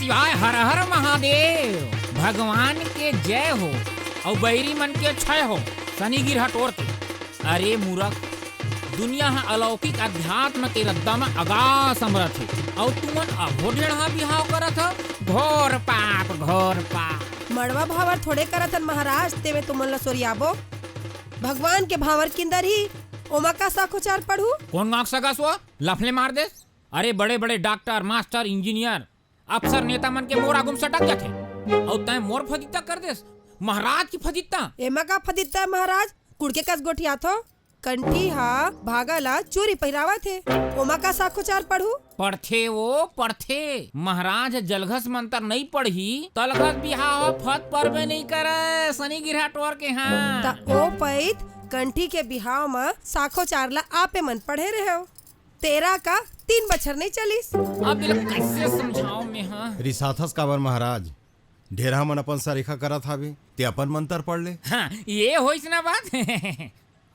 शिवाय, हर हर महादेव। भगवान के जय हो और बैरी मन के क्षय हो, शनि गिरह टोर के। अरे मूर्ख, दुनिया है अलौकिक अध्यात्म के रद्दा में अगा समरथ है और तुमन अभो ढेढ़ा बिहाव करत हो। घोर पाप, घोर पाप। मड़वा भावर थोड़े करतन महाराज, तेवे तुमन ला सोरियाबो। भगवान के भावर किंदर ही ओमा का साखोचार पढ़ू। कौन नाक सगा सो लफले मार दे। अरे बड़े बड़े डॉक्टर, मास्टर, इंजीनियर, अफसर, नेता मन के मोर आगुम सटक जाथे और तय मोर फदिता कर देस। महाराज की फदिता एमा का फदिता महाराज, कुड़के कस गोठिया थो कंठी हा भागला चोरी पहरावा थे, ओमा का साखोचार पढ़ू। पढ़थे वो पढ़थे। महाराज जलघस मंत्र नहीं पढ़ी तलघस बिहाव फत परबे नहीं करे, शनि गिरह टोर के। हाँ ता ओ पैत कंठी के बिहाव में साखोचार ला आपे मन पढ़े रहे हो। तेरा का 3 बछर नहीं चलिस। अब कैसे समझाओ मैं। हाँ रिसाथस काबर महाराज, ढेरा मन अपन सरीखा करत हावे, ते अपन मंत्र पढ़ ले। हाँ ये होइस ना बात।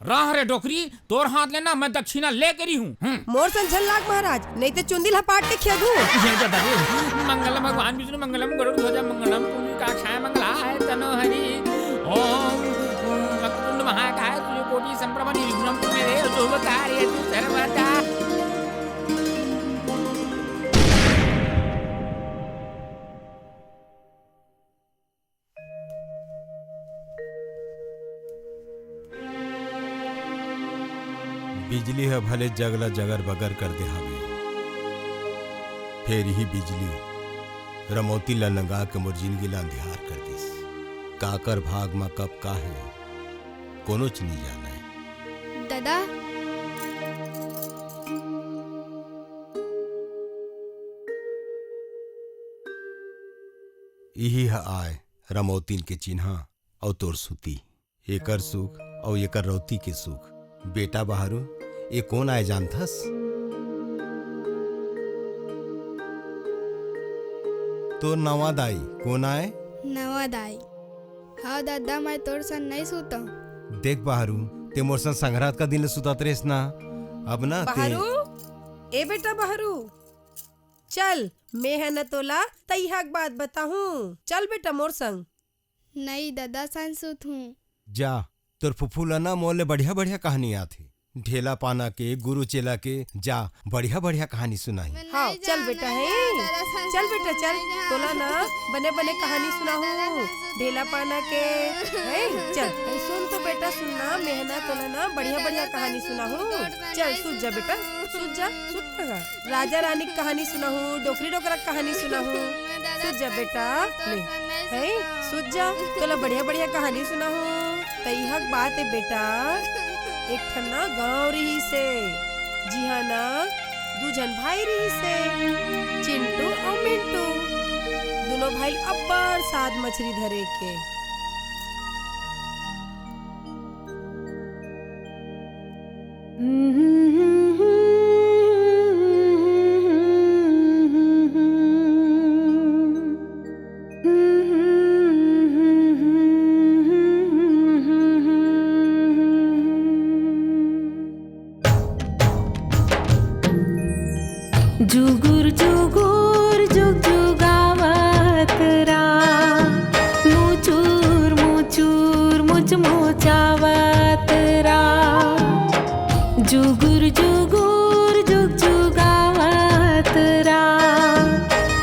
रह रे डोकरी, तोर हाथ लेना, मैं दक्षिणा ले करी हूँ। मोर संझल लाग महाराज, नहीं तो चुंदिल हपाट के खेदू। मंगलम भगवान विष्णु मंगलम गरुड़ध्वज मंगलम पुण्यकाक्षाय मंगलाय तनो हरि। ओम वक्रतुंड महाकाय सूर्यकोटि संप्रभ निर्विघ्नं कुरु मे देव शुभकार्येषु सर्वदा। बिजली है भले जगला जगर बगर कर दे हावे, फेर ही बिजली रमोती ला लंगा के मोर जिंदगी ला अंधियार कर दिस। काकर भाग में कब का है कोनोच नहीं जाने। दादा यही है आय रमोतीन के चिन्हा और तोर सुती, एकर सुख और एकर रौती के सुख। बेटा बहारू ये कौन आए जानथस? तो नवा दाई कौन आए? नवा दाई। हाँ दादा, मैं तोर सन नहीं सूता। देख बहारू, ते मोर सन संघरात का दिन सुतात रेस ना। अब ना बहारू, ए बेटा बहारू, चल मैं है न तोला तैहाक बात बताऊं। चल बेटा मोर संग। नहीं दादा, सन सूत हूँ। जा, तोर फुफू ला ना मोले बढ़िया बढ़िया कहानी आती। ढेला पाना के, गुरु चेला के, जा बढ़िया बढ़िया कहानी सुनाई। हाँ चल बेटा है, चल बेटा चल, तोला ना बने बने कहानी सुनाऊं ढेला पाना के। है चल सुन तो बेटा, सुनना मैं ना तोला ना बढ़िया बढ़िया कहानी सुनाऊं। चल सूझ जा बेटा, सूझ जा, सूझ जा। राजा रानी की कहानी सुनाऊं, डोकरी डोकरा की कहानी सुनाऊं। सूझ जा बेटा, ले है सूझ जा, तोला बढ़िया बढ़िया कहानी सुनाऊं। तैहक बात है बेटा, एक ठन्ना गाँव रही से, जी हाँ ना, 2 जन भाई रही से, चिंटू और मिंटू। दोनों भाई अब्बड़ साथ मछली धरे के। जुगुर जुगुर जुग जुगावत रा, मुचूर मुचूर मुच मोचावत रा। जुगुर जुगुर जुग जुगावत रा,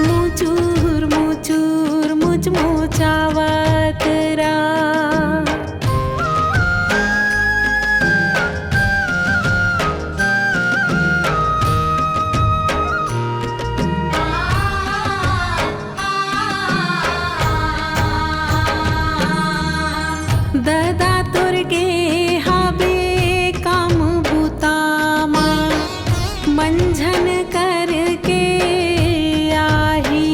मुचूर मुचूर मुच मोचावत रा। ददा तोर के हाबे काम बुतामा, मंझन करके आही।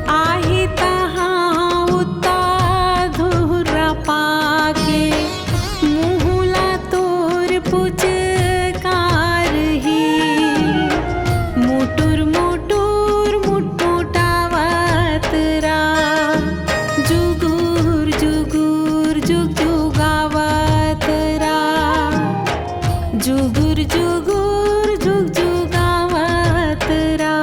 आही तहाँ उता धुरा पाके, मुहला तोर पुचकार ही। मुटुर मुटुर मुटमुटावत रा, जुगुर जुगुर जुग जुगावत रा। जुगुर जुगुर जुग जुगावत रा,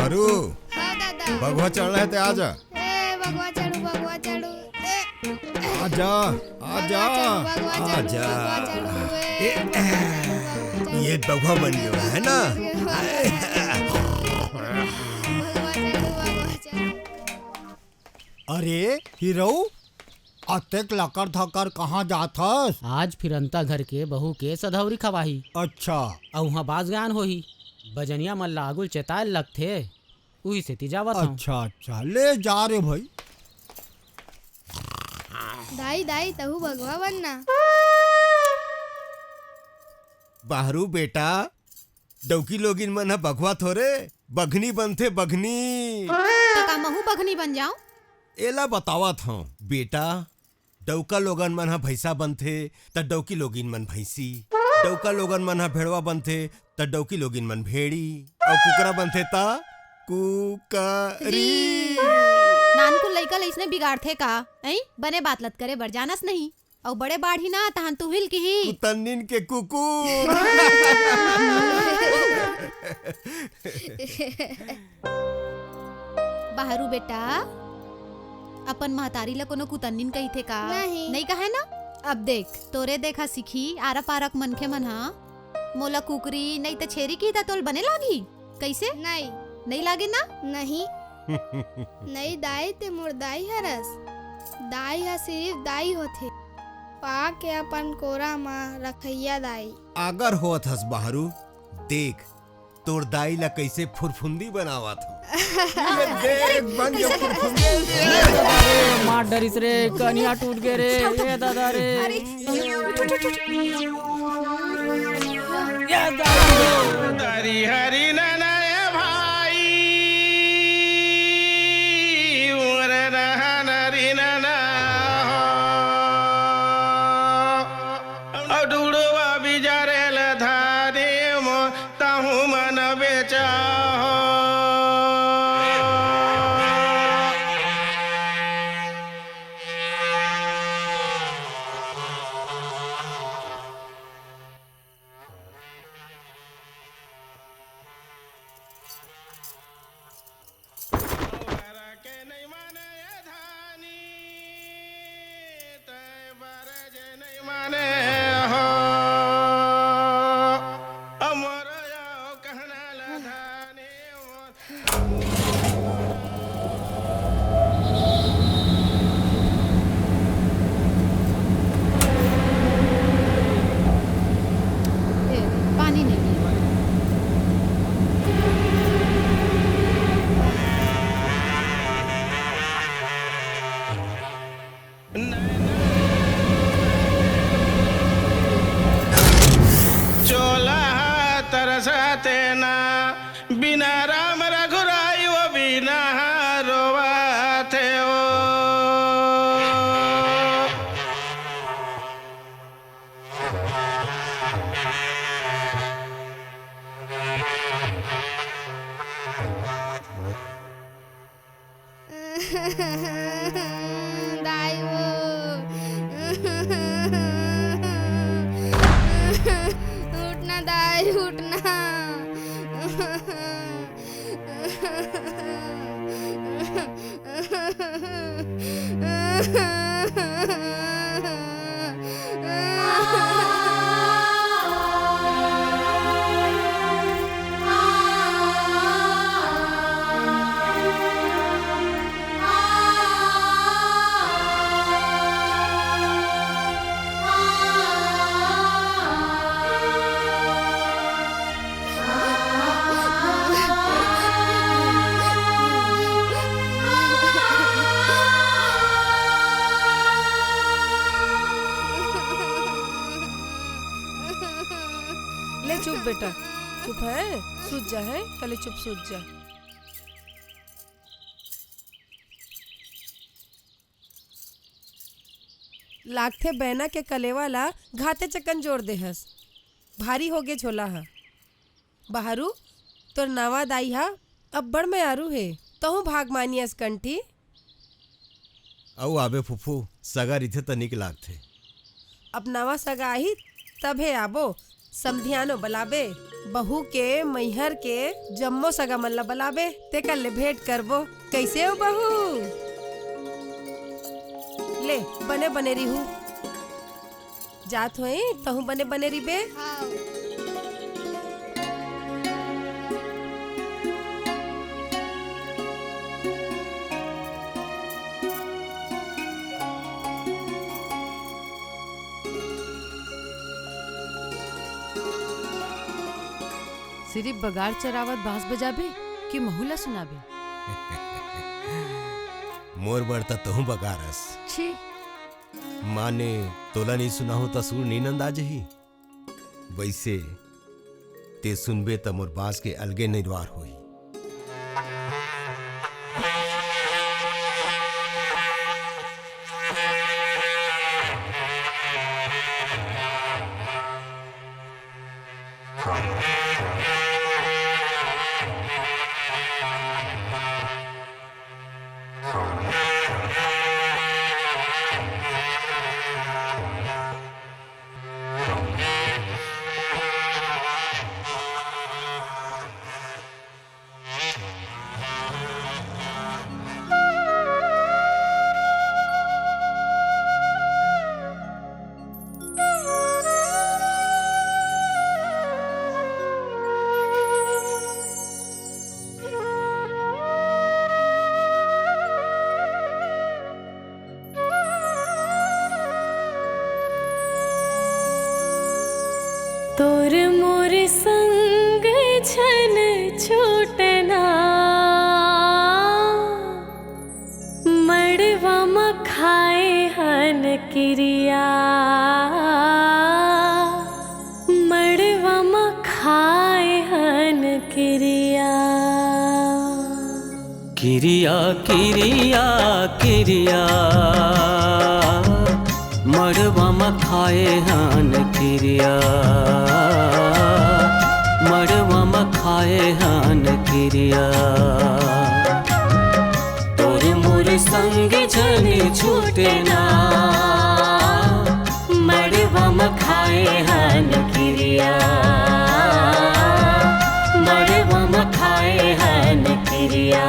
बाहरू हाँ दादा भगवा चढ़ रहे थे आजा ए भगवा चढ़ू आजा आजा आजा ये भगवा बन गया है ना। अरे हीरो अतेक लकर थकर कहाँ जात हस? आज फिरंता घर के बहू के सधौरी खवाही अच्छा और वहाँ बाज गान होही बजनिया मन लागुल चेताल लगथे उही से तिजावत हूँ। अच्छा अच्छा ले जा रे भाई। दाई दाई तहु भगवा बनना। बाहरू बेटा डौकी लोगिन मन ह भगवा थोरे बघनी बनथे बघनी। तो का महू बघनी बन जाऊं? एला बतावत हूँ बेटा डौका लोगन मन ह भैंसा बनथे त डौकी लोगिन मन भैंसी, डौका लोगन मन ह भेड़वा बनथे त डौकी लोगिन मन भेड़ी और कुकरा बनथे त कुकरी। नान को लइका लइसने बिगाड़थे का? ऐ बने बात लत करे बर जानस नहीं और बड़े बाढ़ी ना तहन तू हिल की ही तन्निन के कुकुर। बाहरू बेटा अपन महतारी ला कोनो कुतन्निन कही थे का? नहीं कहे ना। अब देख तोरे देखा सीखी आरा पारक मनखे मन हा मोला कुकरी नहीं तो छेरी की ता तोल बने लागी कैसे? नहीं लागे ना। नहीं नहीं दाई ते मोर दाई हरस। दाई हा सिर्फ दाई होथे पा के अपन कोरा मा रखैया दाई। अगर होत हस बाहरू देख तोर दाई ला कैसे फुरफुंदी बनावत हूँ। ये देख बन गया फुरफुंदी। मार डरिस रे कनिया टूट गए रे ए दादा रे। हरी हरी नना भाई उमर नरी नना डूडवा बिजारे धारे मो ताहू मन बेचा पानी नहीं मिला। चोला तरसते ना बिना राम रघुराई वो बिना रोवाते ओ दाई वो उठना दाई उठना। ले चुप बेटा चुप है सूझ जा है कले चुप सूझ जा। लागथे बैना के कलेवा ला घाते चक्कन जोड़ दे हस भारी होगे झोला हा। बाहरू तोर नवा दाई हा अब बड़ में आरू है तहु भाग मानियस कंठी। औ आबे फुफू सगा रिथे त निक लागथे। अब नवा सगा आही तब है आबो समधियानो बलाबे, बहू के मैहर के जम्मो सगा मन ला बलाबे, ते कल ले भेंट करबो। कैसे हो बहू? ले बने बने रिहू जात होई तहु बने बने रिबे। सिर्फ बगाड़ चरावत बांस बजाबे कि महुला सुनाबे? मोर बड़ता तहु बगारस। छी, माने तोला नहीं सुना हो तो सुर नींद आ जही। वैसे ते सुनबे त मोर बांस के अलगे निर्वार होई। तोर मोर संग छन छूटना, मड़वा मखाए हन किरिया, मड़वा मखाए हन किरिया। किरिया किरिया किरिया, मड़वा मखाए हन किरिया, मड़वा मखाए हन किरिया। तोर मोर संग झने छूटना, मड़वा मखाए हन किरिया, मड़वा मखाए हन किरिया।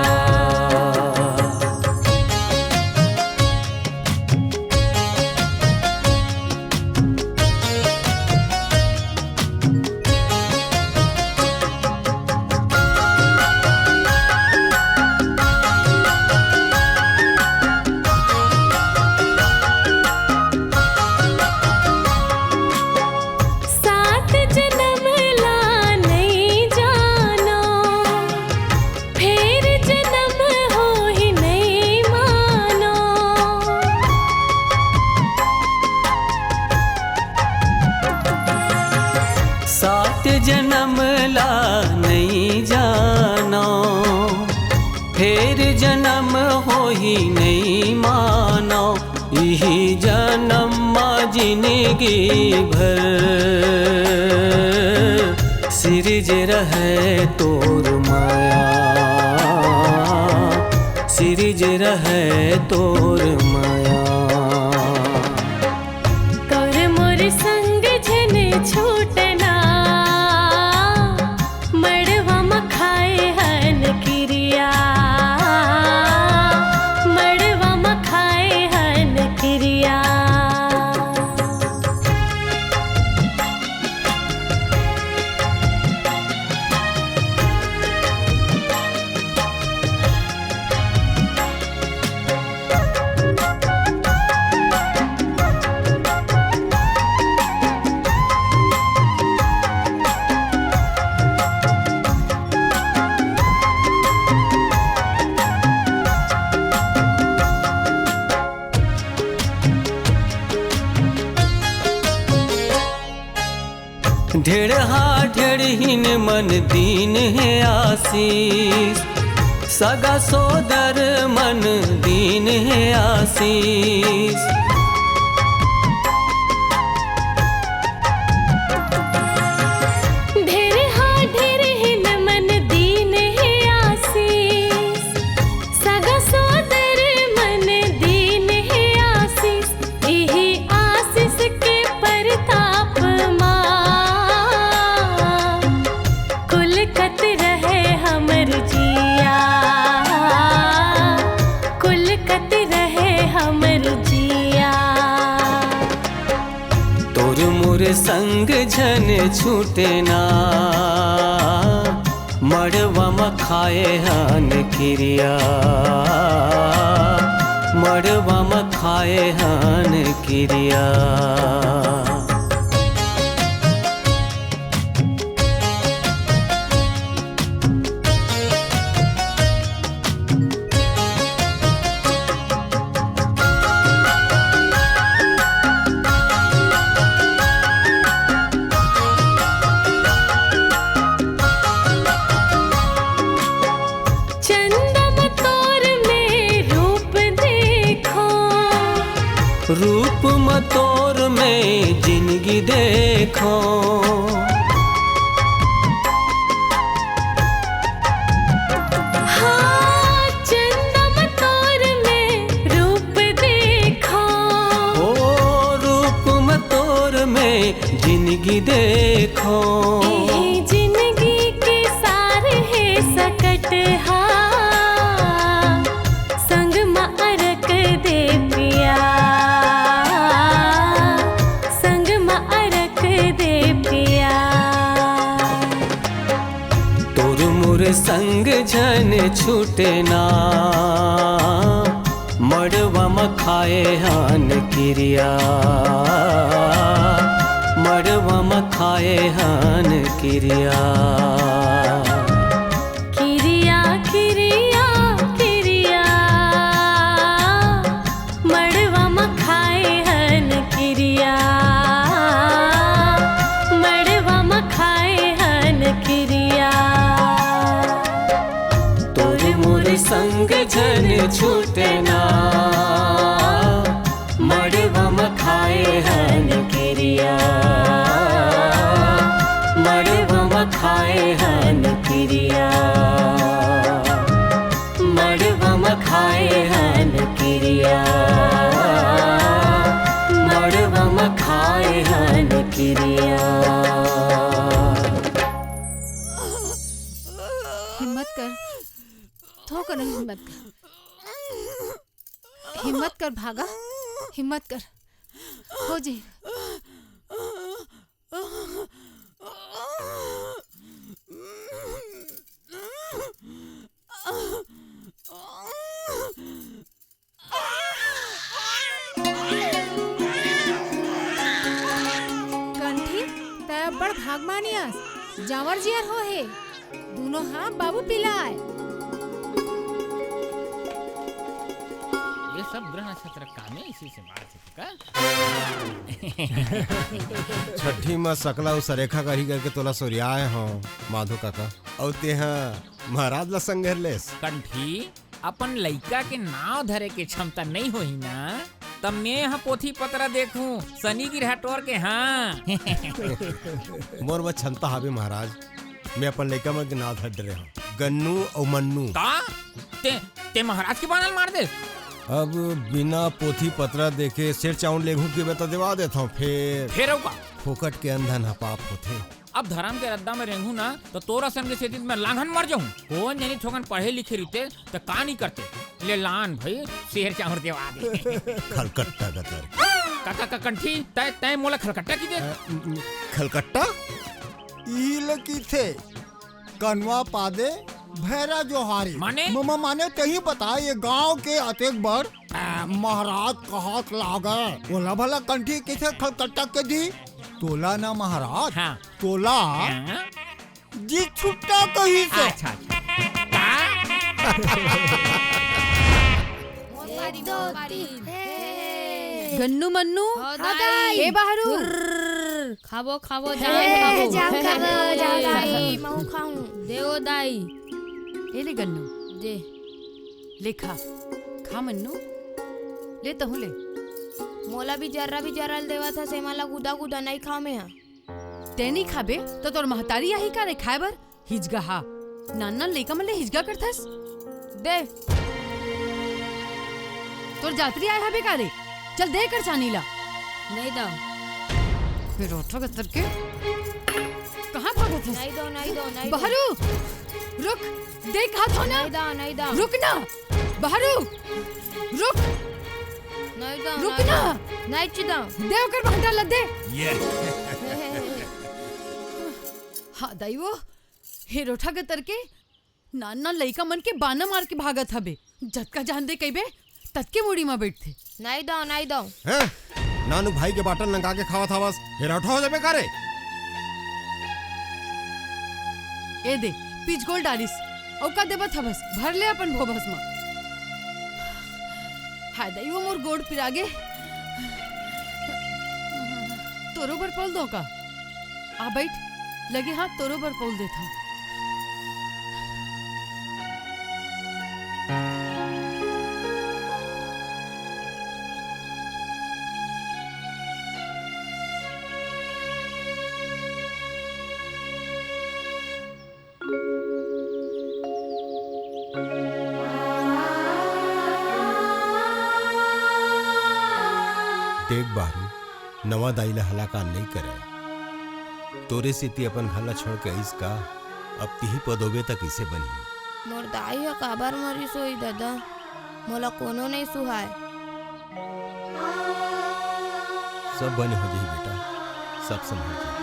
जन्म ला नहीं जानो, फिर जन्म हो ही नहीं मानो। यही जन्म माँ जिंदगी भर सिरज रहे तोर माया, सिरज रहे तोर माया। तोर मोर संग झने छूटना, मड़वा मखाए हन किरिया, मड़वा मखाए हन किरिया। ढेर हा ढेर हिन मन दीन है आशीष, सगा सोदर मन दीन है आशीष। ढेर हा ढेर हिन मन दीन है आशीष, सगा सोदर मन दीन है आशीष। यही आशीष के परताप माँ संग झन छूटे ना मड़वा म खाए हन क्रिया मड़वा म खाए हन क्रिया रूप मतोर में जिंदगी देखो हाँ चंदा मतोर में रूप देखो ओ रूप मतोर में जिंदगी देखो जिंदगी के सार है सकट हा संग में अरक दे पिया संग झन छूटे ना मड़वा म खाए हन क्रिया मड़वा म खाए हन क्रिया क्रिया क्रिया क्रिया मड़वा म खाए हन क्रिया मड़वा म खाए हन क्रिया संग झन छूटे ना मड़वा म खाए हन क्रिया मड़वा म खाए हन क्रिया मड़वा म खाए हन क्रिया मड़वा म खाए हन क्रिया हिम्मत कर थोक नहीं हिम्मत कर भागा हिम्मत कर हो जी कंठी तय बड़ भाग मानियास जावर जियर हो है दोनों हाँ बाबू पिलाए सब ग्रह नक्षत्र कामे इसी से बात है छठी में सकला उ सरेखा करी करके तोला सोरियाए हो माधो काका और ते महाराज ला संग लेस कंठी अपन लइका के नाव धरे के क्षमता नहीं होई ना तब मैं यहाँ पोथी पत्र देखूं शनि गिरह टोर के हाँ मोर में क्षमता हावे महाराज मैं अपन लइका में नाव धर रहे हूँ गन्नू और मन्नू का ते महाराज के बानल मार दे अब बिना पोथी पत्रा देखे सिर चाउन लेघू के बता देवा देता हूँ फिर का फोकट के अंधन पाप होते अब धर्म के रद्दा में रेंगू ना तो तोरा सन के सेती में लांघन मर जाऊं कौन जानी थोकन पढ़े लिखे रहते तो का नहीं करते ले लान भाई शेर चाउर देवा दे खलकट्टा गतर काका का कंठी तय तय मोला खलकट्टा की दे खलकट्टा ई लकी थे कनवा पादे भैरा जोहारी माने माने कहीं बता ये गांव के अतेक बड़ महाराज कहत लागे ओला भला कंठी किसे खलकट्टा के दी तोला ना महाराज हाँ। तोला जी छुट्टा कहीं से अच्छा गन्नू मन्नू ए बाहरू खाबो खाबो जाम खाऊं देओ दाई ए ले गन्नू दे ले खा मन्नू ले तहु ले मोला भी जर्रा देवा था से माला गुदा गुदा नहीं खाओ में ते नहीं खाबे तो तोर महतारी आही का रे खाए बर हिजगा हा नाना लेका मले हिजगा करथस दे तोर जातरी आए हबे का रे चल दे कर चानीला नहीं दो फिर उठो गतर के कहां भागत है नहीं दो बहरू रुक देख हाथ हो ना नहीं दो रुक ना बहरू रुक नहीं दो रुक ना नहीं चिदा दे ओकर भांटा ल दे ये हाँ दाइवो हेरोठा के तरके नाना लइका मन के बाना मार के भागत हबे झटका जान दे कइबे तत्के मुड़ी में बैठते नहीं दो हैं नानू भाई के बाटन लंगा के खावा था बस हेराठा हो जाबे करे। ए दे पिच गोल डालिस औ का देबत हबस भर ले अपन भोबस में हाय दाइवो मोर गोड़ पिरागे तोरो पर पौल दो का आ बैठ लगे हाथ तोरो पर पौल देता हूँ। देख बारू नवा दाइला हला का नहीं करे तोरे से ती अपन हला छोड़ के आइस का अब ती ही पदोबे तक इसे बनी मोर दाई ह काबर मरी सोई दादा मोला कोनो नहीं सुहाय सब बने हो जाई बेटा सब संभल जाई।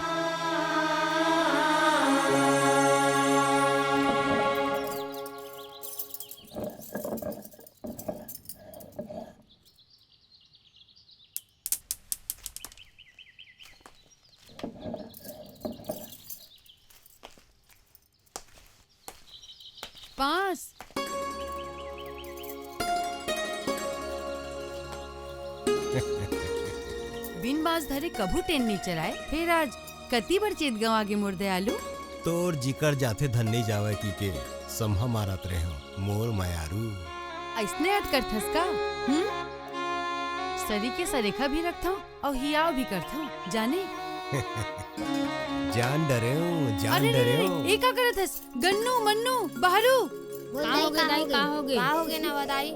पास बिन बाज धरे कभू टेन नहीं चलाए फिर आज कती बार चेत गवा गे मोर दयालु तोर जिकर जाथे धन नहीं जावे की के समहा मारत रहे हो मोर मायारू ऐसने अट कर थस का सरी के सरेखा भी रखता हूँ और हियाव भी करता हूँ जाने जान डरे हो जान अरे डरे रे हो एक का करत हस गन्नू मन्नू बहरू का हो गे ना दाई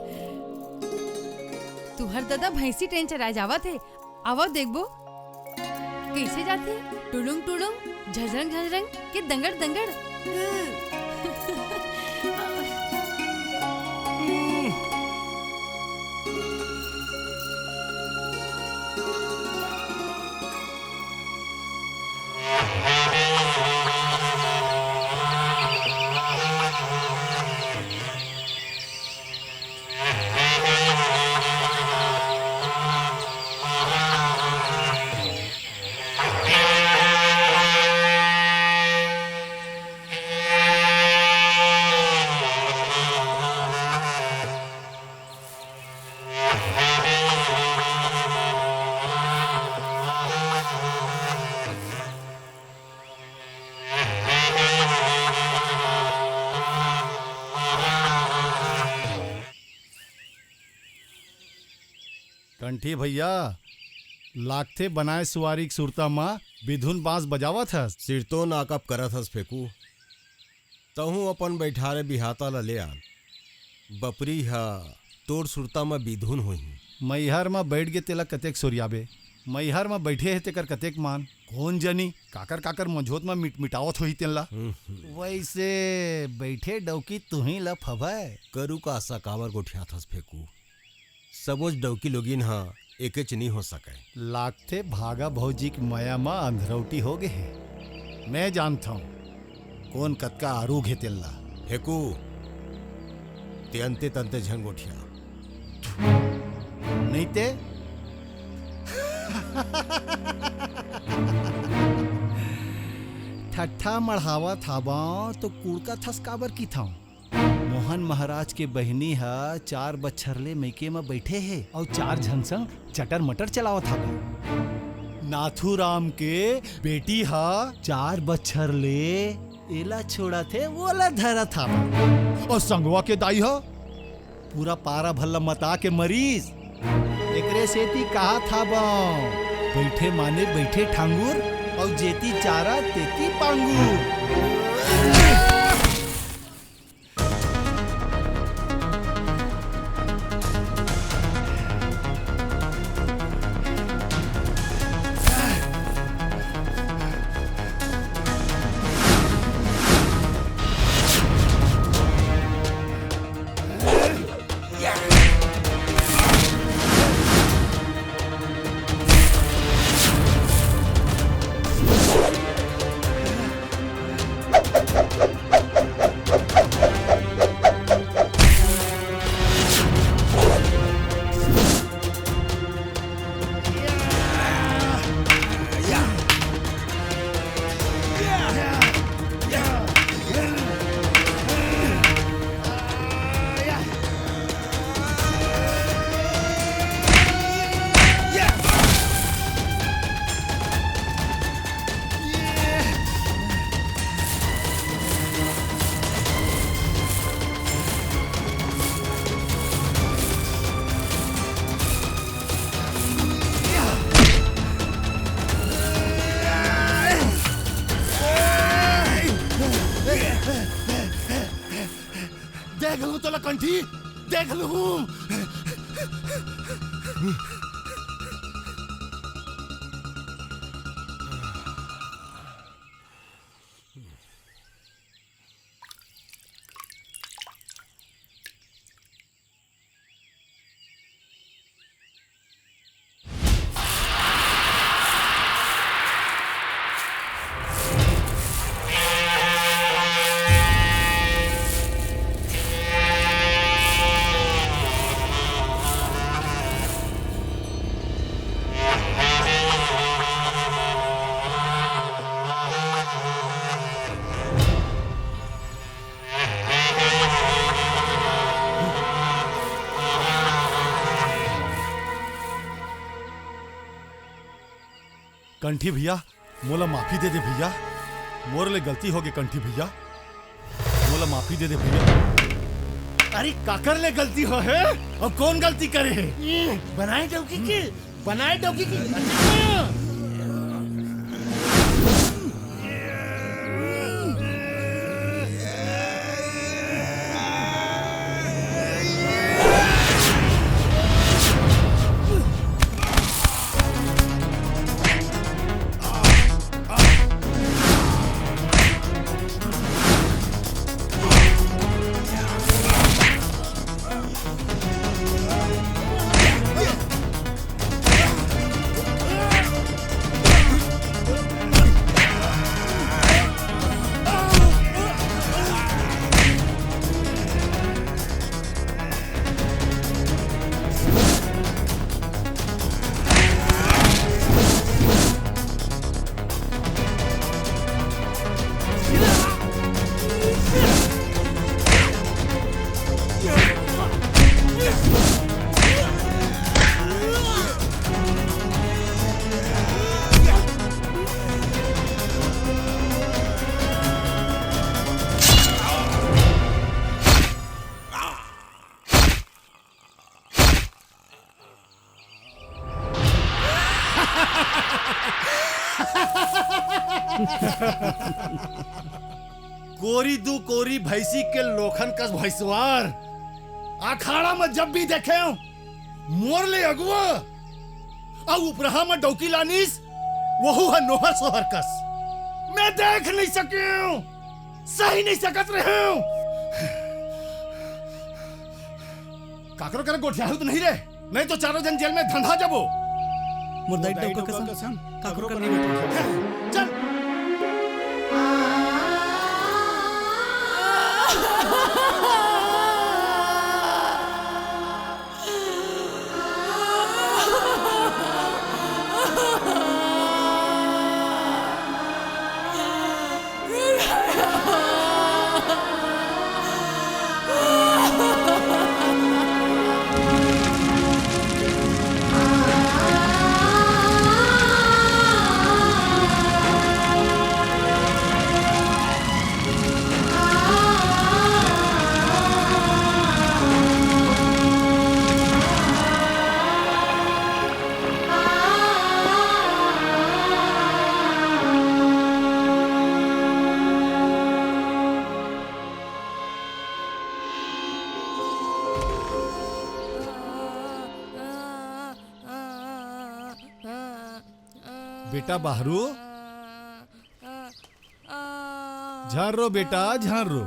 तू हर दादा भैंसी ट्रेन चराए जावत है आवा देखबो कैसे जाते टुडुंग टुडुंग झजरंग झजरंग के दंगड़ दंगड़ कंठी भैया लागथे बनाए सुवारी की सुरता माँ विधुन बांस बजावत हस सिर तो नाकप करत हस फेकू तहू अपन बैठारे बिहाता ला ले आन बपरी हा तोर सुरता में विधुन होही मैहर में बैठ गे तेला कतेक सोरियाबे मैहर में बैठे है तेकर कतेक मान कौन जनी काकर काकर मझोत में मिटावत होही तेला वैसे बैठे डौकी तुही ला फभय करू का आशा कावर गोठिया थस फेकू सबोज डौकी लोगिन हा एकेच नहीं हो सके लागथे भागा भौजी की माया माँ अंधरौटी हो गए है मैं जानता हूँ कौन कतका आरूग है तेल्ला फेकू ते अंते तंते झंगोठिया नहीं ते ठट्ठा मढ़ावा थाबा तो कुड़का थसकाबर की था मोहन महाराज के बहनी हा 4 बच्छरले मैके में बैठे है और 4 झनसंग चटर मटर चलावत था नाथूराम के बेटी हा 4 बच्छरले एला छोड़ा थे वो ला धरा था और संगवा के दाई हा पूरा पारा भल्ला मता के मरीज एकरे सेती कहा था बैठे माने बैठे ठांगुर और जेती चारा तेती पांगुर देख लूं तो कंठी देख लूं। कंठी भैया मोला माफी दे दे भैया, मोर ले गलती हो गई कंठी भैया, मोला माफी दे दे भैया। अरे काकर ले गलती हो है, अब कौन गलती करे है? बनाए डौकी की, बनाए डौकी की। कोरी दू कोरी भैंसी के लोखन कस भैंसवार अखाड़ा में जब भी देखे मोर ले अगुआ और उपरहा में डौकी लानीस वहू है नोहर सोहर कस। मैं देख नहीं सकी हूं, सही नहीं सकत रहे हूं। काकरो करे गोठिया तो नहीं रे, नहीं तो चारों जन जेल में धंधा जबो। मुर्दाई डौका कसम काकरो कर नहीं बैठो। चल बेटा बाहरू झारो बेटा झारो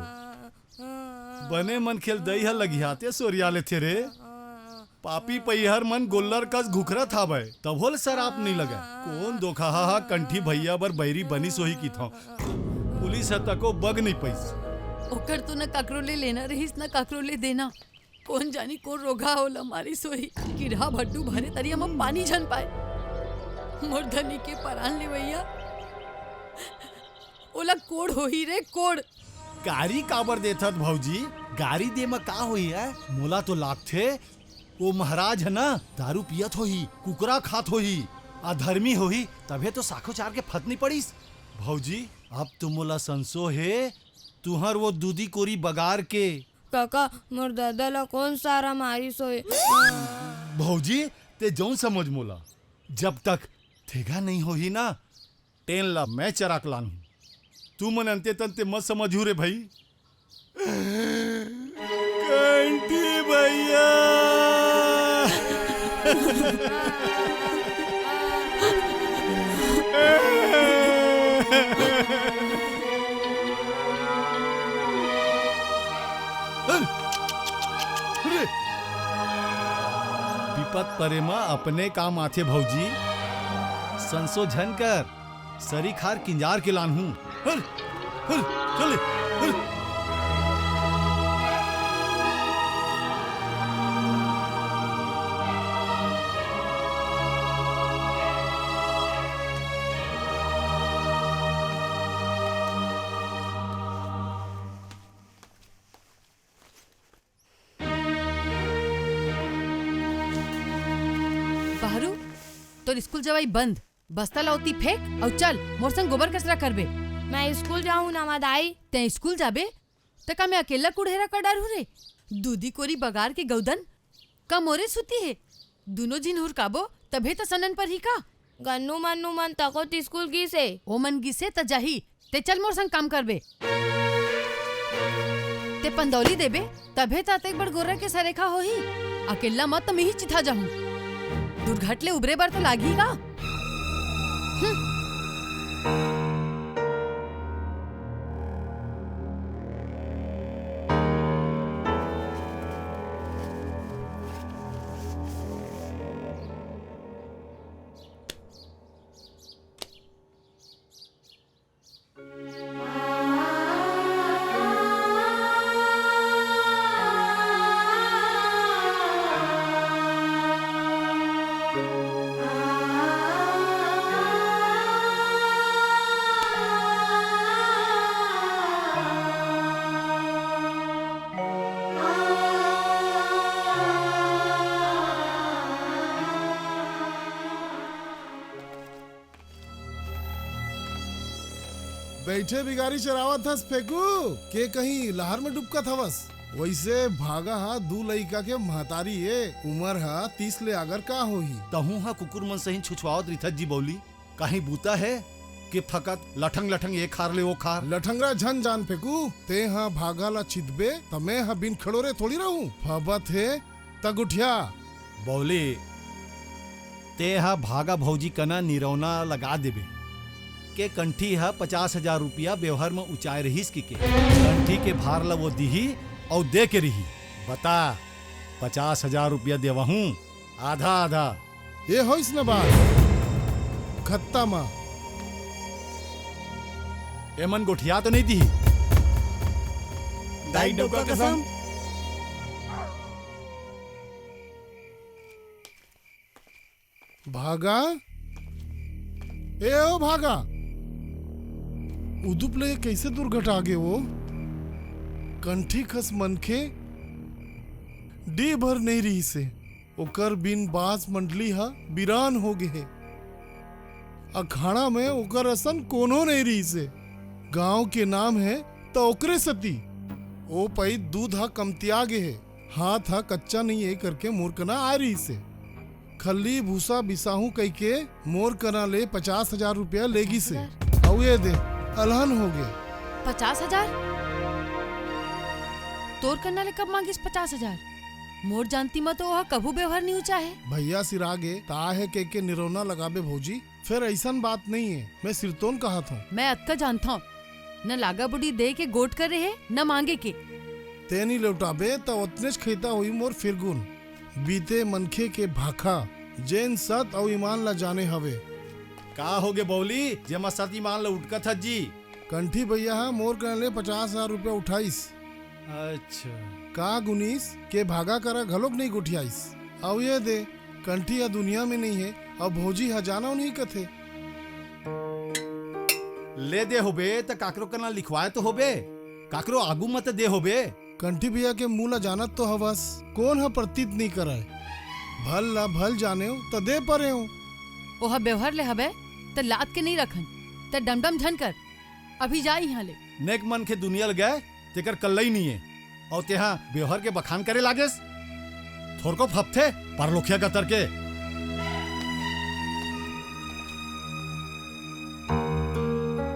बने मन खेल दई है लगियाते सोरियाले थे रे। पापी पैहर मन गोल्लर कस घुखरा था भाई तब होल शराब नहीं लगा। कौन धोखा हा कंठी भैया बर बैरी बनी सोही की था। पुलिस तको बग नहीं पैस ओकर तो न काकरो ले लेना रहीस न काकरो ले देना। कौन जानी कौन रोगा होला मारी सोही कीड़ा भट्टू भरे तरिया में पानी झन पाए। मोर धनी के परान ले भैया ओला कोड़ होही रे कोड़। गाड़ी काबर देथत भौजी, गाड़ी दे में का होई है? मोला तो लाग थे वो महाराज है ना दारू पियत होही, कुकरा खात होही, अधर्मी होही, तबे तो साखो चार के फतनी पड़ीस। भौजी अब तो मोला संसो है तुहर वो दूधी कोरी बगार के। काका मोर दादा ला कौन सारा मारी सोए। भौजी ते जौन समझ मोला, जब तक थेगा नहीं होही ना टेन ला मैं चराक लान तू मन अंते तंते मत समझू रे भाई। कंठी भैया विपत परेमा अपने काम आथे भौजी, संशोधन कर सरी खार किंजार के लान हूँ। चले बहरू तो स्कूल जवाई बंद, बस्ता लाउती फेंक और चल मोर संग गोबर कचरा करबे। मैं स्कूल जाऊँ ना मादाई। ते स्कूल जाबे त का मैं अकेला कुड़ेरा कर डारू रे? दूधी कोरी बगार के गौदन का मोरे सुती है, दोनों जिन हुरकाबो तभे त सनन पर ही का। गन्नू मन्नू मन तको ती स्कूल गिसे। ओ मन गिसे त जाही, ते चल मोर संग काम करबे। ते पंदौली देबे तभे त अतेक बड़ गोरा के सरेखा होही। अकेला मत त मैं ही चिथा जाहूं, दुर्घटले उबरे बर तो लागी का। बैठे बिगारी चरावत हस फेकू के कहीं लहर में डुबका थवस। वैसे भागा हा दू लइका के महतारी है, उम्र हा 30 ले अगर का होही। तहू हा कुकुर मन सही छुछवावत रिथत जी बौली, कहीं बूता है कि फकत लठंग लठंग एक खार ले वो खार। लठंगरा झन जान फेकू, ते हा भागा ला छिदबे त मैं हा बिन खड़ोरे थोड़ी रहूं। फबत है तगुठिया बौली ते हा भागा भौजी कना निरौना लगा देबे के कंठी हा 50,000 रुपया व्यवहार में उचाए रहीस की के कंठी के भार ला वो दीही और दे के रही। बता 50,000 रुपया देवहूं, आधा आधा ये होइस न बात खत्ता माँ। एमन गोठिया तो नहीं दी दाई डोका कसम। भागा ए ओ भागा, उदुपले कैसे दुर्घटा गे वो। कंठी खस मनखे डी भर नहीं रही से ओकर बिन बास मंडली हा बिरान हो गे। अखाड़ा में ओकर असन कोनो नहीं रही से। गांव के नाम है तो ओकरे सती ओ पई दूध हा कमतिया गे है, हाथ हा कच्चा नहीं है करके मूर्खना आ रही से। खल्ली भूसा बिसाहू कह के मोर कना ले 50,000 रुपया लेगी से। औ ये दे अलहन हो गए। 50,000 तोर करना ले कब मांगिस 50,000? मोर जानती मत तो वह कभू व्यवहार नहीं ऊंचा है। भैया सिरागे ता है के निरौना लगाबे भौजी, फिर ऐसा बात नहीं है। मैं सिरतोन कहा था। मैं अक्का जानता हूँ, न लागा बुढ़ी दे के गोट कर रहे न मांगे के। ते नहीं लौटाबे तो उतने खेता हुई मोर फिरगुन। बीते मनखे के भाखा जैन सत और ईमान ला जाने हवे। का हो गे बौली जेमा सत ईमान ला उठका था जी। कंठी भैया हा मोर कर ले 50,000 रुपया उठाइस। अच्छा का गुनीस के भागा करा घलोक नहीं गुठियाइस। अब ये दे कंठी या दुनिया में नहीं है और भौजी हजाना नहीं कथे। ले दे होबे त काकरो कना लिखवाए तो होबे, काकरो आगू मत दे होबे। कंठी भैया के मुँह ला जानत तो हवस, कौन हा प्रतीत नहीं कराए। भल ला भल जाने हो तो दे परे हो। ओहा व्यवहार ले हबे त लात के नहीं रखन त डमडम झन कर। अभी जा यहाँ ले। नेक मन के दुनिया ल गए तेकर कल्ला ही नहीं है और तेहा व्यवहार के बखान करे लागेस। थोर को फपथे परलोखिया कतर के।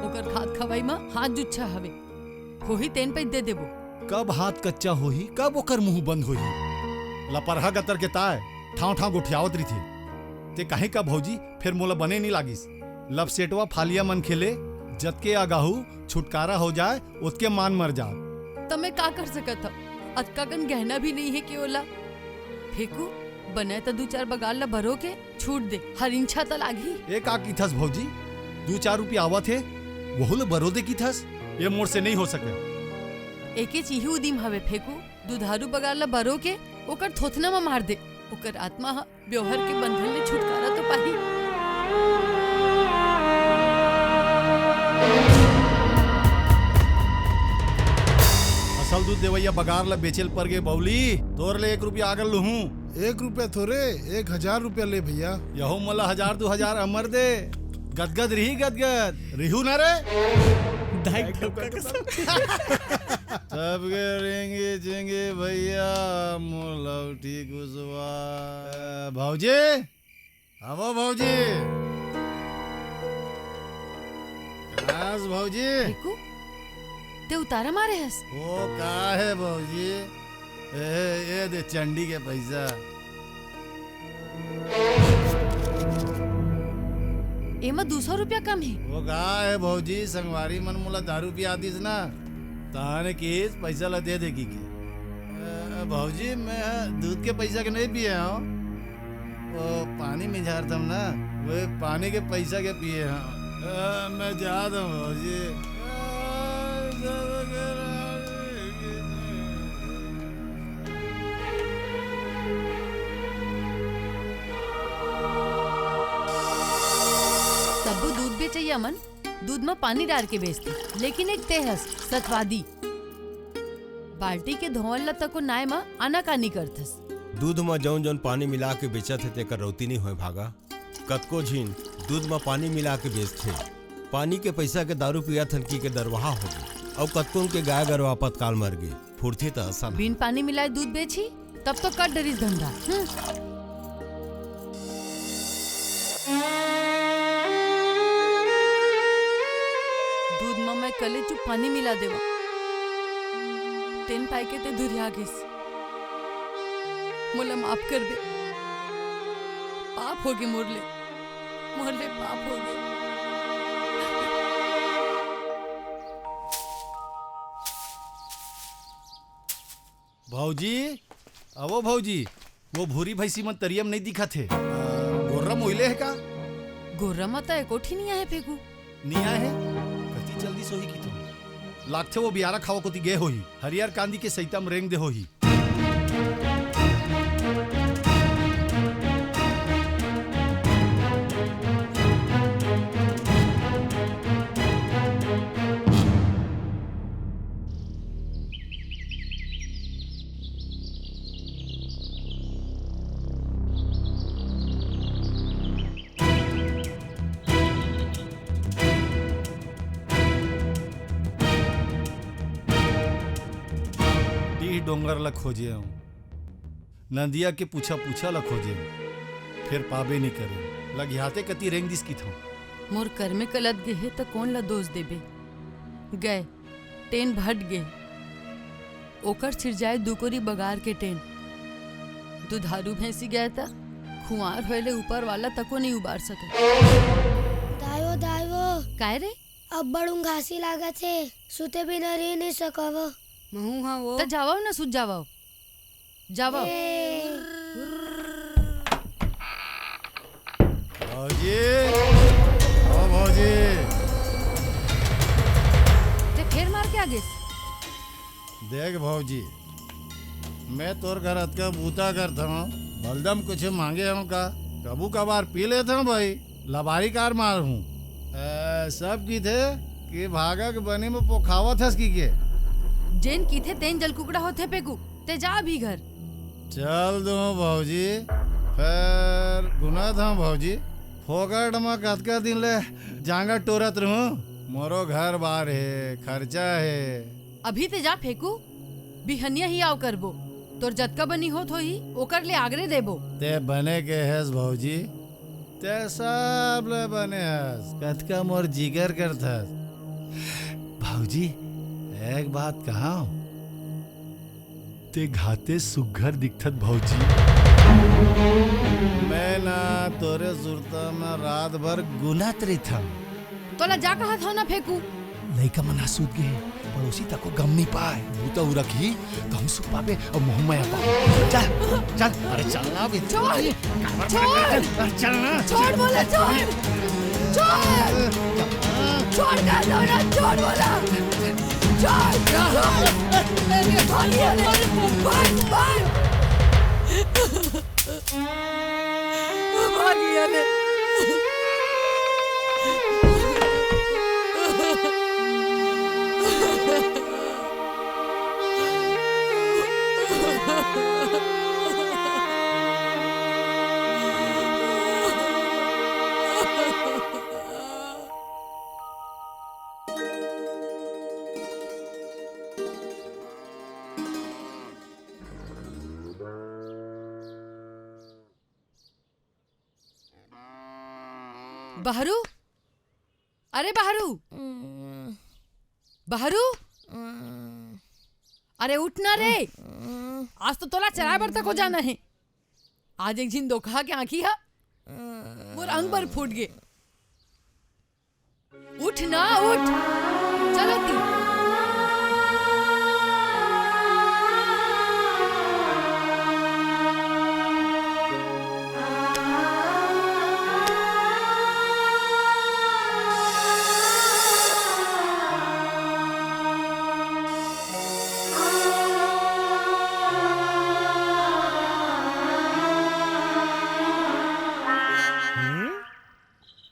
ओकर खाद खवाई में हाथ जुच्छा हवे, होही तेन पे दे देबो। कब हाथ कच्चा होही, कब ओकर मुंह बंद होही। लपरहा गतर के ताय ठाव ठाव गुठियावत रही थी। ते कहीं का भौजी फिर मोला बने नहीं लागिस। लब सेटवा फालिया मन खेले, जतके आगाहू छुटकारा हो जाए उतके मान मर जा। तो मैं का कर सकत था? अतका कन गहना भी नहीं है कि ओला फेंकू। बने तो 2-4 बगाल ला भरो के छूट दे, हर इंछा तो लागी। एक आ की थस भौजी, 2-4 रुपया आवत है, वहु ले बरोदे की थस। ये मोर से नहीं हो सके। एके चीही उदीम हवे फेंकू, दुधारू बगाल ला भरो के ओकर थोथना में मार दे। ओकर आत्मा हा ब्योहर के बंधन ले छुटकारा तो पाही। असल दूध देवैया बगार ला बेचेल पर गे बौली, तोर ले 1 रुपया आगर लूहूं। 1 रुपया थोरे, 1000 रुपया ले भैया। यहो मोला 1000-2000 अमर दे। गदगद रही गदगद रिहू न रे। सबके रेंगे चेंगे भैया मोलौटी गुजवा। भौजी आवो भौजी। भौजी ते उतारा मारे हस। वो का है भौजी? ये दे चंडी के पैसा। एमा 200 रुपया कम है। वो का है भौजी? संगवारी मन मोला दारू पिया दिस ना, ताने केस पैसा ला दे देगी के। भौजी मैं दूध के पैसा के नहीं पिए हूँ, वो पानी में झारतम ना, वो पानी के पैसा के पिए हूँ। मैं जाता हूँ भौजी। सबू दूध बेचे अमन, दूध में पानी डाल के बेचती, लेकिन एक तेहस सतवादी बाल्टी के धोवन ला तको नाय में आनाकानी करथस। दूध में जौन जौन पानी मिला के बेचत है तेकर रौती नहीं होए भागा। कतको झीन दूध में पानी मिला के बेचथे, पानी के पैसा के दारू पिया थनकी के दरवाहा हो गए, और कतको के गाय गरवा आपातकाल मर गए। फुर्ती तो असल बिन पानी मिलाए दूध बेची तब तो कट डरिस धंधा। दूध में मैं कले चुप पानी मिला देवा, तेन पाई के ते दुरिया गिस। मोला माफ कर दे, पाप हो गए मोरले पाप हो गए। भौजी आवो भौजी, वो भूरी भैंसी मन तरियम नहीं दिखा थे। गोर्रा मोहिले है का? गोर्रा मत है कोठी नहीं आए फेंकू। नहीं आए है? कति जल्दी सोही की तुम। लागथे वो बियारा खावा कोती गे होही, हरियर कांदी के सैतम रेंग दे होही। डोंगर ला खोजे हूँ, नदिया के पूछा ला खोजे हूँ, फिर पाबे नहीं करे। लगियाते कति रेंग दिस की था। मोर कर में कलत गे है तो कौन ला दोष देबे। गए टेन भट गे, ओकर छिड़ जाए दुकोरी बगार के टेन। दुधारू भैंसी गए था, खुआर होले ऊपर वाला तको नहीं उबार सके। दायो काय रे? अब बड़ू घासी लागत है, सुते बिना रह नहीं सकव। महू हाँ वो तो जावाओ ना, सुत जावाओ भौजी ओ भौजी ते फिर मार के आगे। देख भौजी, मैं तोर घर का बूता करता हूँ, बलदम कुछ मांगे हूँ का? कबू कबार पी लेता हूँ भाई, लबारी कार मार हूँ। सब की थे कि भागा के बनी में पोखावत है की के जेन की थे तेन जल कुकड़ा होते पेकू, ते जा भी घर। चल दो भौजी, फिर गुना था भौजी, फोकट में कतका दिन ले जांगा टोरत रहूं। मोरो घर बार है, खर्चा है। अभी ते जा फेंकू, बिहनिया ही आओ करबो, तोर जतका बनी होत होही ओकर ले आगरे देबो। ते बने के हैस भौजी, ते सब ले बने हैस, कतका मोर जिगर करता। भौजी एक बात कहा, ते घाते सुघर दिखत भौजी। मैं ना तोरे सुरता में रात भर गुनात रही था। तोला जा कहा था ना फेंकू। लइका मन हसूत गए, पड़ोसी तको गम नहीं पाए। भूता उ रखी तो हम सुख पाबे और मुंह में पा। चल चल, अरे चल ना बे। छोड़ चल ना। छोड़ बोला छोड़। छोड़ छोड़ कर दो ना, छोड़ बोला। छोड़ छोड़। भागिया ले, भाग भाग। भागिया ले। बहरू, अरे बहरू, बहरू, अरे उठना रे। आज तो तोला चराय बर तक हो जाना है। आज एक झिन धोखा के आंखी है मोर अंग पर फूट गए। उठ ना उठ, चलो ती।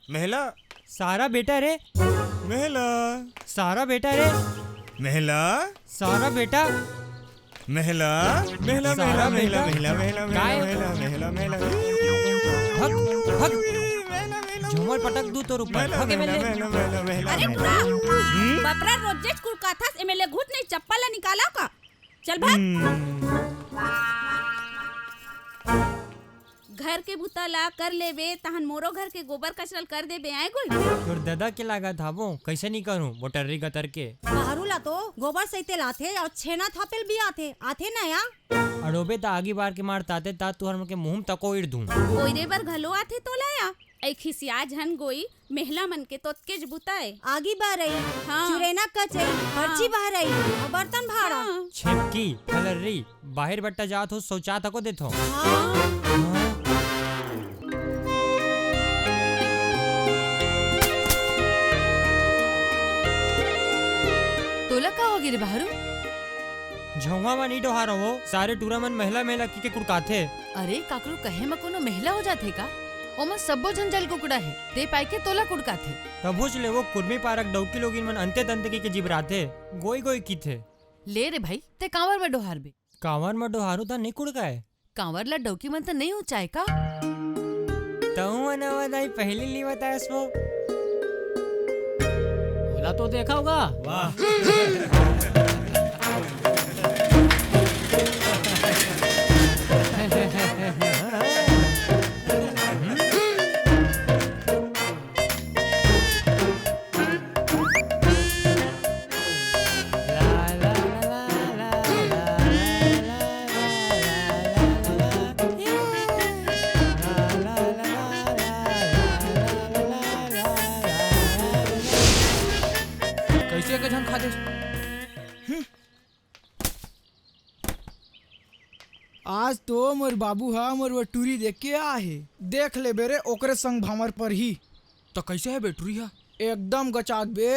महिला सारा बेटा रे। महिला सारा बेटा रे। महिला सारा बेटा। महिला महिला महिला महिला महिला महिला महिला महिला महिला भग भग। झूमर पटक दू तो ऊपर भागे मेले। अरे पूरा बपरा रोजेज कुल काथास एमएलए घुट नहीं चप्पल निकाला का। चल भाग। घर के भूतला कर लेबे तहन मोरो घर के गोबर कचरल कर देबे आए गुल। तोर दादा के लगा था वो कैसे नहीं करूं मोटरी का तर के। बाहरुला तो गोबर सहिते लाथे और छेना थापेल भी आथे ना या। अड़ोबे ता आगी बार के मारताते ता तुहर के मुंह तको इड़ दूं। ओइरे बर घलो आथे तोला या। ऐ खिसिया झन गोई महिला मन के तोतके बुताए आगी बार रही। हाँ। चुरेना कचई पर्ची बाहर रही और बर्तन भाड़ा। छिपकी फलरी बाहर बट्टा जात हो सोचा तको देथो। तोला का हो गिरे बहरू। झौवा में नहीं डोहा रहो सारे टूरामन महिला महिला की के कुड़काथे। अरे काकरू कहे में कोनो महिला हो जाथे का। ओमा सबो जंजल कुकड़ा है ते पाई के तोला कुड़का थे। तबुच ले वो कुर्मी पारक डौकी लोगिन मन अंते तंते के जिबराथे गोई गोई की थे। ले रे भाई ते कांवर में डोहार बे। कांवर में डोहारू ता नहीं कुड़का है। कांवर ला डौकी मन त नहीं ऊंचाई का। तऊ मनवादाई पहली ली बताया सो। बोला तो देखा होगा। वाह। आज तो मोर बाबू हा मोर बटूरी देख के आ है। देख ले बेरे ओकरे संग भामर पर ही। तो कैसे है बेटूरी हा? एकदम गचात बे।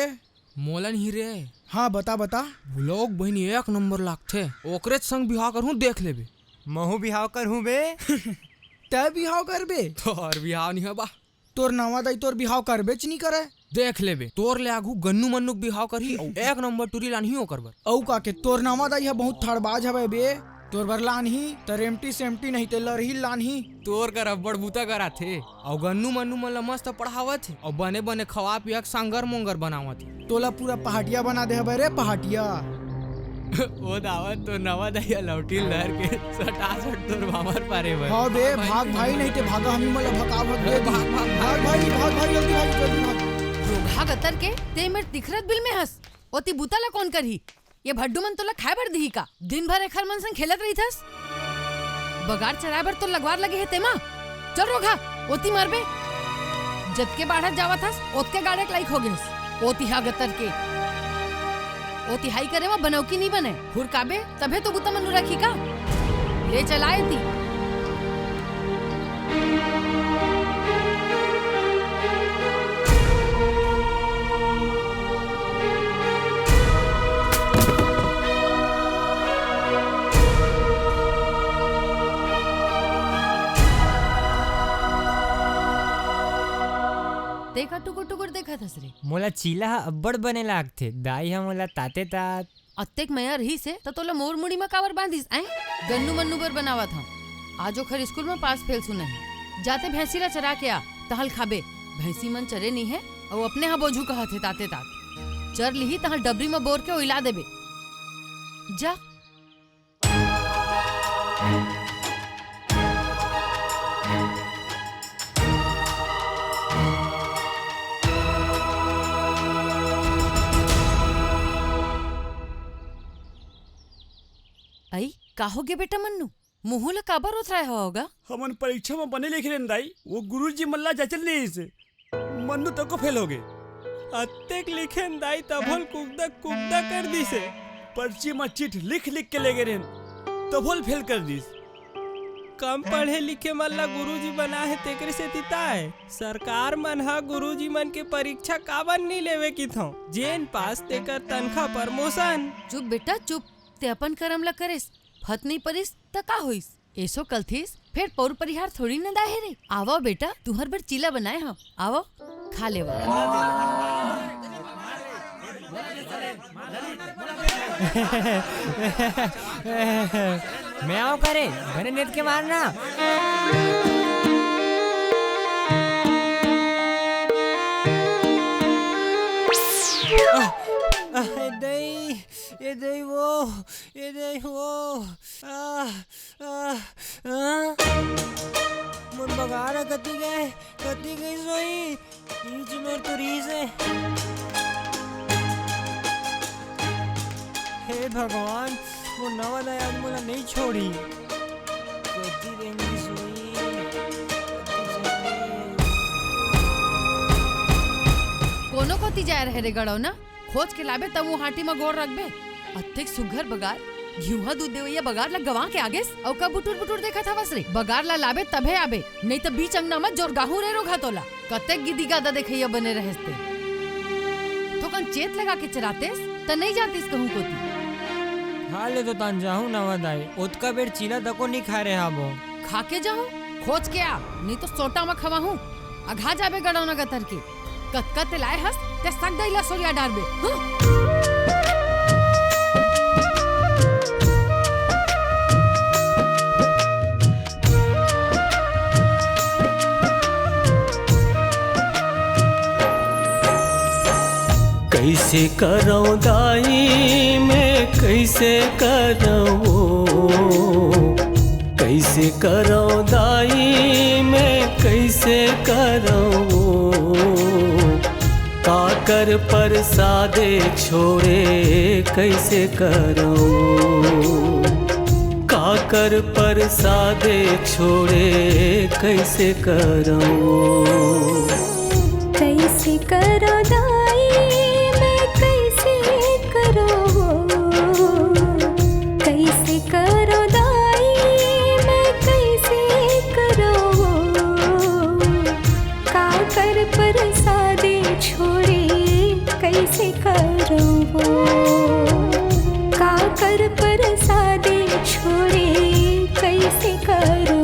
मोलन ही रे। हाँ बता बता। लोग बहनी एक नंबर लागथे ओकरे संग बिहाव करहूं देख लेबे। महू बिहाव करहूं बे। तय बिहाव कर बे। तोर बिहाव नहीं बा। तोर नवा दाई तोर बिहाव कर बेच नहीं करे। देख लेबे तोर ले आगू गन्नू मन्नुक बिहाव करही एक नंबर टूरी लानही ओकर बर। औ का के तोर नवा दाई हा बहुत थड़बाज हवे बे। तोर बर लानही त रेमटी सेमटी नहीं ते लरही लानही। तोर कर अब्बड़ बूता करा थे और गन्नू मन्नू मन ला मस्त पढ़ावत और बने बने खवा पिया सांगर मोंगर बनावत। तोला पूरा पहाटिया बना दे हवे रे पहाटिया। ओ दावत तो नवा दहिया लौटी लहर के सटासट तोर भामर पारे भाई। हां बे भाग भाई नहीं ते भागा हमी मला भगावत दे। भाग भाई जल्दी भाग जल्दी भाग। रोगा गतर के ते मेर तिखरत बिल में हंस ओती बूता ला कौन करही। ये भड्डू मन तोला खाए बर दी का? दिन भर एखर मन संग खेलत रही थस। बगार चराए बर तो लगवार लगे है तेमा। चल रोगा, ओती मारबे। जद के बाढ़त जावा थस, ओत के गाड़े लाइक हो गेस। ओती हा गतर के। ओती हाई करे में बनौकी नहीं बने। हुरकाबे तबे तो बुता मनु रखी का। ले चलाए थी। देखा टुकुर टुकुर देखा थस रे। मोला चीला अब्बड़ बने लागथे। दाई हा मोला ताते तात अत्तेक मैं रही से तो तोला मोर मुड़ी में कावर बांधिस आए? गन्नू मन्नू बर बनावा था। आज ओखर स्कूल में पास फेल सुने है। जाते भैंसी ला चरा के आ, तहल खाबे। भैंसी मन चरे नहीं है और अपने हा बोझू कहा थे ताते तात। चर लिही तहल डबरी में बोर के ओइला देबे। जा। आई का हो गया बेटा मन्नू? मुँह ला काबर उतराया होगा? हमन परीक्षा में बने लिखे रहे दाई। वो गुरुजी मल्ला जचल नहीं से मन्नू तक को फेल हो गए। अत्तेक लिखे दाई तभोल कुगदा कर दी से। पर्ची में चिट लिख लिख के ले गए रहन तभोल फेल कर दी। कम पढ़े लिखे मन ला गुरुजी बना है तेकरे से तिता है। सरकार मन हा गुरुजी मन के परीक्षा काबर नहीं लेवे की थो। जेन पास तेकर तनखा प्रमोशन। चुप बेटा चुप। ते अपन करम ला करेस, फत नहीं परिस त का होइस? ऐसो कलथीस फिर पौर परिहार थोड़ी न दाहे रे। आवो बेटा तुहर बर चीला बनाए हम। आवो खा ले। मैं आओ करे घरे नेट के मारना। ये दई वो मन बगारा कती गई सोई नीच मोर तो रीस है। हे भगवान वो नवा दया मोला नहीं छोड़ी। कती रहेंगी सोई। कोनो कोती जाए रहे रे गड़ो ना। खोज के लाबे तब वो हाटी में गोर रखबे। अत्तेक सुघर बगार घिउहा दूध देवैया बगार ला गवा के आगे औ का बुटुर देखा था वसरे। बगार ला लाबे तभे आबे नहीं तो बीच अंगना में जोर गाहू रे रोघा तोला। कतेक गिदी गादा देखैया बने रहते। तो कन चेत लगा के चरातेस त नहीं जातीस कहूं कोती। हाले तो तान जाहू नवा दाई। ओतका बेर चीला तको नहीं खा रहे हाबो। खा के जाहू खोज के आ नहीं तो सोटा में खवाहू। अघा जाबे गड़ौना गतर के। कतका ते लाए हस ते सक दैला सोरिया डारबे। कैसे करो दाई मैं कैसे करो। कैसे करो दाई मैं कैसे करो। काकर प्रसादे छोड़े कैसे करो। काकर प्रसादे छोड़े कैसे करो। कैसे करो दाई मैं कैसे करो। कैसे करो दाई मैं कैसे करो। काकर प्रसादे छोड़े कैसे करो। काकर प्रसादे छोड़े कैसे करो।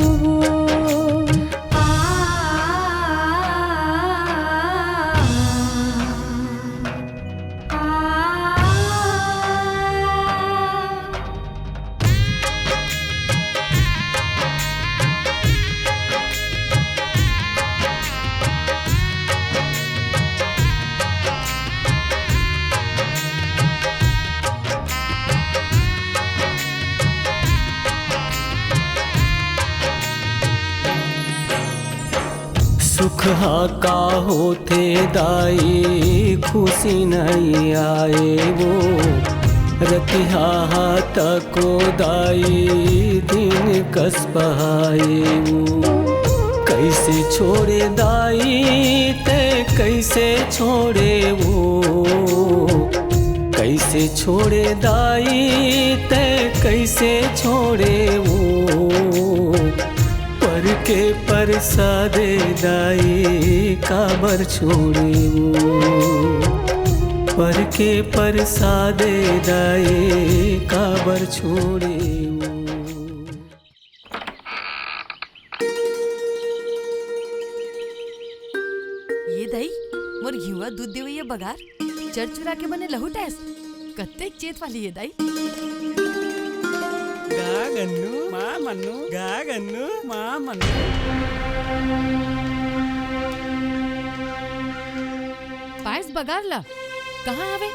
सुख हा का होते दाई खुशी नहीं आए वो। रतिहा तको दाई दिन कस बहाए कैसे छोड़े दाई ते कैसे छोड़े वो कैसे छोड़े दाई ते कैसे छोड़े वो पर के परसादे दाई काबर छोड़े वो पर के परसादे दाई काबर छोड़े वो। ये दही मोर घिवा दूध देवे ये बगार चर चुरा के बने लहू टैस कत्ते चेत वाली ये दही। गा गन्नू माँ मन्नू गा गन्नू माँ मन्नू। पायस बगार ला कहाँ आवे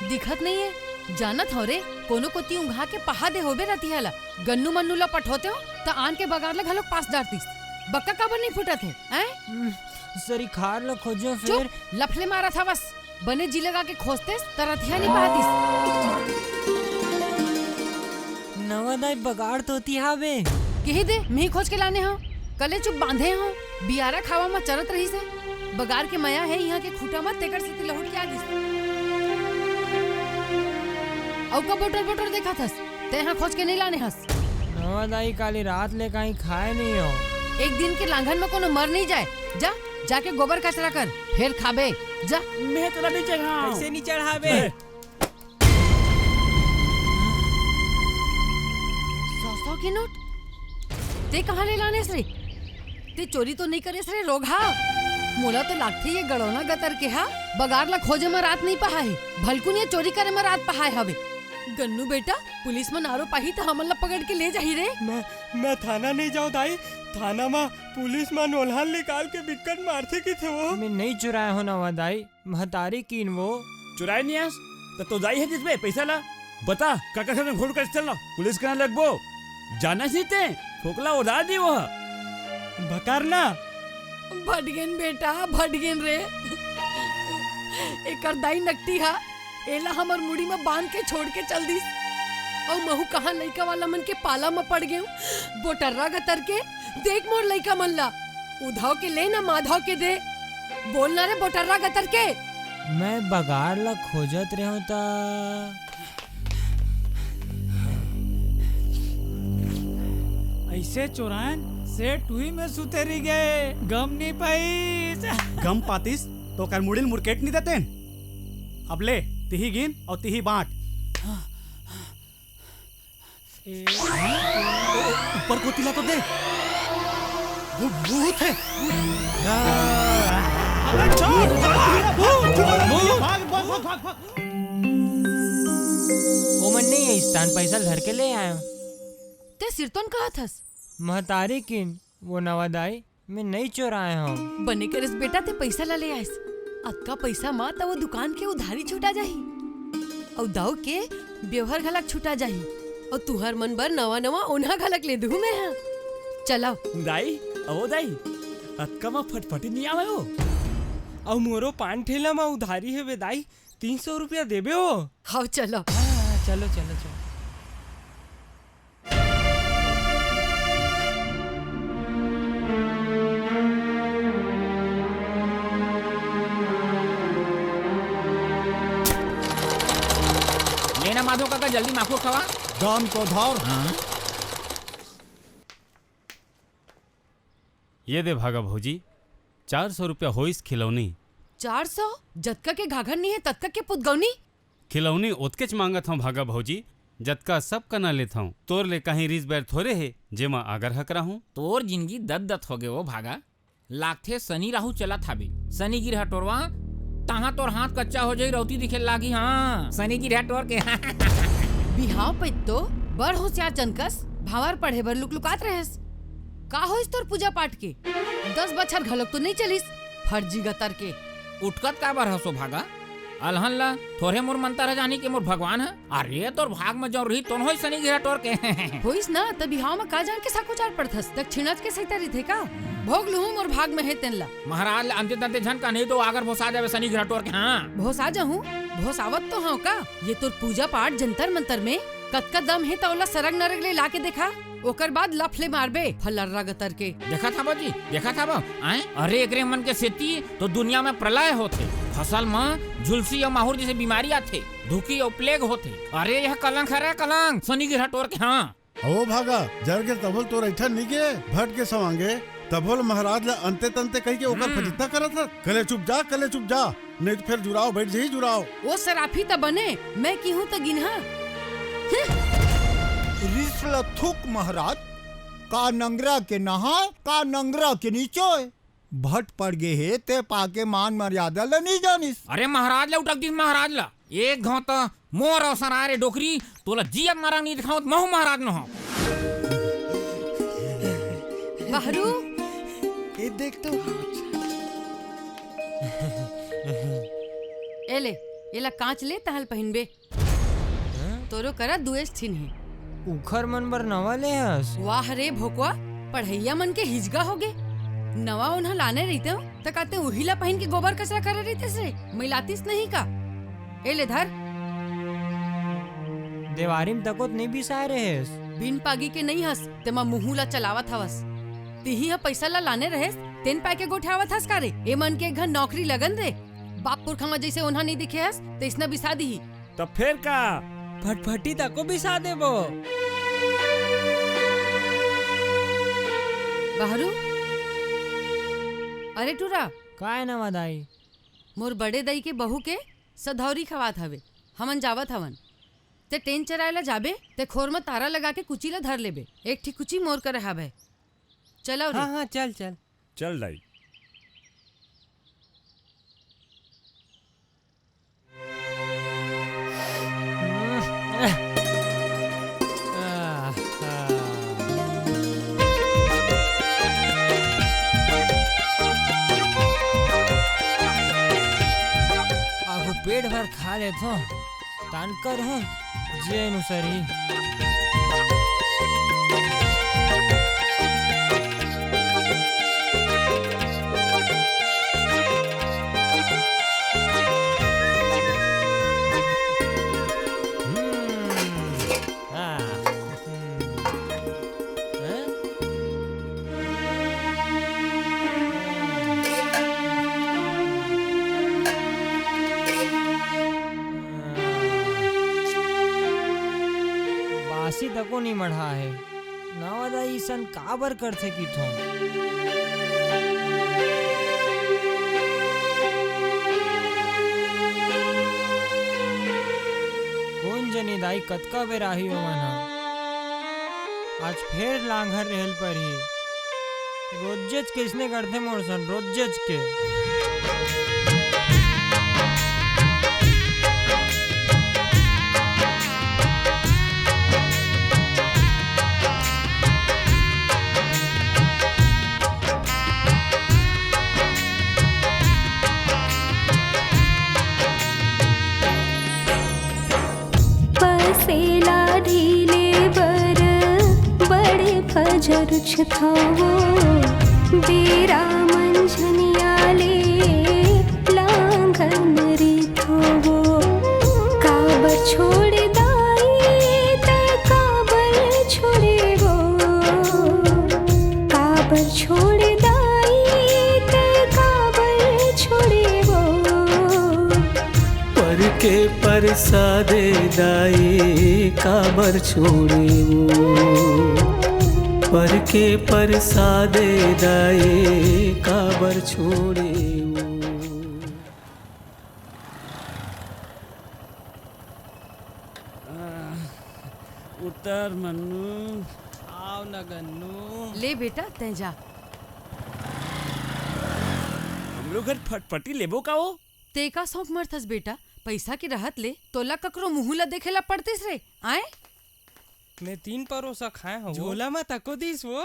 दिखत नहीं है जानत हो रे कोनो कोती उंघा के पहा दे होबे रहती है ला गन्नू मन्नू ला पठोते हो त आन के बगार ला घलोक पास डारतीस बक्का काबर नहीं फुटत है हैं सरी खार ला खोजो फिर चुप लफले मारा था बस बने जी लगा के खोजते तरथिया नहीं पातीस। नवदाई बगाड़ तोती हावे कही दे मी खोज के लाने हो कले चुप बांधे हो बियारा खावा में चरत रही से बगार के मया है यहाँ के खूटा मत तेकर से लहुट के आगिस औ का बोटर बोटर देखा थस ते यहाँ खोज के नहीं लाने हस। नवदाई काली रात ले कहीं खाए नहीं हो एक दिन के लांघन में कोनो मर नहीं जाए जा जाके गोबर कचरा कर फिर खाबे जा। मैं तेरा नहीं चढ़ाऊं कैसे नहीं चढ़ावे 100 के नोट ते कहाँ ले लाने से ते चोरी तो नहीं करे से रोगा मोला तो लागथे ये गड़ौना गतर के हा बगार ला खोजे में रात नहीं पहा है भलकुन ये चोरी करे में रात पहा है हवे गन्नू बेटा पुलिस में नारो पाही तो हमन ला पकड़ के ले जाही रे। मैं थाना नहीं जाऊँ दाई थाना में पुलिस में नोल्हान निकाल के बिक्कट मारते की थे वो। मैं नहीं चुराया हो नवदाई महतारी कीन वो चुराए नहीं आस तो जाई है जिसमें पैसा ला बता काका से घोड़ कर चलना पुलिस कहाँ लगबो जाना सीते फोकला उड़ा दी वो भकारना भटगेन बेटा भटगेन रे एक दाई नकटी हा एला हमर मुड़ी में बांध के छोड़ के चल दी और महू कहाँ लइका वाला मन के पाला में पड़ गए बोटर्रा गतर के देख मोर लइका मन ला उधाव के ले ना माधव के दे बोलना रे बोटर्रा गतर के। मैं बगार ला खोजत रहूं ता ऐसे चुरान से टुई में सुते रह गए गम नहीं पाई गम पातिस तो कर मुड़िल मुरकेट नहीं देते अब ले तिही गिन और तिही बांट ऊपर को तिला तो दे वो भूत है ओमन नहीं है स्थान पैसा धर के ले आया ते सिरतोन कहा थस महतारी किन वो नवदाई मैं नहीं चुराया हूँ बने कर इस बेटा ते पैसा ला ले आइस अक्का पैसा माँ तो वो दुकान के उधारी छूटा जाही और दाऊ के व्यवहार घलक छूटा जाही और तुहर मन बर नवा नवा उन्हा घलक ले दूँ मैं हाँ चलाओ दाई ओ दाई अक्का में फटफटी नहीं आवे हो और मोरो पान ठेला में उधारी है बेदाई 300 रुपया देबे हो हाँ चलो चलो चलो चलो लेना माधव काका जल्दी माखो खवा दाम तो धार। ये दे भागा भौजी 400 रुपया होइस खिलौनी 400 जतका के घाघर नहीं है ततका के पुतगौनी खिलौनी ओतकेच मांगत हूँ भागा भौजी जतका सब कना लेता हूँ तोर ले कहीं रिज बैर थोड़े है जेमा आगर हक रहा हूँ तोर जिंदगी दत हो गए वो भागा लागथे शनि राहु चला थाबे शनि गिर हटोरवा तहाँ तोर हाथ कच्चा हो जाई रौती दिखे लागी हाँ शनि गिर हटोर के बिहाव पे तो बड़ होशियार चनकस भावर पढ़े बर लुकलुकात रहेस का होइस तोर पूजा पाठ के 10 बछर घलोक तो नहीं चलिस फर्जी गतर के उठकत का बार हसो भागा अलहन ला थोड़े मोर मनता रह जानी के मोर भगवान है अरे तोर भाग में जो रही तो होई शनि गिर हटोर के होइस ना त बिहाव में का जान के साकुचार पड़थस दक्षिणज के सहिता रही का भोग लूं मोर भाग में है तेनला महाराज अंते तंते झन का नहीं तो आगर भोसा जावे शनि गिर हटोर के हाँ भोसा जाहूं भोसावत तो हाँ का ये तो पूजा पाठ जंतर मंतर में कतका दम है तौला सरग नरग ले लाके देखा ओकर बाद लफले मारबे फलर्रा गतर के। देखा था बाजी, देखा था बा आए अरे एकरे मन के सेती तो दुनिया में प्रलय होते, फसल में झुलसी और माहौर जैसे बीमारी आते, धुकी और प्लेग होते। अरे यह कलंक है, कलंक शनि गिरह टोर के। हाँ ओ भागा जर के तबल तो रैठा नहीं के भट के सवांगे तबल महाराज ला अंते तंते कह के ओकर फजिता करत था। कले चुप जा, कले चुप जा, नहीं तो फिर जुड़ाओ बैठ जही जुड़ाओ। वो सराफी त बने मैं की हूँ त गिनहा। रिसला थुक महाराज का नंगरा के नहा का नंगरा के नीचोय भट पड़ गए है ते पाके मान मर्यादा ला नहीं जानिस। अरे महाराज ला उठक दी महाराज ला एक घाव तो मोर और सरारे डोकरी तोला जियत मारा नहीं दिखाओ महू महाराज न हो। बहरू ये देख तो एले एला कांच ले तहल पहिनबे तोरो करा दुएस छिन है उखर मन बर नवा ले हस। वाह रे भोकवा पढ़ैया मन के हिजगा होगे नवा उन्हा लाने रहते हो त कहते उहिला पहन के गोबर कचरा कर रहते से मिलातीस नहीं का। एले धर देवारी में तकोत नहीं बिसाए रहेस बिन पागी के नहीं हस तेमा मुहुला चलावत हवस तिही ह पैसा ला लाने रहेस तेन पाए के गोठावत हस का रे ए मन के घर नौकरी लगन रे बाप पुरखा में जैसे उन्हा नहीं दिखे हस तो इसना बिसा दी। तो फिर का फटफटी तको बिसा देबो। बहरू अरे टूरा काय नवा दाई मोर बड़े दाई के बहू के सधौरी खवात हवे हमन जावत हवन ते टेन चरायला जाबे ते खोर में तारा लगा के कुची ला धर लेबे एक ठीक कुची मोर कर हवे चलो रे। हाँ चल चल चल दाई। पेट भर खा ले तो तान कर हूँ जे अनुसारी तको नहीं मढ़ा है नवादा ईसन काबर करथे की थो कौन जनी दाई कतका बेर आही हो मना आज फिर लांघर रहल पर ही रोजेज किसने करते मोरसन रोजेज के फजर छथावो बेरा मंझनियाले लांघर मरी थोवो काबर छोड़ दाई ते काबर छोड़े वो काबर छोड़ दाई ते काबर छोड़े वो पर के परसादे दाई काबर छोड़े वो पर के परसादे दाए काबर छोड़े उतर मन्नू आओ न गन्नू ले बेटा तै जा हम लोग घर फटफटी लेबो का वो ते का सौंप मरथस बेटा पैसा की रहत ले तोला ककरो मुहुला देखेला पड़तीस रे आए मैं 3 परोसा खाए हूँ झोला में तको दीस वो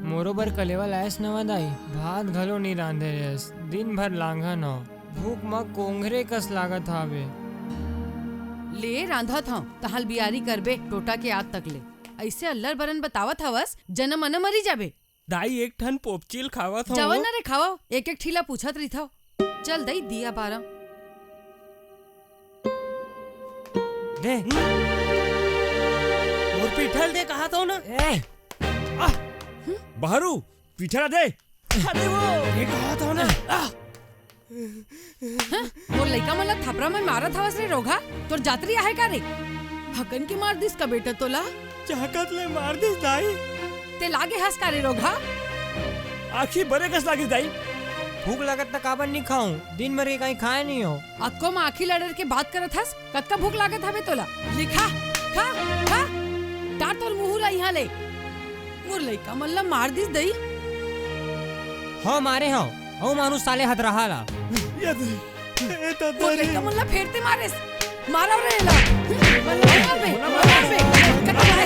मोरो बर कलेवा लायस नवा दाई भात घलो नहीं रांधे रेस दिन भर लांघा न भूख म कोंघरे कस लागत हावे ले रांधा था तहाल बियारी करबे टोटा के आद तक ले ऐसे अल्लर बरन बतावत हवस जन्म मन मरी जाबे दाई एक ठन पोपचिल खावत हो। जवन रे खाओ, एक एक ठीला पूछत रही था। चल दई दिया बारा दे और पिठल दे कहा था ना। बहरू पिठल दे। अरे वो ये कहा था ना। मोर लइका मला थपरा में मारत हवस रे रोगा। तोर जातरी आहे का रे? हकन की मार दिस का बेटा तोला? चाकत ले मार दिस दाई। ते लागे हंस का रे रोगा? आखी बरे कस लागे दाई। भूख लगत त काबर नहीं खाऊं, दिन भर के कहीं खाए नहीं हो। अक्को में आखी लड़र के बात करत हस, कतका भूख लागत हवे तोला? लिखा खा खा डाट तोर मुहुरा यहाँ ले। मोर लइका मल्ला मार दिस दई। हो मारे हो, ओ मानुस साले हद रहा ला। मोर लइका मल्ला फेरते मारेस, मारो रे ला। मार बे, कतका है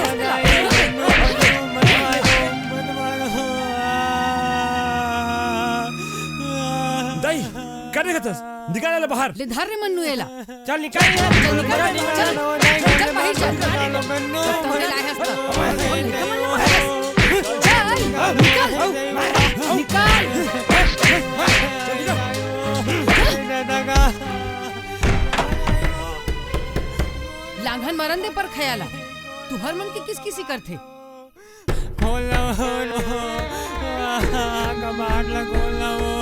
दाई करे खतस निकाल ले बाहर। ले धर रे मन्नू एला। चल निकाल चल चल बाहर चल। तोरे लागे हस निकाल लांघन मरन दे पर खयाला तू हर मन की किस किसी करथे। खोलना कबाड़ ला खोलना वो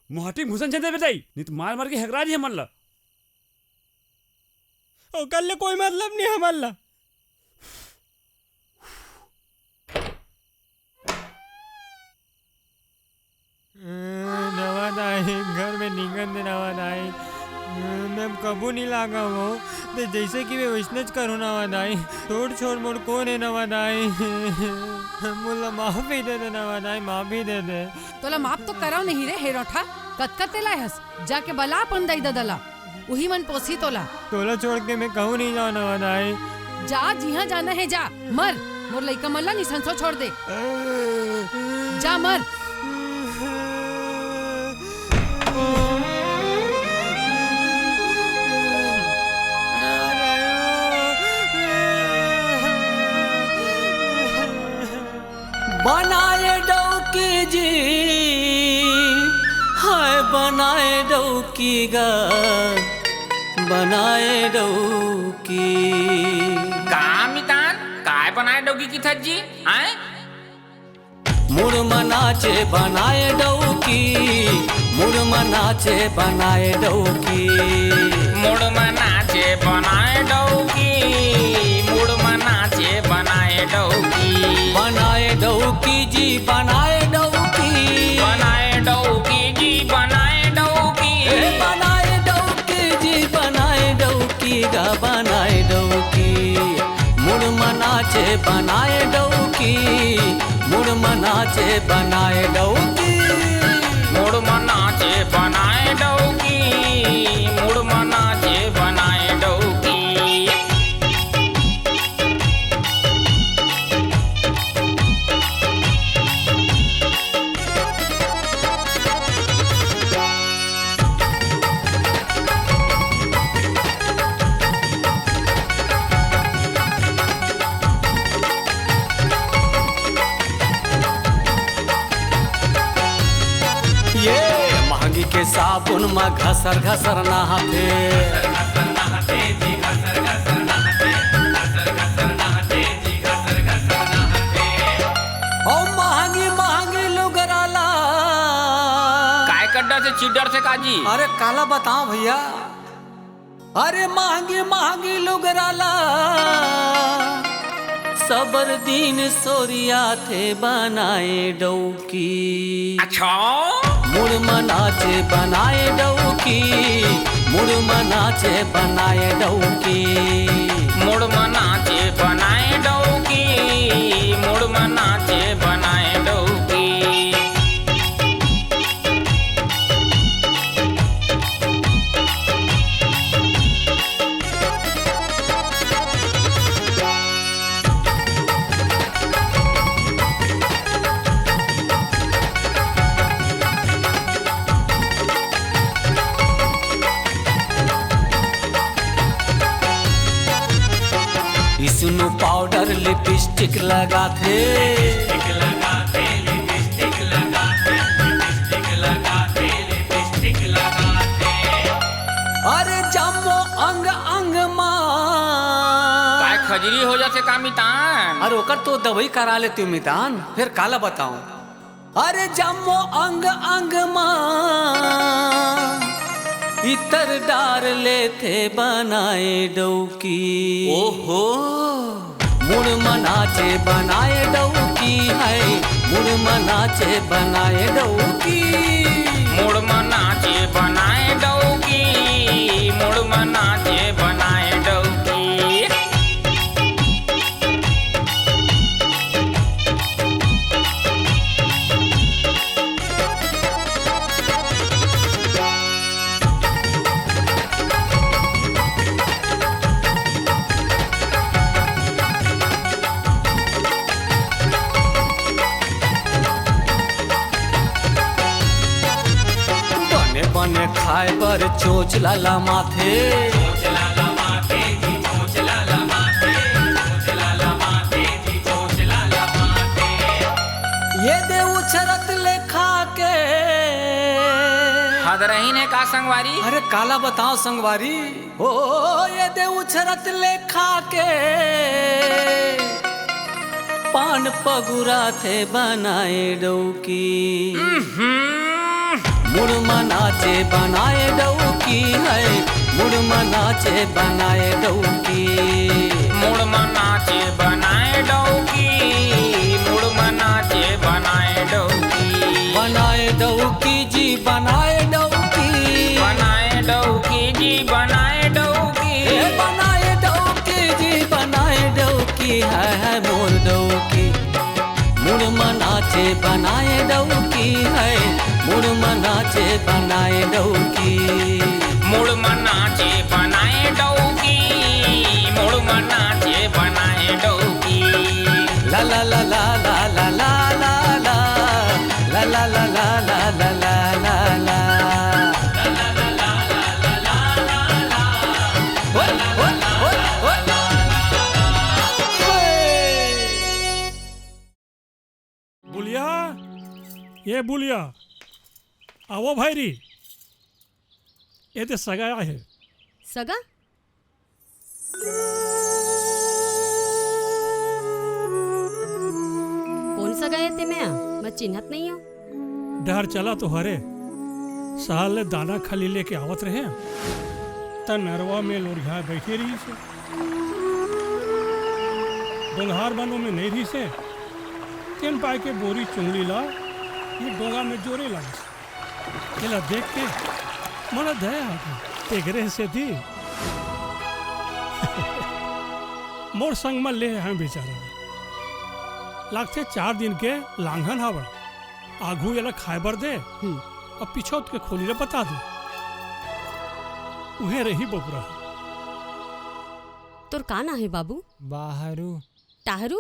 मोहाटी घुसन चंदे बेटाई नहीं तो मार मार के हकरा दी हमला। ओ कल ले कोई मतलब नहीं हमला। नवादाई घर में निगन दे नवादाई मैं कबू नहीं लागा वो तो जैसे कि मैं वैसनेच करूँ नवादाई तोड़ छोड़ मोड़ कौन है नवादाई मुल्ला माफी दे दे नवादाई माफी दे दे। तोला माफ तो कराव नहीं रे हेरोठा कतका तेला हस जाके बला अपन दई ददला वही मन पोसी तोला छोड़ के मैं कहूँ नहीं जाओ नवादाई। जा जिहाँ जाना है जा मर मोर लइका मल्ला निसंसो छोड़ दे जा मर। बनाए डौकी जी हाय बनाए डौकी गा बनाए डौकी कामितान काय बनाए डौकी की थज्जी आए मुड़मा नाचे बनाए डौकी मुड़मा नाचे बनाए डौकी मुड़मा नाचे बनाए डौकी मुड़मा नाचे बनाए डौकी बनाए डौकी जी बनाए डौकी बनाए डौकी जी बनाए डौकी बनाए डौकी जी बनाए डौकी गा बनाए डौकी मुड़मा नाचे बनाए डौकी मुड़मा नाचे बनाए डौकी मुड़मा नाचे बनाए डौकी मुड़मा नाचे बनाए डौकी। महंगी के साबुन में घसर घसर नहाते ओ महंगी महंगी लुगराला काय कड्डा से चिड्डर से काजी। अरे काला बताओ भैया अरे महंगी महंगी लुगराला सबर दिन सोरिया थे बनाए डौकी। अच्छा मुड़मा नाचे बनाए डौकी मुड़मा नाचे बनाए डौकी मुड़मा नाचे बनाए डौकी मुड़मा नाचे बनाए डौकी। लिपस्टिक लगाथे अरे जम्मो अंग अंग मां काय खजरी हो जाते का मितान? अरे ओकर तो दवाई करा लेती हूँ मितान, फिर काला बताऊं। अरे जम्मो अंग अंग मां इतर डार लेते बनाए डौकी। ओहो मुड़ मनाचे बनाए डौकी है, मुड़ मनाचे बनाए डौकी। मुड़ मनाचे बनाए डौकी, मुड़ मनाचे बनाए डौकी। बने खाए पर चोच लाला माथे, ये दे उछरत ले खा के। हदरही ने का संगवारी? अरे काला बताओ संगवारी। ओ ये दे उछरत ले खा के पान पगुरा थे बनाए डौकी। मुड़ मनाचे बनाए डौकी है, मुड़ मनाचे बनाए डौकी। मुड़ मनाचे बनाए डौकी, मुड़ मनाचे बनाए डौकी। बनाए डौकी जी बनाए डौकी, बनाए डौकी जी बनाए डौकी। बनाए डौकी जी बनाए डौकी है मोर डौकी। मुड़ मनाचे बनाए डौकी है, मुड़ मनाचे बनाए डौकी। मुड़ मनाचे बनाए डौकी, मुड़ मनाचे बनाए डौकी। ला ला ला ला ला ला ला ला ला ला ला ला ला ला ला ला ला। बुलिया, ये बुलिया आवो भाईरी, ये तो सगा है। सगा? कौन सगा है ते मैं चिन्हत नहीं हूँ। डर चला तो हरे साल ले दाना खाली लेके आवत रहे त नरवा में लोरिया बैठे रही से डोंगहार बनो में नहीं रही से तीन पाए के बोरी चुंगली ला ये डोंगा में जोरे लगे केला देख के मन दया आ गई तेगरे से थी मोर संग में ले हैं बेचारा लागते 4 दिन के लांघन हवा आगू ये खाइबर दे और पिछौत के खोली रे बता दे उहे रही बबुरा। तोर का ना है बाबू? बाहरू। टाहरू?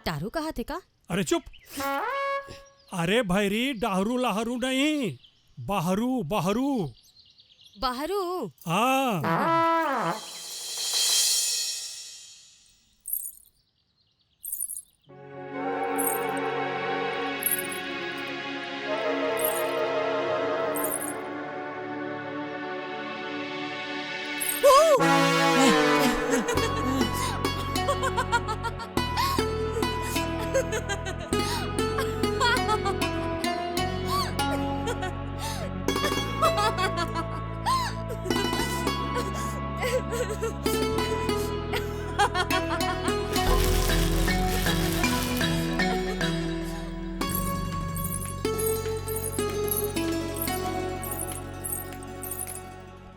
टारू कहा थे का? अरे चुप। अरे भैरी डाहरू लाहरू नहीं बाहरू बाहरू। बाहरू? हाँ।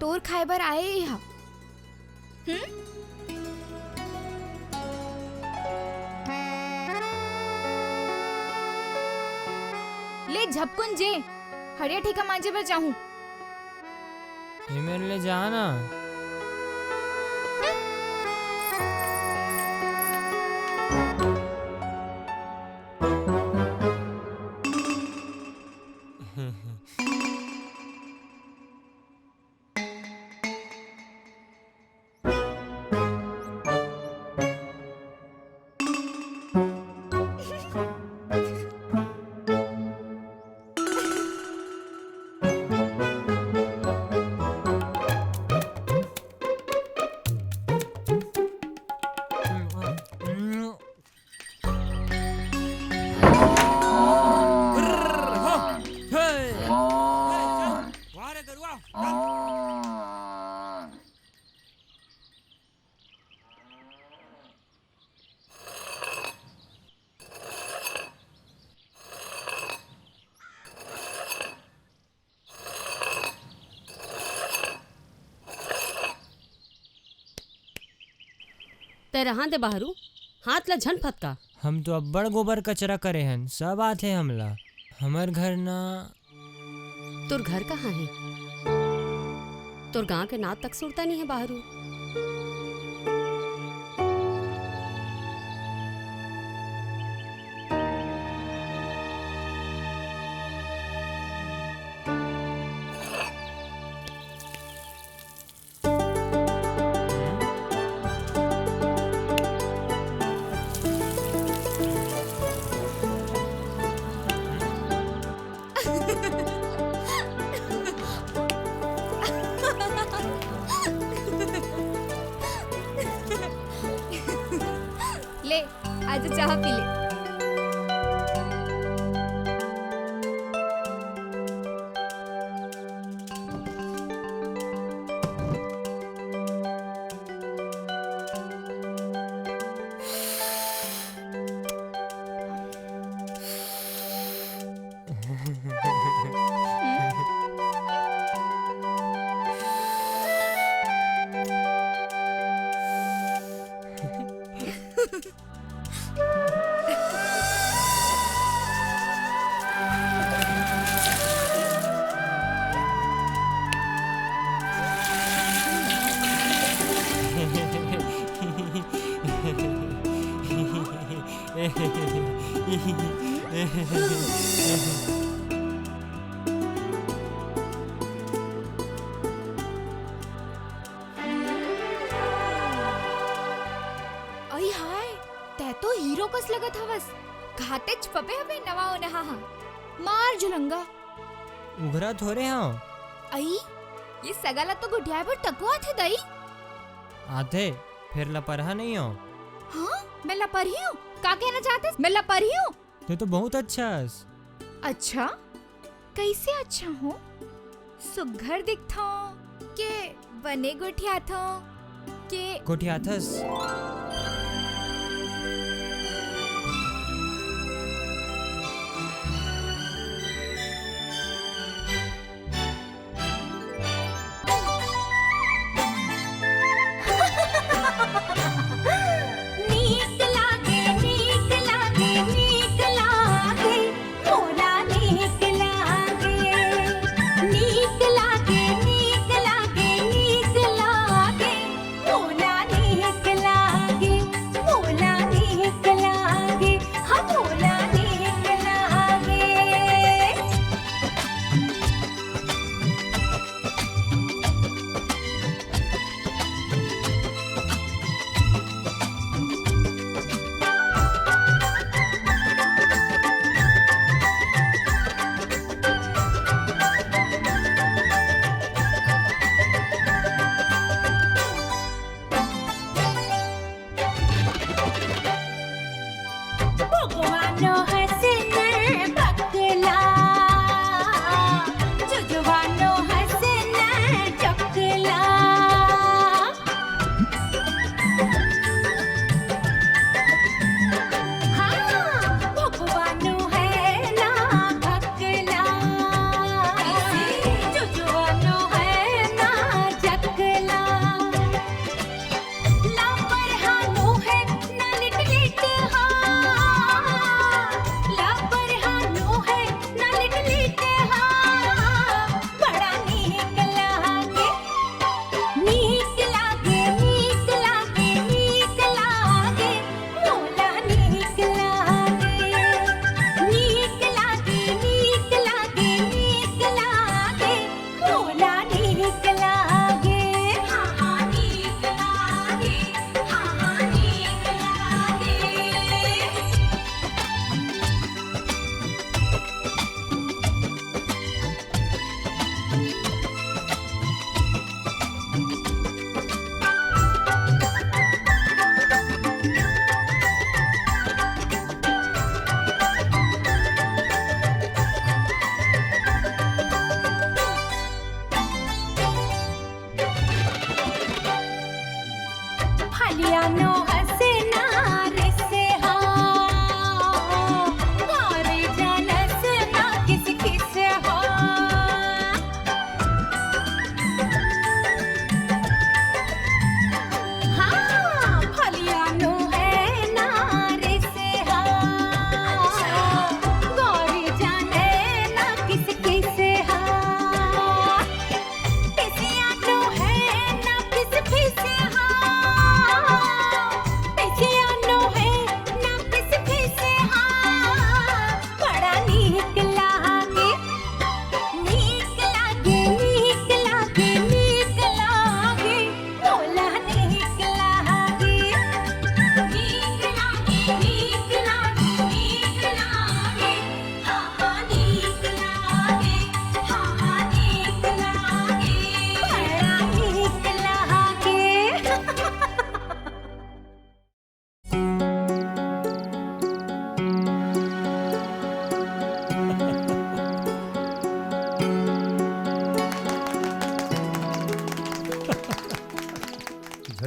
तोर खाइबर आए यहाँ ले झपकुन जे हरिया ठीका मांझे पर चाहूं ये मेरे लिए जाना। ते रहा दे बाहरू हाथ ला झन फटका। हम तो अब्बड़ गोबर कचरा करे हन, सब आथे हमला। हमर घर ना। तोर घर कहाँ है? तोर गांव के नाव तक सुरता नहीं है बाहरू। ले आज चाह पी ले। अई हाय तै तो हीरो कस लगत हवस। घाटे छपे हवे नवा ओनहा हा। मार जुलंगा। उघरा थोरे हाँ। आई ये सगाला तो गुटिया पर तको आथे दई। आधे फिर लपरहा नहीं हो। हाँ मैं लपरही हूँ। का कहना चाहते? मैं लपरही हूँ। ते तो बहुत अच्छा हस। अच्छा कैसे अच्छा हो? सुघर दिखता के बने गुठिया था के गोठियाथस। नीक लागे नीक लागे नीक लागे मोला नीक लागे। नीक लागे नीक लागे नीक लागे मोला नीक लागे।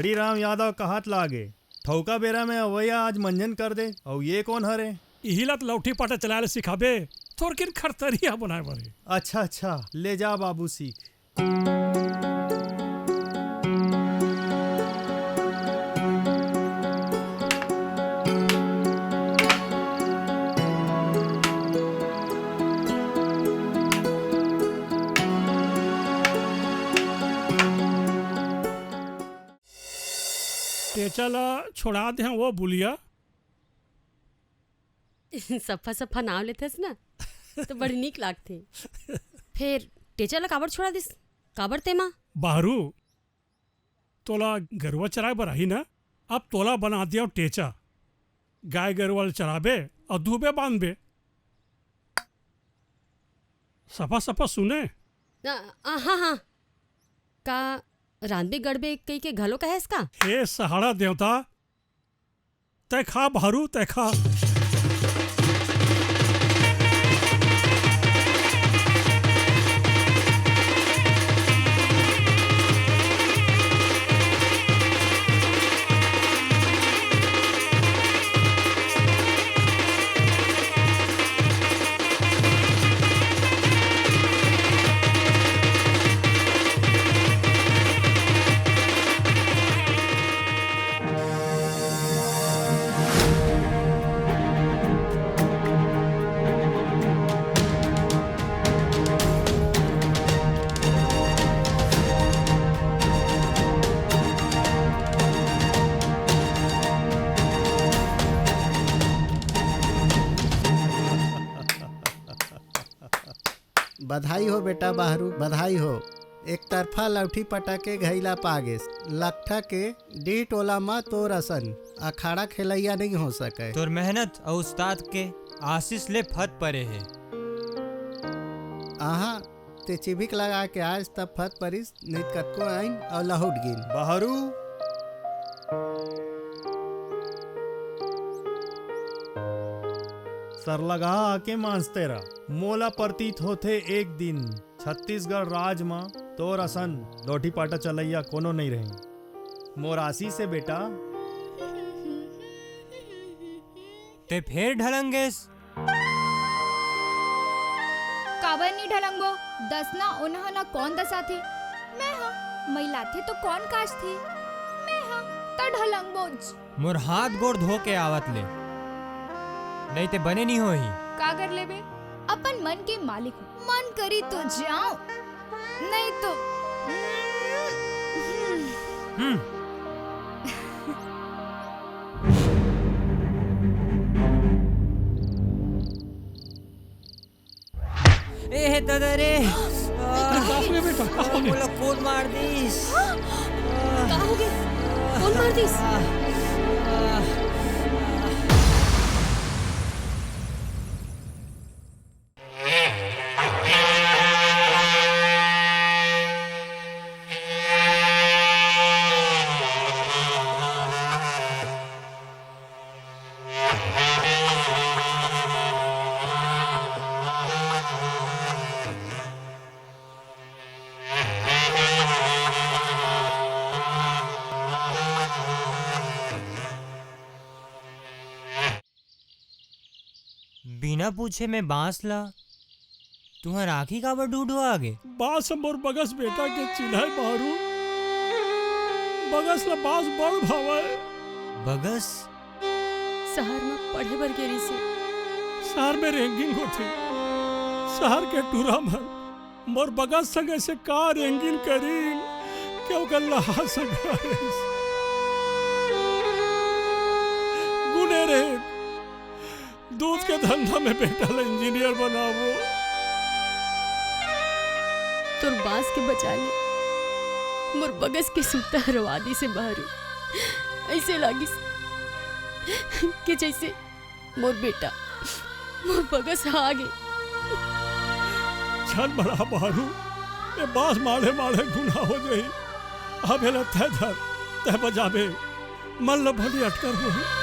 घड़ी राम यादव कहत लागे ठौका बेरा में अवैया आज मंजन कर दे और ये कौन हरे? इहिला तो लौठी पाटा चलाए सिखाबे तोर किन खरतरिया बनाए बारे। अच्छा अच्छा ले जा बाबू सीख। टेचला छोड़ा दे वो बुलिया। सफा सफा नाम लेतेस ना तो बड़ी नीक लागते। फिर टेचला काबर छोड़ा दिस? काबर तेमा? बाहरू तोला गरुआ चराए बर ही ना, अब तोला बना दिया टेचा। गाय गरुआ चराबे और धूबे बांधबे। सफा सफा सुने। हाँ हाँ का रांदे गड़बे कई के घलो कहे इसका? हे सहारा देवता तय खा भारू तय खा। बधाई हो बेटा बाहरू, बधाई हो। एक तरफा लौठी पटाके घैला पागेस, लखा के डी टोला में तोर असन अखाड़ा खेलैया नहीं हो सके। तोर मेहनत और उस्ताद के आशीष ले फत परे है। आहा ते चिबिक लगा के आज तब फत परिस नहीं कतको आइन और लहुट गिन। बाहरू सर लगा आके मांस तेरा मोला प्रतीत होते एक दिन छत्तीसगढ़ राज मां तोर असन लोठी पाटा चलैया कोनो नहीं रही। मोर आशीष से बेटा। ते फिर ढलंगेस? काबर नहीं ढलंगो? दस ना उन्हा ना कौन दसा थे? मैं हाँ महिला थे तो कौन काश थे? मैं हाँ तो ढलंगोज। मोर हाथ गोड़ धो के आवत ले, नहीं ते बने नहीं हो ही। का कर ले बे? अपन मन के मालिक हो, मन करी तो जाओ नहीं तो ए हे दादरे मोला कौन मार दिस? का हो गए? कौन मार दिस? बिना पूछे में बांस ला तुम्हार आँखी काबर ढूंढो आगे? बांस मोर बगस बेटा के चिन्ह बारू। बगस ला बांस बड़ भावे। बगस शहर में पढ़े बर गेरी से। शहर में रैंकिंग होती, शहर के टूरा में मोर बगस संगे से का रैंकिंग करी क्यों कर लहा सका गुने रे दूध के धंधा में बेटा इंजीनियर बनावो। तुर बांस के बचा ले मोर बगस के सूता हरवादी से बाहरू। ऐसे लागी कि जैसे मोर बेटा मोर बगस आगे। चल बड़ा बाहरू ये बांस मारे मारे गुना हो जाई। अब हेला तय धर तय बजाबे मन ल भली अटकर हो।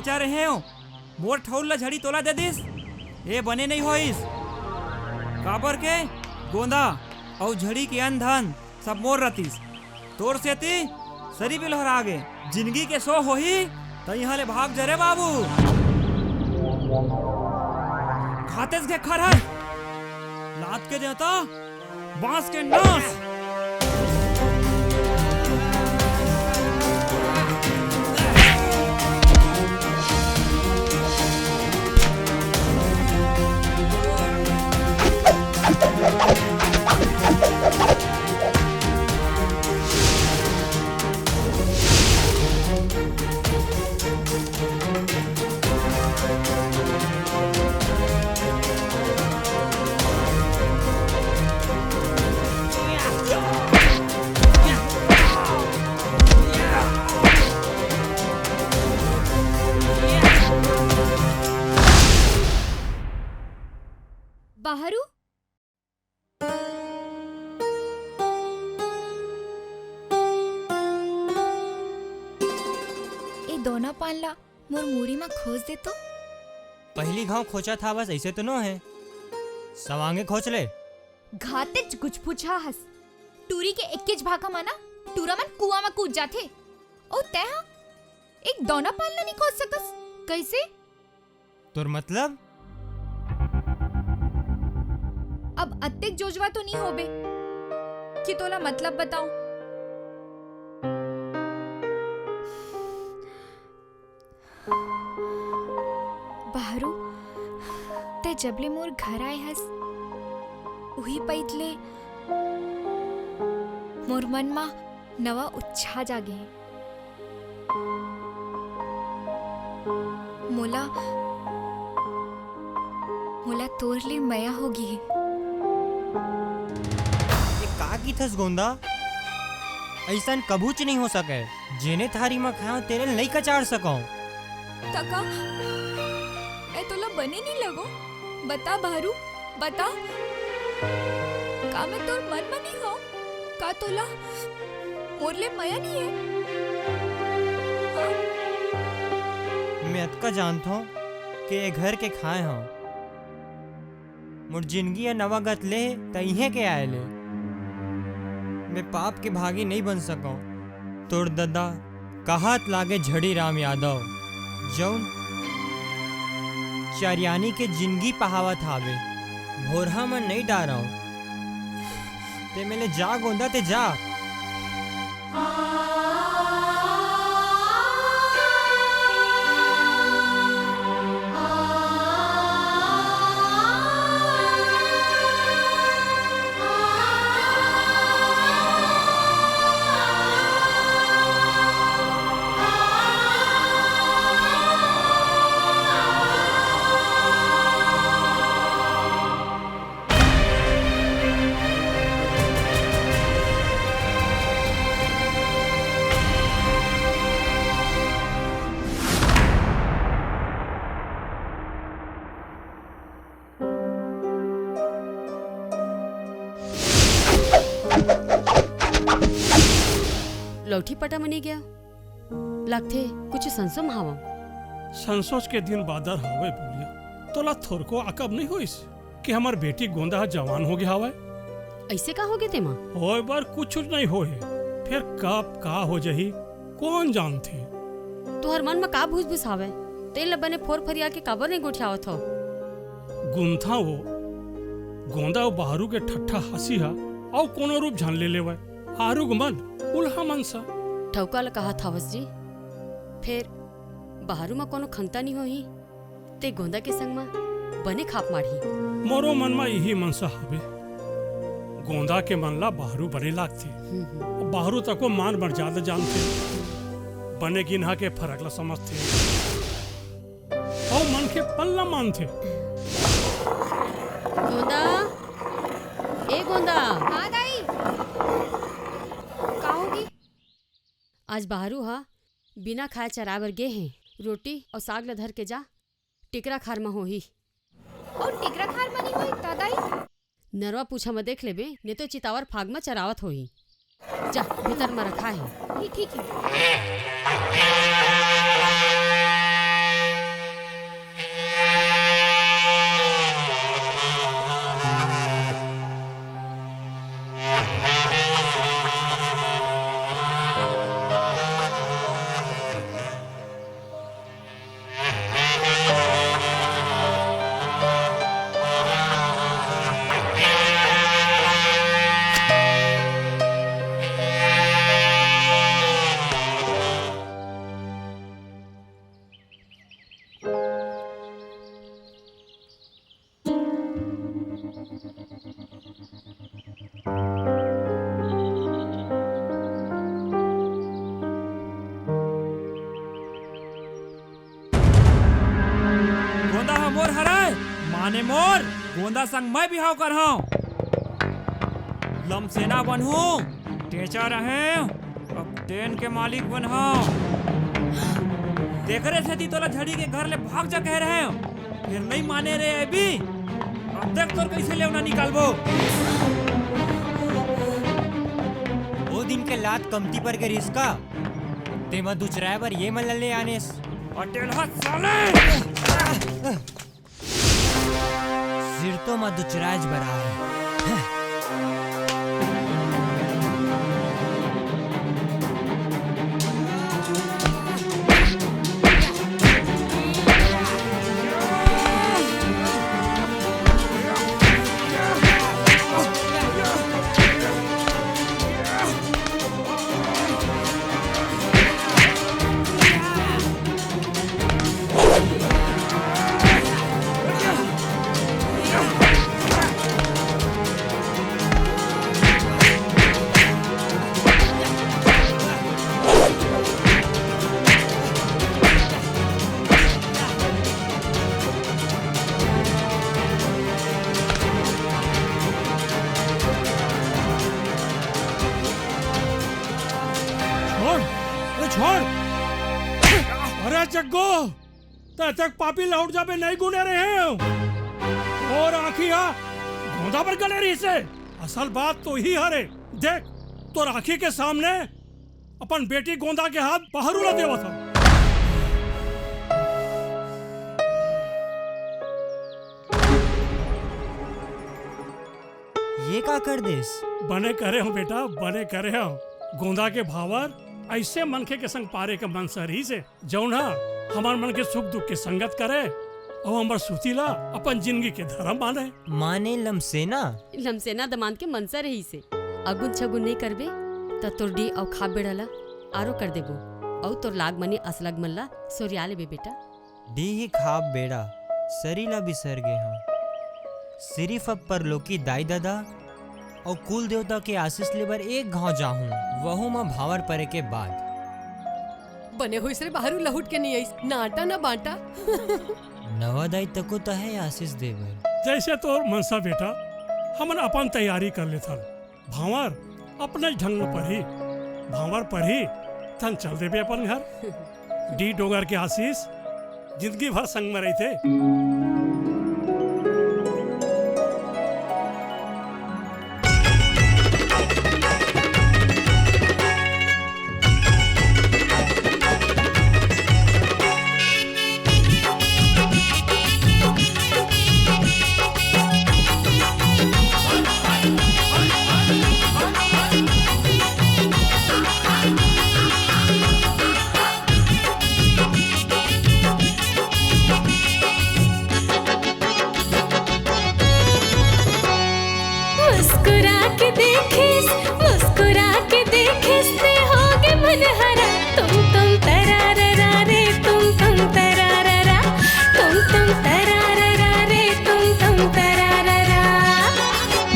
बेचा रहे हो मोर ठौर ला झड़ी तोला दे दिस ए बने नहीं होइस काबर के गोंदा और झड़ी के अंधन सब मोर रतीस तोर से ती सरी भी लहरा आगे जिंदगी के सो होही त यहाँ ले भाग जरे बाबू खातेस के खरहर लात के देता बांस के नास बाहरू ए दोना पान ला मोर मूड़ी में खोज दे तो पहली घाव खोचा था बस ऐसे तो नो है सवांगे खोच ले घाते कुछ पूछा हस टूरी के इक्कीच भाका माना टूरा मन कुआं में कूद जाथे ओ तै हा एक दोना पान ला नहीं खोज सकस कैसे तोर मतलब अब अत्तेक जोजवा तो नहीं होबे कि तोला मतलब बताऊं बाहरू ते जबले मोर घर आए हस उही पैतले मोर मन मा नवा उत्साह जागे मोला मोला तोरले मया होगी है का की थस गोंदा ऐसा कबूच नहीं हो सके जेने थारी में खाओ तेरे नहीं कचाड़ सको तका ए तोला बने नहीं लगो बता बाहरू बता का मैं तोर मन में नहीं हो का तोला मोरले मया नहीं है मैं अतका जानता हूँ कि ये घर के खाए हो मोर जिंदगी या नवा गत ले तइहे के आए ले मैं पाप के भागी नहीं बन सकूं तोड़ ददा कहत लागे झड़ी राम यादव जौन चारियानी के जिंदगी पहावत हावे भोरहा में नहीं डारा ते मेले जा गोंदा ते जा लौठी पटा मनी गया लगथे कुछ संसम हावा संसोच के दिन बादर हवे बोलिया तोला थोरको अकब नहीं होइस कि हमार बेटी गोंदा जवान हो गया हवे ऐसे का हो गए तेमा होए बार कुछ नहीं होए फिर कब का हो जही कौन जानती तोहर मन में का भूस भूस हावे तेल बने फोर फरिया के काबर नहीं गोठियावत हो गुंथा वो गोंदा बाहरू के ठट्ठा हंसी हा और कोनो रूप जान ले लेवे आरुग मन उल्हा मनसा ठौका ल कहा था जी फिर बाहरू में कोनो खंगता नहीं होही ते गोंदा के संग में बने खाप माढ़ी मोरो मन में यही मनसा हवे गोंदा के मन ला बाहरू बने लागथे बाहरू तको मान मर्यादा जानते बने गिनहा के फरक ला समझते और मन के पल्ला मानते गोंदा ए गोंदा हाँ दाई का होगी आज बाहरू हा बिना खाए चरावर गे हैं रोटी और साग ला धर के जा टिकरा खार में होही और टिकरा खार में नहीं होई दादाई नरवा पूछा में देख लेबे ने तो चितावर फाग में चरावत होही जा भीतर में रखा है ठीक है माने मोर गोंदा संग मैं बिहाव कर हूँ। लमसेना बनहू, टेचा रहे, अब टेन के मालिक बनहू। देख रहे थे तोला झड़ी के घर ले भाग जा कह रहे हो, फिर नहीं माने रे अभी। अब देख तोर कैसे लेवना निकालबो। वो दिन के लात कमती पर के रिस्का तेमा दूसरा बार ये मन ले आने अटेल हाथ साले सिर तो मधुचराज बरा है। जग्गो तक पापी लौट जाबे नहीं गुने रहे हैं और आखिया गोंदा पर गले रही से असल बात तो ही हरे। देख तो राखी के सामने अपन बेटी गोंदा के हाथ बाहर उड़ा देवा था। ये का कर देस बने करे हो बेटा, बने करे हो। गोंदा के भावर ऐसे मनखे के संग पारे के मन सरी से जौना हमार मन के सुख दुख के संगत करे और हमार सुतीला अपन जिंदगी के धर्म माने। माने लमसेना दमांद के मनसा रही से अगुन छगुन नहीं करबे त तोर डी और खा बेड़ला आरो कर देबो और तोर लाग मनी असलग मल्ला सोरिया लेबे बेटा। डी ही खाब बेड़ा सरीला बिसर गए हम सिर्फ अब पर लोकी दाई दादा और कुल देवता के आशीष लेबर एक गांव जाहूं वहू में भावर परे के बाद बने हुई से बाहर लहुट के नहीं आई ना आटा ना बांटा नवा दाई तको तो है आशीष देवर। जैसे तो मनसा बेटा हमन अपन तैयारी कर ले था भावर अपने ढंग पर ही भावर पर ही तन चल देबे अपन घर। डी डोगर के आशीष जिंदगी भर संग में रही थे।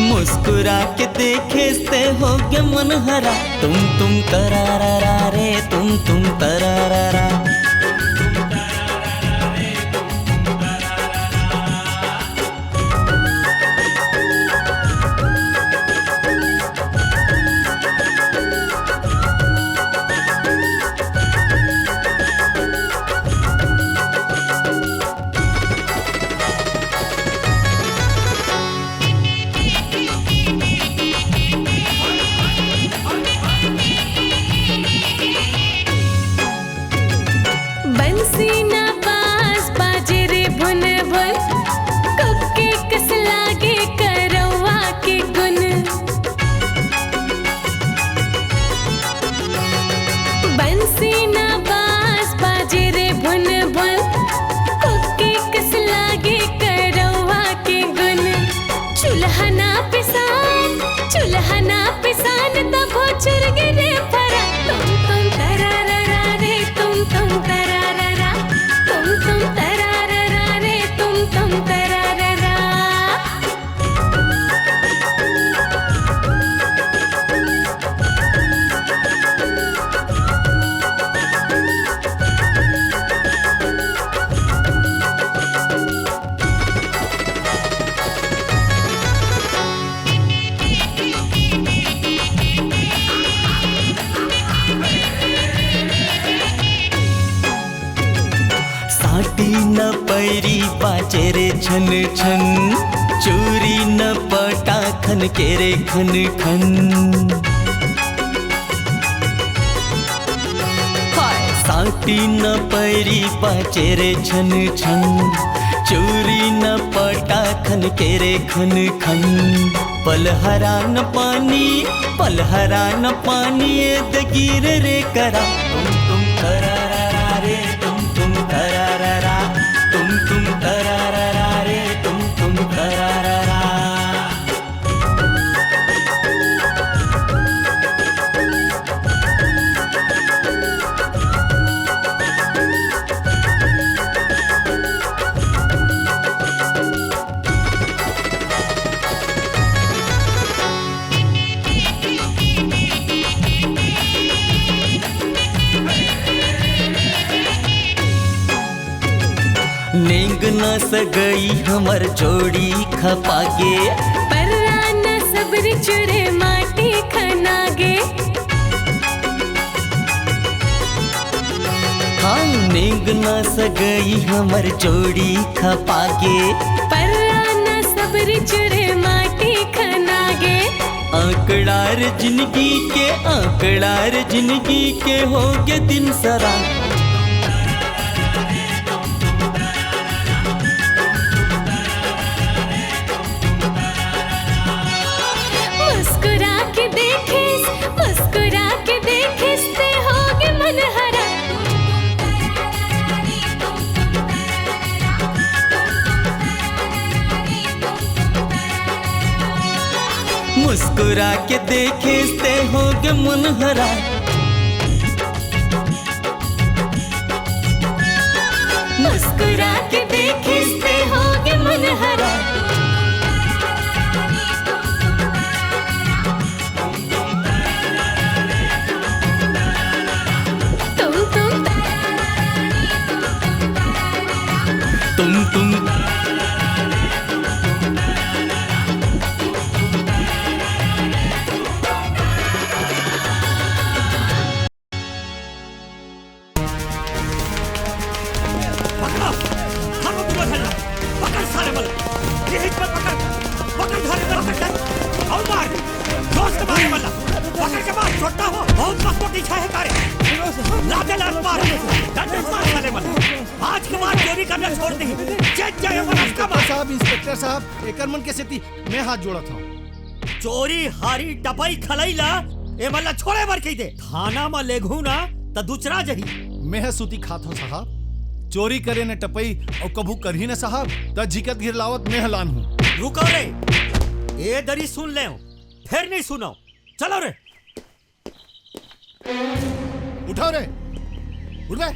मुस्कुरा के देखे से हो गया मन हरा तुम तरारा रे तुम तरारा। बाजे रे छन छन, चूरी न पटा खन के रे खन खन। हाय साटी न पैरी बाजे रे छन छन, चूरी न पटा खन के रे खन खन। पलहरा न पानी दगीर रे करा, तुम करारा रे तुम करारा, तुम करारा रे तुम करारा। नेंग न सगई हमर जोड़ी खपागे, पर्रा न सब्र चुरे माटी खनागे। हाँ नेंग न सगई हमर जोड़ी खपागे, पर्रा न सब्र चुरे माटी खनागे। आंकड़ार जिंदगी के होगे दिन सरा। मुस्कुरा के देखिस ते होगे मन हरा। मुस्कुरा के देखिस ते होगे मन हरा। मुस्कुरा के देखिस ते होगे मन हरा। तुम इंस्पेक्टर साहब एकर मन के सेती मैं हाथ जोड़ा था। चोरी हारी टपाई खलैला ए मल्ला छोड़े बर कही दे। थाना में लेघू ना त दूसरा जही। मैं है सूती खात हूँ साहब, चोरी करे न टपई और कभू करही न साहब त जिकत गिरलावत मैं हलान हूँ। रुको रे, ए दरी सुन ले फिर नहीं सुनो। चलो रे उठाओ रे, उठ बे।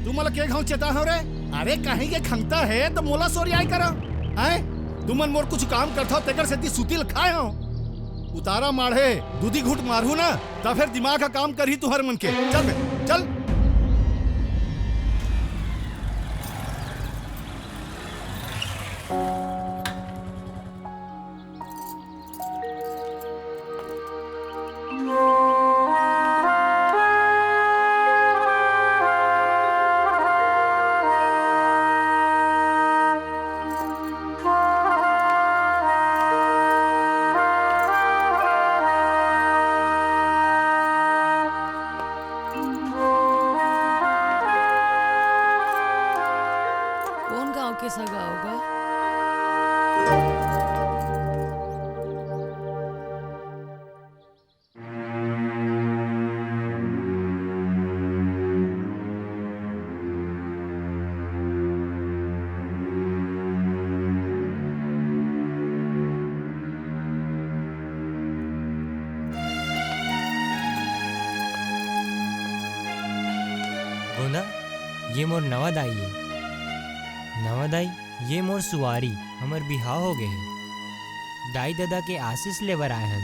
तू मला के घाव चेता हो रे? अरे कहीं के खंगता है तो मोला सोरी आई करा है। तुमन मोर कुछ काम करता तेकर सेती सुती लखाए हो। उतारा माढ़े दूधी घुट मारू ना तब फिर दिमाग का काम करही तुहर मन के। चल बे चल। गोंदा ये मोर नवा दाई है। नवा दाई ये मोर सुवारी हमर बिहाव हो गए है। दाई दादा के आशीष लेवर आए हन।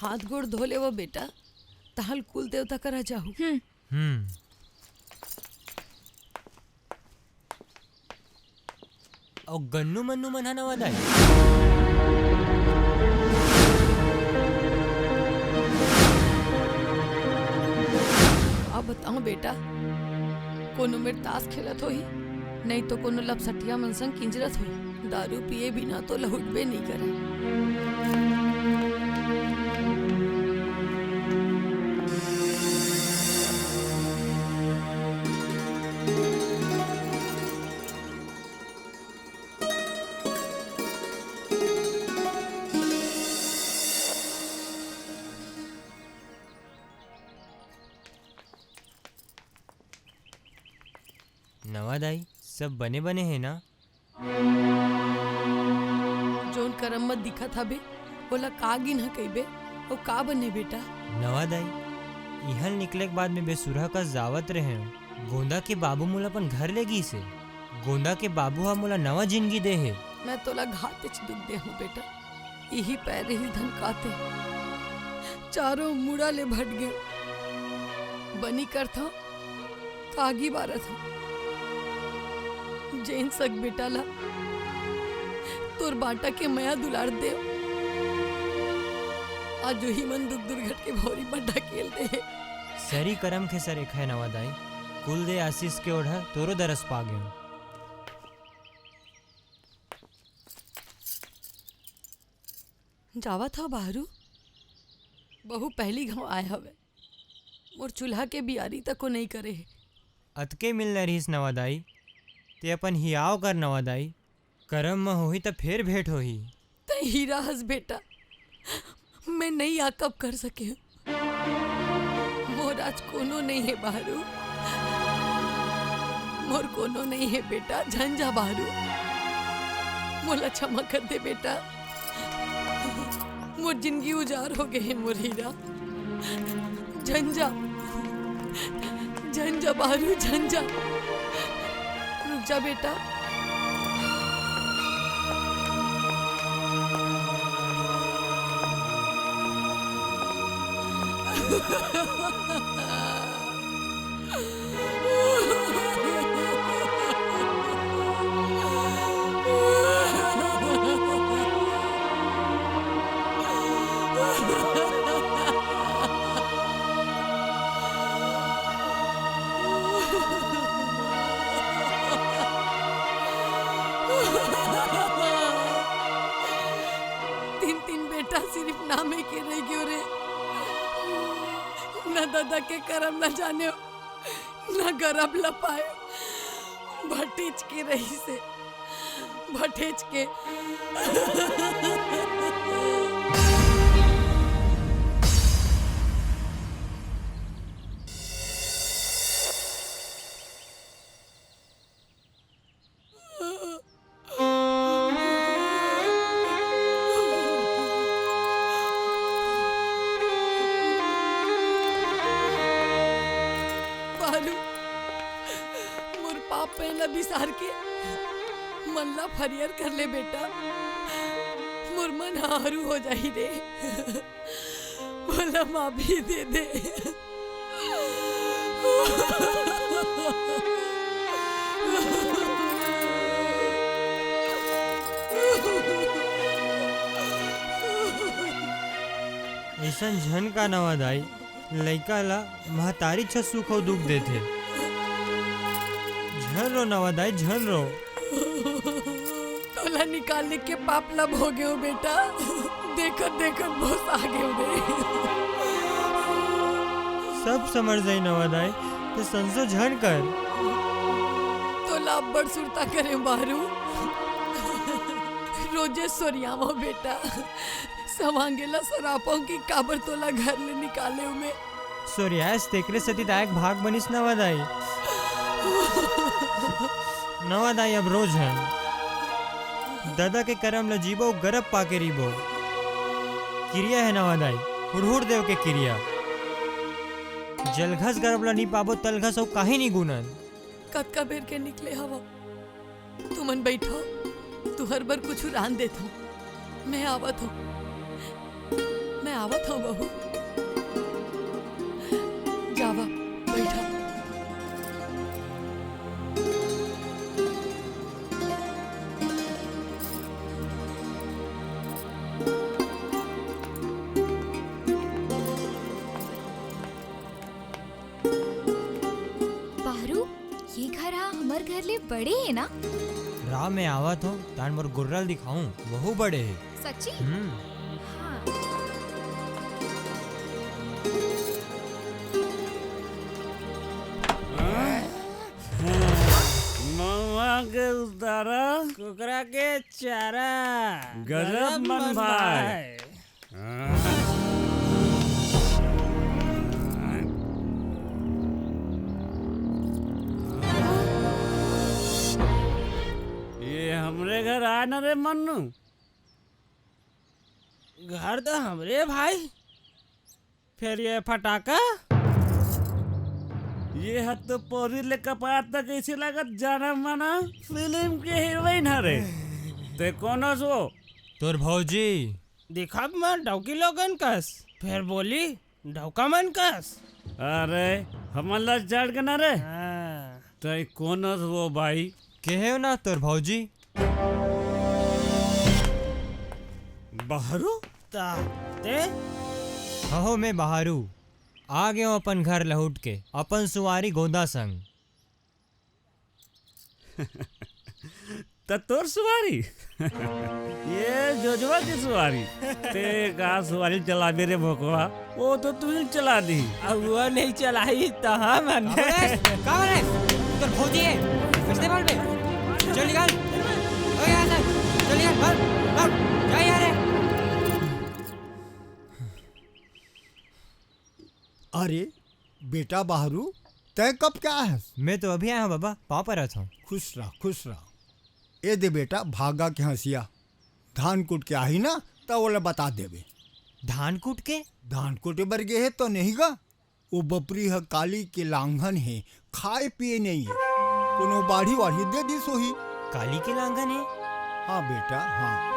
हाथ गोड़ धो ले वो बेटा, ताहल कुल देवता करा जाहू। और गन्नू मन्नू मन हा नवा दाई। अब बताओ बेटा, कोनो मेर ताश खेलत होही, नहीं तो कोनो लपसटिया मन संग किंजरत होई। दारू पिए बिना तो लहुटबे नहीं करे। नवा दाई सब बने बने हैं ना? जोन करम मत दिखत हबे ओला का गिन ह कइबे ओ का बने बेटा? नवा दाई इहल निकले के बाद में बेसुरहा का जावत रहे। गोंदा के बाबू मोला अपन घर ले गी से। गोंदा के बाबू हा मोला नवा जिंदगी दे है। मैं तोला घाते च दुख दे हूँ बेटा, यही पैरे ही धमकाते चारों मुड़ा ले भट गए। बनी कर था कागी बारा था जैन सक बेटा ला तोर बाटा के मया दुलार दे। आज ही मन दुख दुर्घट के भौरी पर ढकेल दे। सरी करम के सर एक है नवा दाई, कुल दे आशीष के ओढ़ा तोरो दरस पा गए। जावा था बाहरू, बहु पहली घाव आए हवे, मोर चूल्हा के बियारी तक को नहीं करे है। अतके मिल रहीस नवा दाई, ते अपन हियाव कर नवा दाई, करम में होही त फिर भेंट होही। ते हीरा हस बेटा, मैं नहीं आकब कर सके। मोर आज कोनो नहीं है बाहरू, मोर कोनो नहीं है बेटा, झंझा बाहरू। मोला क्षमा कर दे बेटा, मोर जिंदगी उजार हो गए है मोर हीरा। झंझा झंझा बाहरू झंझा, रुक जा बेटा। तीन बेटा सिर्फ नामे के रह गयो रे। न दादा के करम न जाने, न गरब लपाए। भटेज के रही से भटेज के। बिसार के मल्ला फरियर कर ले बेटा, मोर मन हरू हो जाही रे। बोला माफी दे दे। ऐसा झन का नवा दाई, लइका ला महतारी छ सुख और दुख देथे। झन रो नवा दाई झन रो। तोला निकालने के पाप लब हो गए हो बेटा, देखत देखत बहुत आगे हो गए। सब समझ जाई नवा दाई, तो संसो झन कर। तोला बड़ सुरता करे बारू, रोजे सोरियावा बेटा, सवांगेला सरापों की काबर तोला घर ले निकाले में। सोरियास तेकरे सती दायक भाग बनिस नवा दाई। नवा दाई अब रोज है दादा के करम ल जीबो गरब पाके रीबो। क्रिया है नवा दाई, हुड़हुड़ देव के क्रिया। जलघस गरब ला नहीं पाबो तलघस हो काहे नहीं गुनन। कतका बेर के निकले हवा, तुमन बैठो, तू हर बार कुछ रान देता हूँ। मैं आवत हूँ, मैं आवत हो बहू। जावा बैठा। बाहरू ये घर हमार घर ले बड़े है ना? राह में आवत हो तान मोर गुर्रल दिखाऊं बहु बड़े है। सच्ची? मवा के उतारा कुकरा के चारा गजब मन भाई। ये हमरे घर आए ना रे मन्नू। घर तो हमरे भाई, फिर ये फटाका ये हद तो पोरी ले कपाट तक ऐसे लगत जाना माना फिल्म के हीरोइन हरे। ते कौन सो? तोर भौजी। दिखब मैं डौकी लोगन कस, फिर बोली डौका मन कस। अरे हमला चढ़ के ना रे। ते कौन वो भाई? केहे ना तोर भौजी। बहरू? ते? हो मैं बहारू आ गयो अपन घर लहुट के अपन सुवारी गोदा संग। तोर सुवारी? ये जोजवा की सुवारी। ते का सुवारी चला मेरे भोकवा? वो तो तू ही चला दी। अब वो नहीं चलाई तो हम कहाँ है? तोर भौजी है। किसने बाल पे? चल निकाल। ओ यार चल यार भाग जा यार। अरे बेटा बहरू तय कब क्या है? मैं तो अभी आया हूँ बाबा, पाँव पर था। खुश रह खुश रह। ये दे बेटा भागा के हंसिया धान कूट के आई ना तो वो बता देवे। धान कूट के? धान कूटे बर गए है तो नहीं गा। वो बपरी है काली के लांघन है, खाए पिए नहीं है। कोनो बाढ़ी वाढ़ी दे दी सोही। काली के लांघन है? हाँ बेटा हाँ।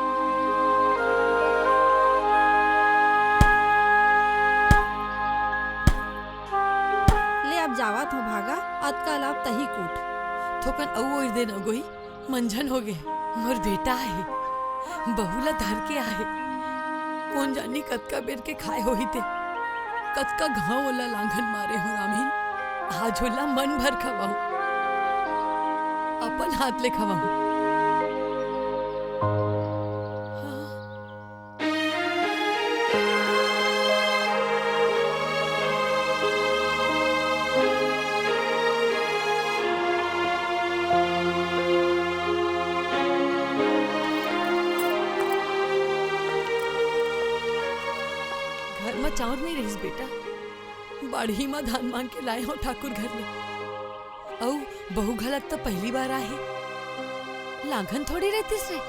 ले अब जावत हो भागा, अतकाल आप तही कूट। थोकन अऊ ओर दे न गोई, मंझन हो गए। मोर बेटा है, बहुला धर के आए। कौन जानी कतका बेर के खाए होही ते, कतका घाव वाला लांघन मारे हो रामीन। आज होला मन भर खवाऊं, अपन हाथ ले खवाऊं। चाउर नहीं रहीस बेटा, बाढ़ी में धान मांग के लाए हो ठाकुर घर में। औ बहु घलत तो पहली बार आए। लांघन थोड़ी रहतीस रे।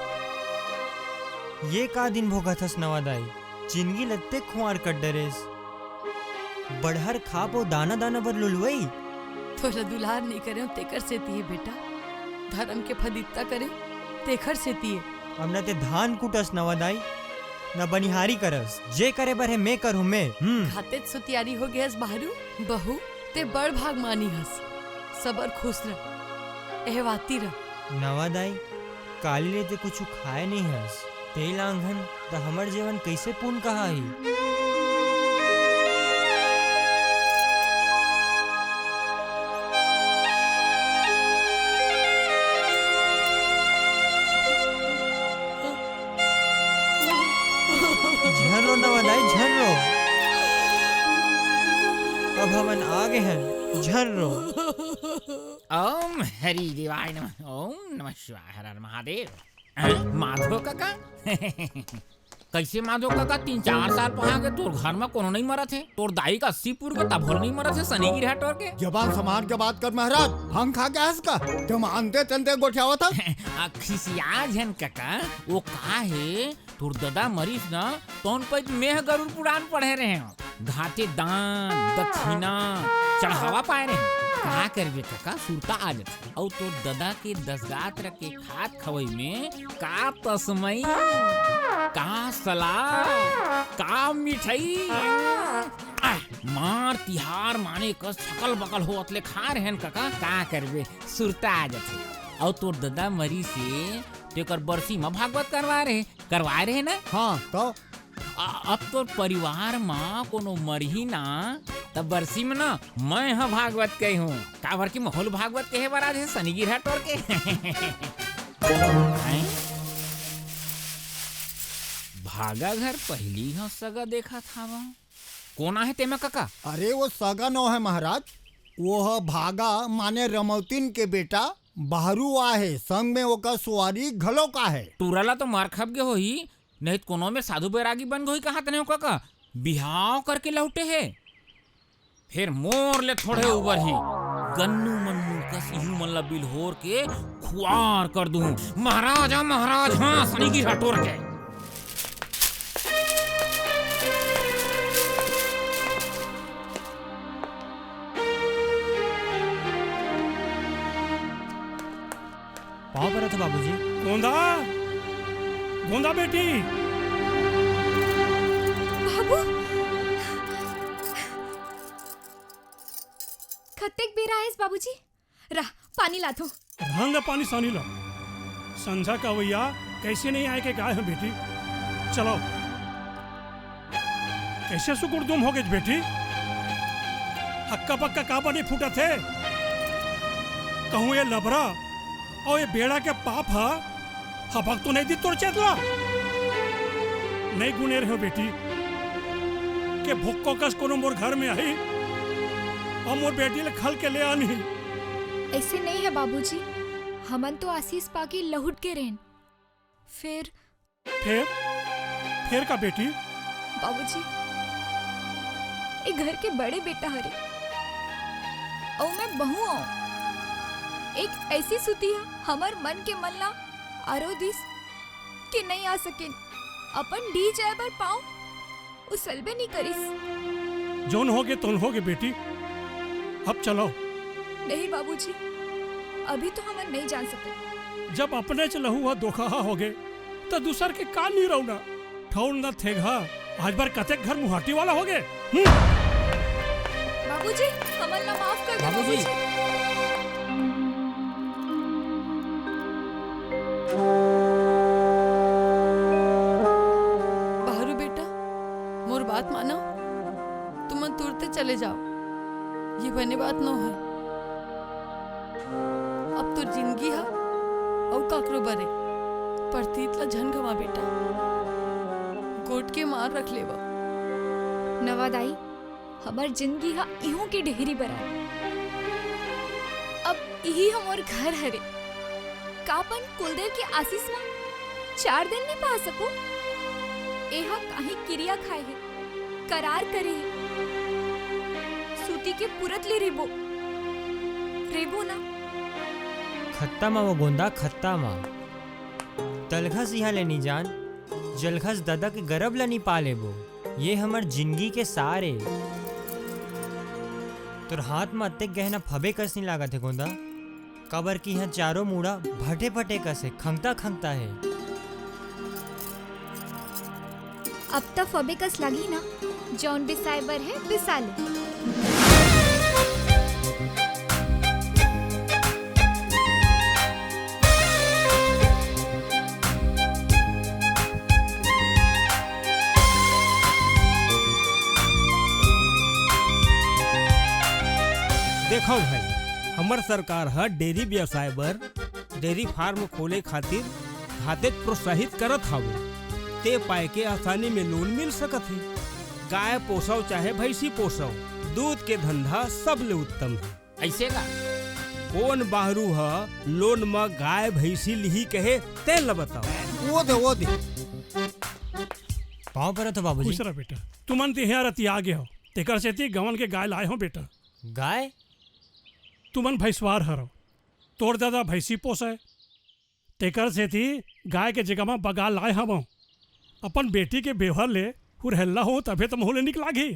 ये का दिन भोगा थस नवादाई, चिंगी लत्ते खुआर कट डरेस। बढ़हर खापो दाना दाना बर लुलवई। थोड़ा दुलार नहीं करे तेकर से तिये बेटा, धर्म के फदित्ता करे तेकर से तिये। अब न ते धान कुटस नवादाई न बनिहारी करस, जे करे बर है मैं करूँ मैं। खाते सुतियारी हो गयस बहरू। बहू ते बड़ भाग मानी हस, सबर खुश रह, एहवाती रह। नवादाई काली ले ते कुछ खाए नहीं हस, ते लांघन तो हमर जीवन कैसे पूर्ण कहा ही। झर्रो नवादाई झर्रो, अब हमन आगे हैं झर्रो। ओम हरि देवाय नमः। ओम नमः शिवाय। हर हर महादेव। माधव काका कैसे माधव काका 3-4 साल पहा के तोर घर में कोनो नहीं मरत है? तोर दाई का 80 पूर्व का तभोल नहीं मरत है सनेगी रहा टोर के? जबान संभाल के बात कर महाराज, हम खा के हंस का तुम आनते चलते गोठियावा था। खिसिया झन काका वो का है तोर दादा मरीज ना तोन पे मेह गरुड़ पुराण पढ़े रहे हो, घाटे दान दक्षिणा चढ़ावा पाए रहे। का करबे काका सुरता आ जाते और तो दादा के 10 गात रख के खात खवई में का तस्मई का सलाह का मिठाई मार तिहार माने का सकल बकल हो अतले खा रहन काका का करबे सुरता आ जाथे। और तोर दादा मरी से तेकर बरसी में भागवत करवा रहे ना। हाँ तो अब तो परिवार में कोनो मरही ना तब बरसी में ना मैं हाँ भागवत कही हूँ का भर की माहौल भागवत कहे बार आज सनी गिरहा टोर के भागा घर पहली हाँ सगा देखा था वहाँ कौन है तेमा काका? अरे वो सगा नो है महाराज, वो है भागा माने रमौतीन के बेटा बाहरू आहे संग में वो का सुवारी घलो का है। टूरला तो मार खप गए हो ही नहीं कोनो में साधु बैरागी बन गई कहा तने काका बिहाव करके लौटे है फिर मोर ले थोड़े ऊपर ही गन्नू मन्नू कस यूं मल्ला बिल होर के खुआर कर दूं महाराज हाँ सनी की हटोर के। पाँव पर था बाबूजी। गोंदा बेटी। बाबू खत्तेक बेरा है बाबूजी रह पानी ला दो। रंग पानी सानी ला संझा का भैया कैसे नहीं आए के गाय है बेटी। चलो कैसे सुकुड़ दुम हो गए बेटी। हक्का पक्का काबा नहीं फूटा थे कहूँ ये लबरा और ये बेड़ा के पाप हा हबक तो नहीं दी तोड़ चेतला नहीं गुने रहे हो बेटी के भुक्को कस कोनो मोर घर में आई और मोर बेटी ले खल के ले आनी। ऐसे नहीं है बाबूजी हमन तो आशीष पाकी लहुट के रहन फिर का बेटी। बाबूजी एक घर के बड़े बेटा हरे और मैं बहू हूँ एक ऐसी सुतिया हमार मन के मल्ला आरो दिस के नहीं आ सके अपन डी जाए पर पाऊं उस सलबे नहीं करिस। जोन होगे तोन होगे बेटी अब चलो। नहीं बाबूजी अभी तो हम नहीं जान सके। जब अपने च लहू हुआ धोखा होगे तो दूसर के कान नहीं रहना ठौन न थेगा आज बार कतेक घर मुहाटी वाला होगे। बाबूजी हमन ला माफ कर दो बाबूजी। बाहरू बेटा मोर बात मानो तुम तुरते चले जाओ ये बने बात न है। अब तो जिंदगी है और काकरो बरे परतीत ला झन गवा बेटा गोट के मार रख लेवा। नवादाई हमार जिंदगी हा इहू की ढेरी बरा अब यही हमार घर हरे कापन कुलदेव के आशीष में 4 दिन नहीं पा सको एहा काहे क्रिया खाए है करार करे है सूती के पुरत ले रेबो ना खत्ता मा वो गोंदा खत्ता मा तलखस यहाँ लेनी जान जलखस दादा के गरब लनी पा लेबो ये हमर जिंदगी के सारे तोर हाथ में अत्ते गहना फबे कस नहीं लागत है गोंदा कबर की यहाँ चारों मुड़ा भटे भटे कसे खंगता है। अब तक फबे कस लगी ना जौन बिसाइबर है बिसाले। देखो भाई हमर सरकार है डेयरी व्यवसाय बर डेयरी फार्म खोले खातिर खाते प्रोत्साहित करत हावे ते पाए के आसानी में लोन मिल सकत है। गाय पोसाओ चाहे भैंसी पोसाओ दूध के धंधा सब ले उत्तम है। ऐसे का कौन बाहरू है लोन में गाय भैंसी लिही कहे ते ल बताओ। वो दे पाँव पर तो बाबूजी। खुश रह बेटा तुमन ते यहाँ रती आ गए हो तेकर से ती गवन के गाय लाए हो बेटा। गाय तुमन भैंसवार हरो तोड़ दादा भैंसी पोसे तेकर से थी गाय के जगह में बगाल लाए हम अपन बेटी के बेवहर ले हुरहल्ला हो तबे तो मोहले निकला घी।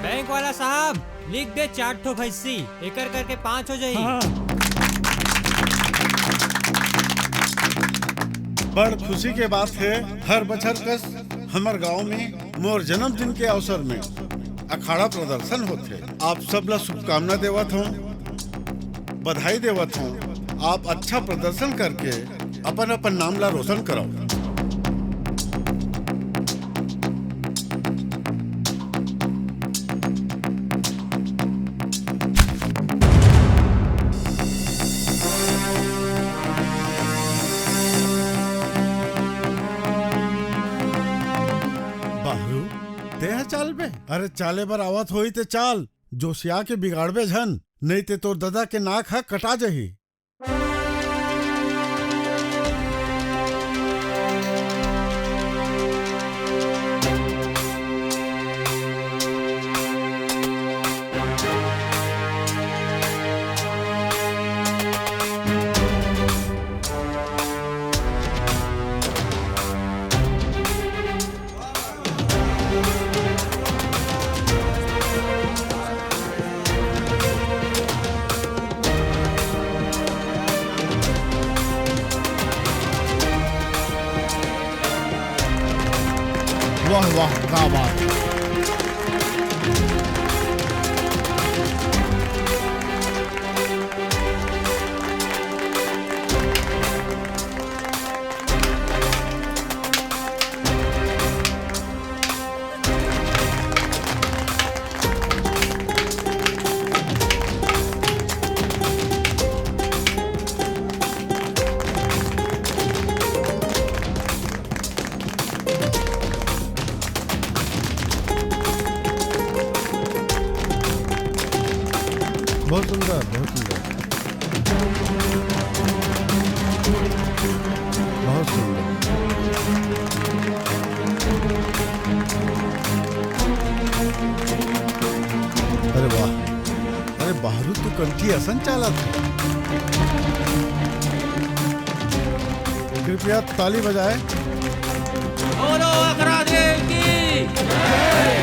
बैंक वाला साहब लिख दे 4 ठो भैंसी एकर करके 5 हो जाई। बड़ खुशी के बात है हर बछर कस हमार गांव में मोर जन्मदिन के अवसर में अखाड़ा प्रदर्शन होते। आप सब ला शुभकामना देवत हूँ, बधाई देवत हूँ। आप अच्छा प्रदर्शन करके अपन अपन नाम ला रोशन कराओ। चाल बे अरे चाले बर आवत होई ते चाल, जोशिया के बिगाड़बे झन, नहीं ते तोर दादा के नाक हा कटा जही। वाह वाह क्या बात। बहुत सुंदर, बहुत सुंदर, बहुत सुंदर। अरे वाह, अरे बाहरू तू कंठी असन चालत। कृपया ताली बजाए। बोलो अकरा देव की जय।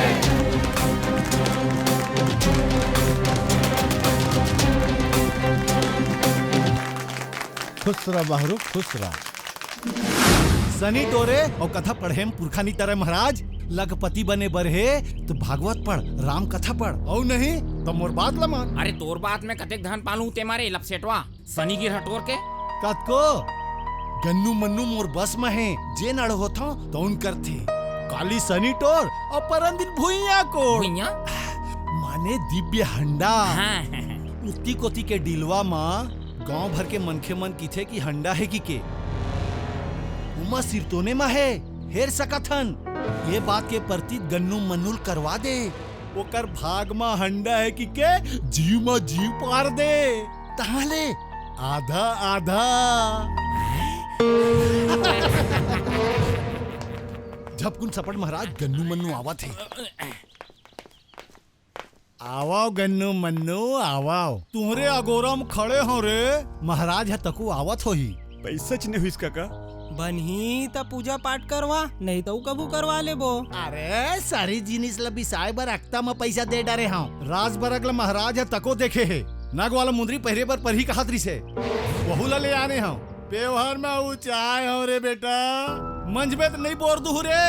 खुश रहा बाहरू, खुश रहा। सनी तोरे और कथा पढ़े पुरखानी तरह महाराज। लखपति बने बरहे तो भागवत पढ़, राम कथा पढ़, और नहीं तो मोर बात ल मान। अरे तोर बात में कतेक धन पालू ते मारे लपसेटवा सनी गिर हटोर के कतको गन्नू मन्नू मोर बस में है, जे नड़ होता तो उन करते काली सनी टोर और परंदिन भुइया को माने दिव्य हंडा। उत्ती कोती के डिलवा माँ गांव भर के मनखे मन किथे की हंडा है की के उमा सिरतोने मा है हेर सकथन। ये बात के प्रति गन्नू मन्नुल करवा दे, ओकर भाग मा हंडा है की के जीव मा जीव पार दे, ताले आधा आधा। झपकुन सपट महाराज गन्नू मन्नू आवत है। आवाओ गन्नू मन्नू आवाओ, तुहरे अगोरम खड़े हो रे। महाराज है तकू आवत हो ही। पैसा नहीं हुई काका बनही त पूजा पाठ करवा, नहीं तो कबू करवा लेबो। अरे सारी जिनिस ला बिसाए बर अक्ता में पैसा दे डारे हाँ। राज बरग ला महाराज है तको देखे है, नाग वाला मुंदरी पहरे पर परही कहातरी से वहू ला ले आने हाँ। व्यवहार में ऊंचाई हो रे बेटा, मंजबे तो नहीं बोर दू रे।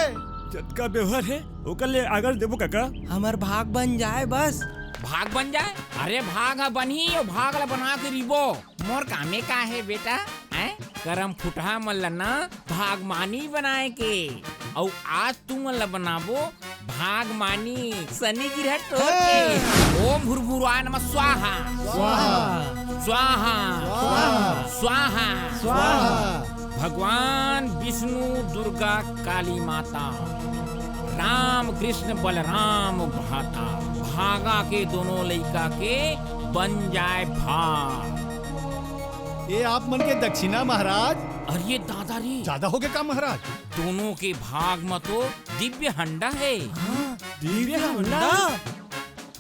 जतका व्यवहार है ओकर ले आगर देबो काका। हमार भाग बन जाए बस। भाग बन जाए? अरे भाग हा बनही और भाग ला बना के रिबो। मोर कामे का है बेटा, हैं? करम फुटहा मन ला ना भागमानी बनाए के, और आज तू मन ला बनाबो भागमानी सनी गिरह टोर के। ओम भुरभुराय नमः स्वाहा स्वाहा स्वाहा स्वाहा स्वाहा। भगवान विष्णु दुर्गा काली माता राम कृष्ण बलराम भाता, भागा के दोनों लइका के बन जाए भाग। ये आप मन के दक्षिणा महाराज। अरे दादारी ज्यादा हो गया का महाराज? दोनों के भाग में तो दिव्य हंडा है। दिव्य हंडा?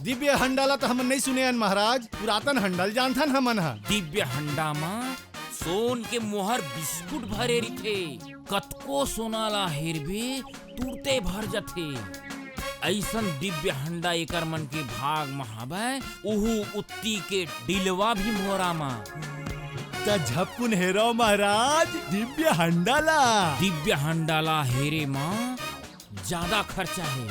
दिव्य हंडाला तो हम नहीं सुने महाराज, पुरातन हंडल जानथन हमन हा। दिव्य हंडा में सोन के मोहर बिस्कुट भरे रथे, कतको सोना ला हेरबे तुरते भर जथे। ऐसन दिव्य हंडा एकर मन के भाग महाबे, उहु उत्ती के डिलवा भी मोरा मा। झपुन हेरो महाराज दिव्य हंडाला। दिव्य हंडाला हेरे माँ ज्यादा खर्चा है।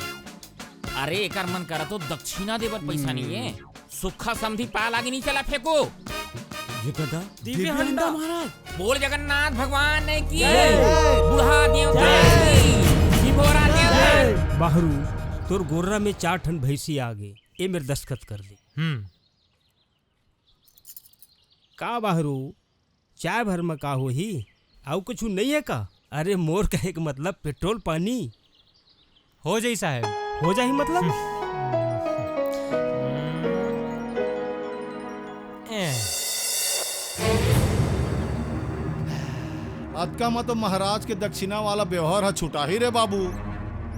अरे एकर मन करा तो दक्षिणा देवर पैसा नहीं है, सुखा समधी पा लागी नहीं चला फेंको। ये गदा दिव्य हंडा महाराज बोल जगन्नाथ भगवान ने की बुढ़ा देवता की बोरा देवता। बाहरू तोर गोर्रा में 4 ठन भैंसी आ गए, ए मेरे दस्तखत कर दे। का बाहरू चाय भर में का हो ही आउ कुछ नहीं है का? अरे मोर कहे के मतलब पेट्रोल पानी हो जाई साहब, हो जाही मतलब। अतका में तो महाराज के दक्षिणा वाला व्यवहार है छुटा ही रे बाबू।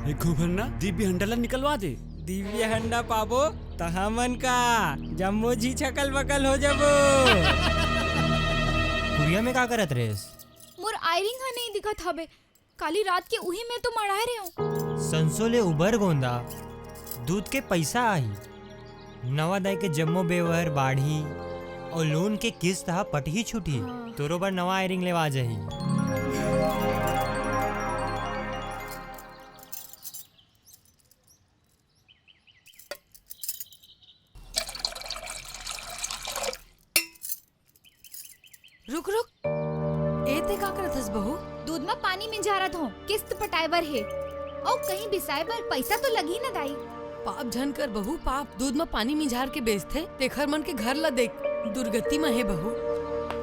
घुघरना दिव्य हंडला निकलवा दे। दिव्य हंडा पाबो तहा मन का जम्मो जी छकल बकल हो जाबो। कुरिया में का करत रेस? मोर आयरिंग हा नहीं दिखत हबे, काली रात के उही में तो मढ़ाए रहे हो। संसोले उबर गोंदा दूध के पैसा आई, नवा दाई के जम्मो बेवर बाढ़ी और लोन के किस्त हा पटही छुटी, तोरो बर नवा आयरिंग लेवा जाही। रुक रुक, एते का करत हस बहू? दूध में पानी में जा रहा हूँ, किस्त पटाए बर है और कहीं बिसाए बर पैसा तो लगी ना दाई। पाप झन कर बहू पाप, दूध में पानी मिझार के बेचते तेखर मन के घर ला देख दुर्गति में है बहू।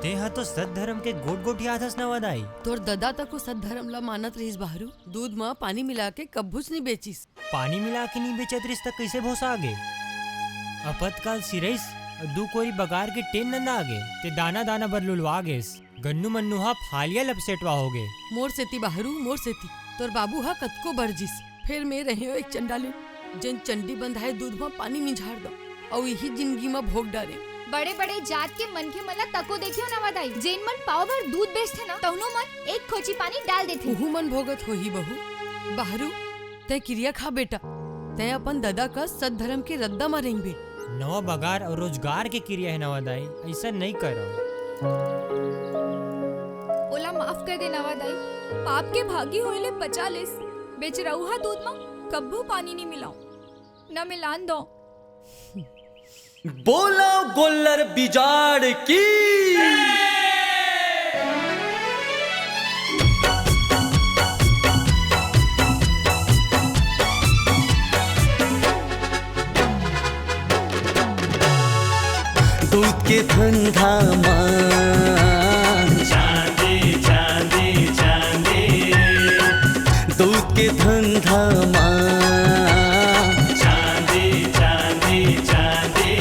ते हा तो सत धर्म के गोट गोट याद हस नवा दाई। तोर ददा तक को सत धर्म ला मानत रहीस बाहरू, दूध में पानी मिला के कब्बूच नहीं बेचिस। पानी मिला के नहीं बेचत रिश्ता कैसे भोसा आगे? अपतकाल सिरैस दू कोरी बगार के टेन नंदा आगे ते दाना दाना बर लुलवा गेस, गन्नू मन्नू हा फालिया लपसेटवा हो गे। मोर सेती बाहरू मोर सेती, तोर बाबू हा कतको बरजिस, फिर मैं रहे एक चंडाली जन चंडी बंधाए दूध में पानी मिझार दो और यही जिंदगी में भोग डाले। बड़े बड़े जात के मन के मला तको देखियो ना वादाई, जेन मन पाव भर दूध बेचते ना तौनो मन एक खोची पानी डाल देते। उहू मन भोगत हो ही बहू। बाहरू तय क्रिया खा बेटा, तय अपन ददा का सत धर्म के रद्दा मारेंगे। नवा बगार और रोजगार के क्रिया है नवा दाई, ऐसा नहीं करो। ओला माफ कर दे नवा दाई, पाप के भागी होइले बचा लेस। बेच रहुहा दूध में कब्बू पानी नहीं मिलाऊं, न मिलान दो। बोला गोल्लर बिजाड़ की। दूध के धंधा चांदी चांदी चांदी, दूध के धंधा चांदी चांदी चांदी।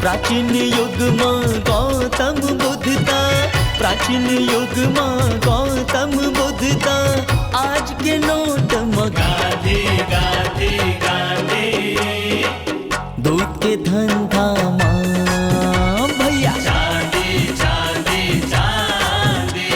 प्राचीन युग में गौतम बुद्ध का, प्राचीन युग में गौतम बुद्ध का, आज के नोट में गांधी गांधी गांधी। दूध के धंधा भैया चांदी चांदी चांदी।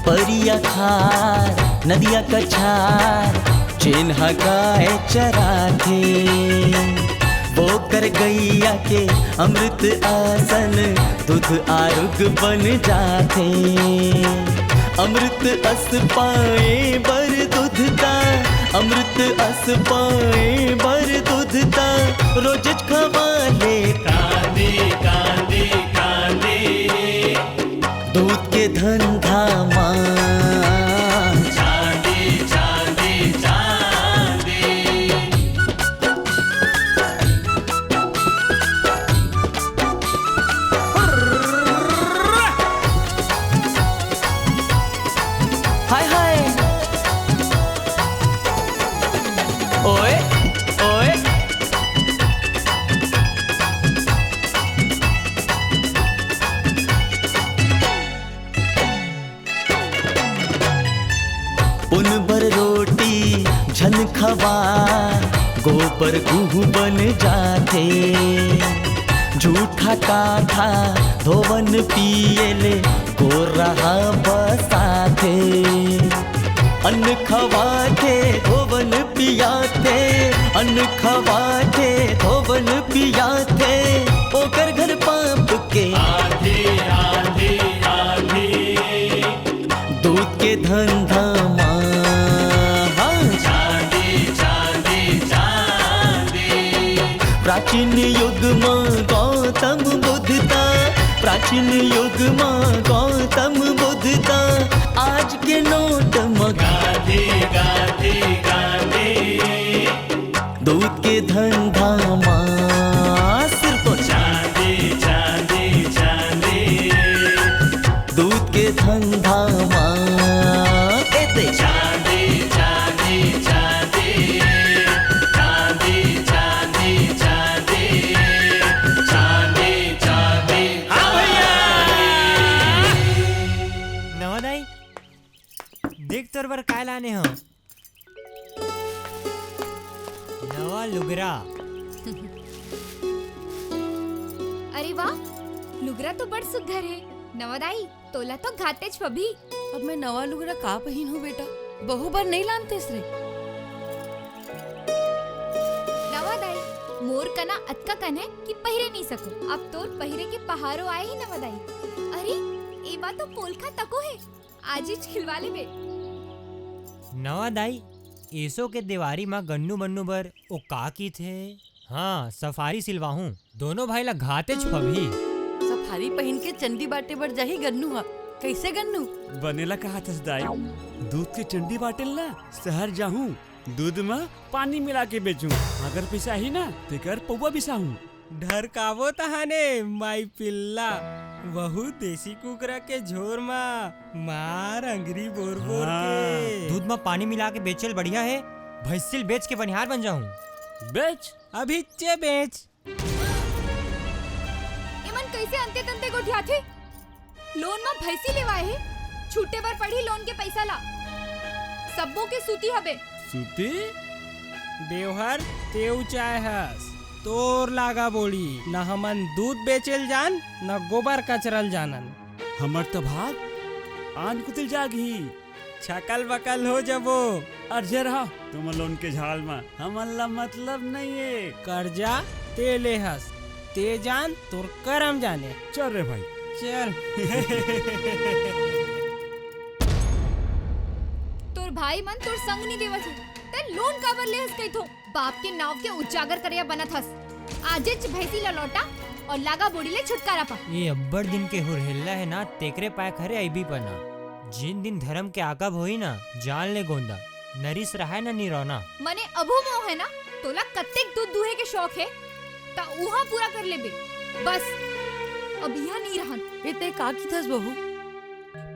परिया खार नदिया कछार, चिन्ह गाय चराथे, वो कर गैया के अमृत आसन, दूध आरुग बन जाते। अमृत अस पाए बर दूधता, अमृत अस पाए बर दूधता, रोज खवा ले कांदी कांदी कांदी। दूध के धंधा चांदी चांदी चांदी। हाय हाय ओए ओए पर गुहू बन जाते। झूठा काथा धोवन पिएले को रहा बसाते। अन्न खवाते धोवन पियाते, अन्न खवाते धोवन पियाते। ओकर घर पाप के आंधी आंधी आंधी, दूध के धंधा माँ चांदी चांदी चांदी। प्राचीन युग में गौतम बुद्ध था, प्राचीन युग में गौतम बुद्ध था। आज के नोट में गांधी गांधी गांधी, दूध के धंधा माँ सिर्फ चांदी चांदी चांदी। दूध के धंधा माँ एते चांदी चांदी चांदी, चांदी चांदी चांदी, चांदी चांदी। हाँ भैया नवादाई देख तोर बर काय लाने हो। नवा लुगरा। अरे वाह, लुगरा तो बड़ सुघर है। नवादाई तोला तो घातेज पभी। अब मैं नवा लुगरा का पहन हूँ बेटा, बहु बार नहीं लानतेस रे। नवादाई मोर कना अतका कन है कि पहिरे नहीं सको। अब तोर पहिरे के पहाड़ों आए ही नवादाई। अरे ये बात तो पोलखा तको है, आज ही खिलवा ले बे। नवादाई एसो के देवारी माँ गन्नू मन्नू बर ओ का की थे। हाँ सफारी सिलवाहूं, दोनों भाई ला घाते छुपी। सफारी पहन के चंडी बाटे बढ़ जाही गन्नू हा। कैसे गन्नू बनेला कहा थस दाई, दूध के चंडी बाटेल ना शहर जाहूं, दूध में पानी मिला के बेचूं। अगर पैसा ही ना तेकर पौवा बिसाहूं। ढरकावो तहाने माई पिल्ला, वहु देसी कुकरा के झोर मार अंगरी बोर बोर के। दूध में पानी मिला के बेचल बढ़िया है, भैंसिल बेच के बनिहार बन जाऊं। बेच अभी चे बेच। इमन कैसे अंते तंते गोठिया थे। लोन में भैंसी लेवाए है, छूटे पर पड़ी लोन के पैसा ला। सबो के सूती हबे। सूती देवहर तेऊ चाय हस, तोर लागा बोली। न हमन दूध बेचेल जान, न गोबर कचरल जानन। हमर तो भाग आन कुतिल जागी, छकल बकल हो जबो। अर्जे रहा तुम लोन के झाल में हमन ला मतलब नहीं है। कर्जा ते ले हस, ते जान तोर करम जाने। चल रे भाई चल। तोर भाई मन तोर संग नहीं देवत है, ते लोन काबर ले हस कई थो। बाप के नाव के उजागर करिया बनत हस। आजे च भैंसी ला लौटा और लागा बोड़ी ले छुटकारा पा। ये अब्बड़ दिन के हुरहिल्ला है ना, तेकरे पाए खरे आईबी पना। जिन दिन धर्म के आकब होई ना, जान ले गोंदा नरिस रहा ना निरौना। मने अभू मोह है ना, तोला कत्तेक दूध दुहे के शौक है, ता उहा पूरा कर ले बे। बस अब यहाँ नहीं रहन। इते का की थस बहू,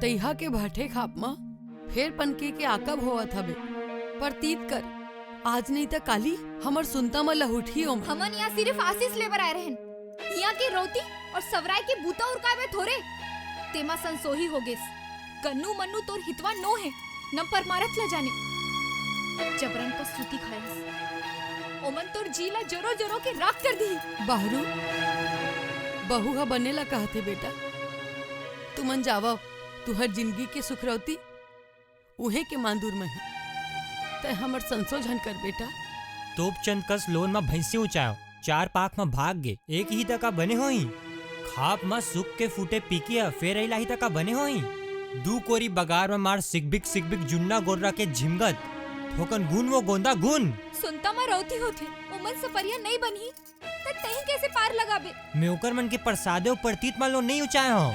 तैहा के भाटे खाप मा फिर पनके के आकब होवा था बे। प्रतीत कर आज नहीं तो काली हमर सुनता में लहुठी ओम। हमन यहाँ सिर्फ आशीष लेबर आए रहन। यहाँ के रोटी और सवराय के बूता और कावे थोरे तेमा संसोही हो गेस। गन्नू मन्नू तोर हितवा नो है, न पर मारत ला जाने। जबरन का सूती खायस, ओमन तोर जीला जरो जरो के राख कर दी। बाहरू बहू हा बनेला कहते बेटा, तुमन जावा तुहर जिंदगी के सुखरौती उहे के मांदूर में है। ते हमर संशोधन कर बेटा। तोप चंद कस लोन में भैंसी ऊंचाओ, चार पाख में भाग गे, एक ही तका बने होई। खाप में सुख के फूटे पीकिया फेर अइला ही तका बने होई। दू कोरी बगार में मार सिकबिक जुन्ना गोर्रा के झिमगत ठोकन गुन वो गोंदा गुन। सुनता मा रौती होथे, उमन सपरिया नहीं बनी त तही कैसे पार लगाबे। मेवकर मन के प्रसादे और प्रतीत मालो नहीं ऊंचाए हो।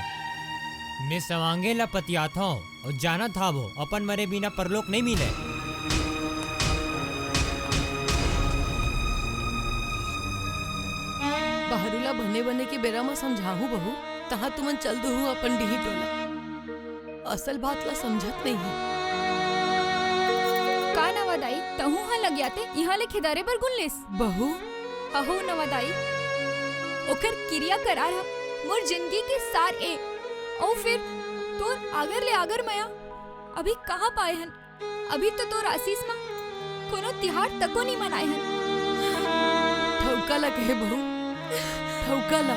मैं सवांगे ला पतियात हूँ और जाना था वो अपन मरे बिना परलोक नहीं मिले। बहरुला बने बने के बेरा में समझाहू बहू, तहाँ तुमन चल दो अपन डिही टोला। असल बात ला समझत नहीं है। का नवादाई तहु हाँ लग जाते यहाँ ले खिदारे पर गुन लेस। बहू अहो नवादाई ओकर क्रिया करार हा मोर जिंदगी के सार ए। और फिर तोर आगर ले आगर मया अभी कहाँ पाए हन। अभी तो तोर आशीष माँ कोनो तिहाड़ तको नहीं मनाए हन। ठौका ला कहे बहू, ठौका ला।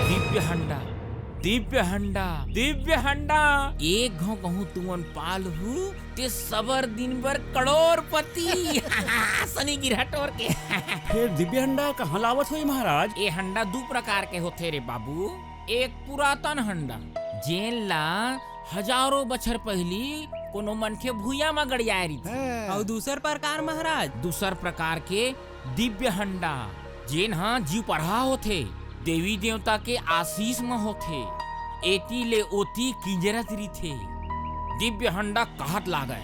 दिव्य हंडा, दिव्य हंडा, दिव्य हंडा। एक घाव कहूँ तुमन पाल हूँ ते सबर दिन भर करोड़पति। सनी गिरहट और के। फिर दिव्य हंडा कहाँ लावत हुई महाराज? ये हंडा दो प्रकार के होते रे बाबू। एक पुरातन हंडा जेन ला हजारों बछर पहली कोनो मन के भूया में गड़ियाए रही थी। और दूसर प्रकार महाराज? दूसर प्रकार के दिव्य हंडा जेन हाँ जीव पढ़ा होते, देवी देवता के आशीष में होते, एती ले ओती किंजरत रही थे। दिव्य हंडा कहत लागे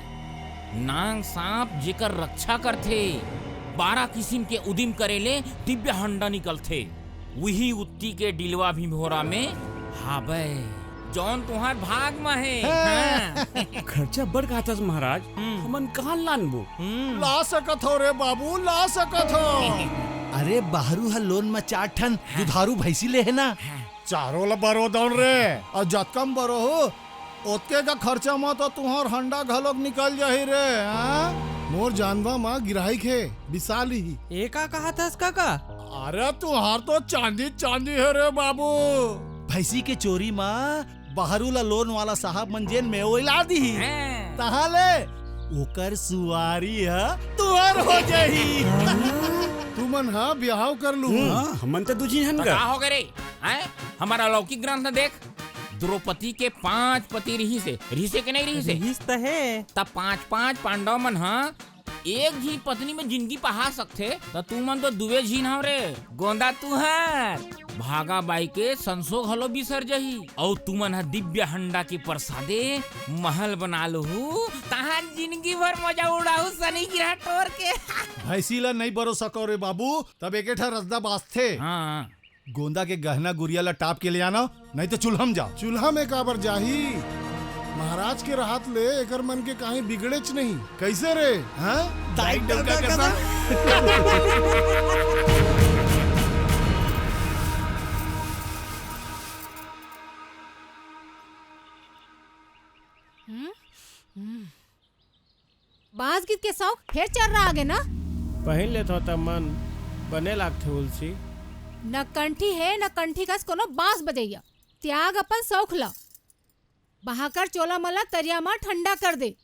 नांग सांप जेकर रक्षा करते, 12 किस्म के उदिम करेले दिव्य हंडा निकलते। वही उत्ती के डिलवा भी भोरा में हाबे जौन तुहार भाग में है। हाँ। खर्चा बढ़ का था महाराज, हमन कहाँ लानबो? ला सकत हो रे बाबू, ला सकत हो। अरे बाहरू है लोन में 4 ठन दुधारू भैंसी ले है ना। चारों ला बरो दौड़ रे, और जतकम बरो हो ओतके का खर्चा में तो तुहार हंडा घलोक निकल जाही रे। हाँ? मोर जानवा माँ गिराई खे विशाल ही। एका कहा था काका? अरे तुहार तो चांदी चांदी है रे बाबू। भैंसी के चोरी माँ बाहरू ला लोन वाला साहब मंजेन में ओइला दी तहाले ओकर सुवारी है तुहर हो जाही। तुमन हाँ ब्याह कर लू। हमन तो दूजी हन का हो गए रे? हमारा लौकिक ग्रंथ देख, द्रौपदी के 5 पति रही से के नहीं रही से है। तब 5 पांडव मन हाँ एक ही पत्नी में जिंदगी पहा सकते, तो तू मन तो दुवे झीन हो रे। गोंदा तू है भागा बाई के संसोग हलो बिसर जही। और तू मन दिव्य हंडा के प्रसादे महल बना लो, तहां जिंदगी भर मजा उड़ाऊ सनी गिरा टोर के। भैंसी ला नहीं बरो सको रे बाबू, तब एक रसदा बास थे। हाँ। गोंदा के गहना गुड़िया ला टाप के ले आना, नहीं तो चूल्हा में जाओ। चूल्हा में काबर जाही? महाराज के राहत ले एकर मन के कहीं बिगड़ेच नहीं। कैसे रे? हाँ? दाई डंका कैसा? बांस गीत के शौक फिर चल रहा आगे ना? पहन ले तो मन बने लागथे उलसी। न कंठी है न कंठी कस कोनो बांस बजैया। त्याग अपन शौक ला, बहाकर चोला मला तरिया में ठंडा कर दे,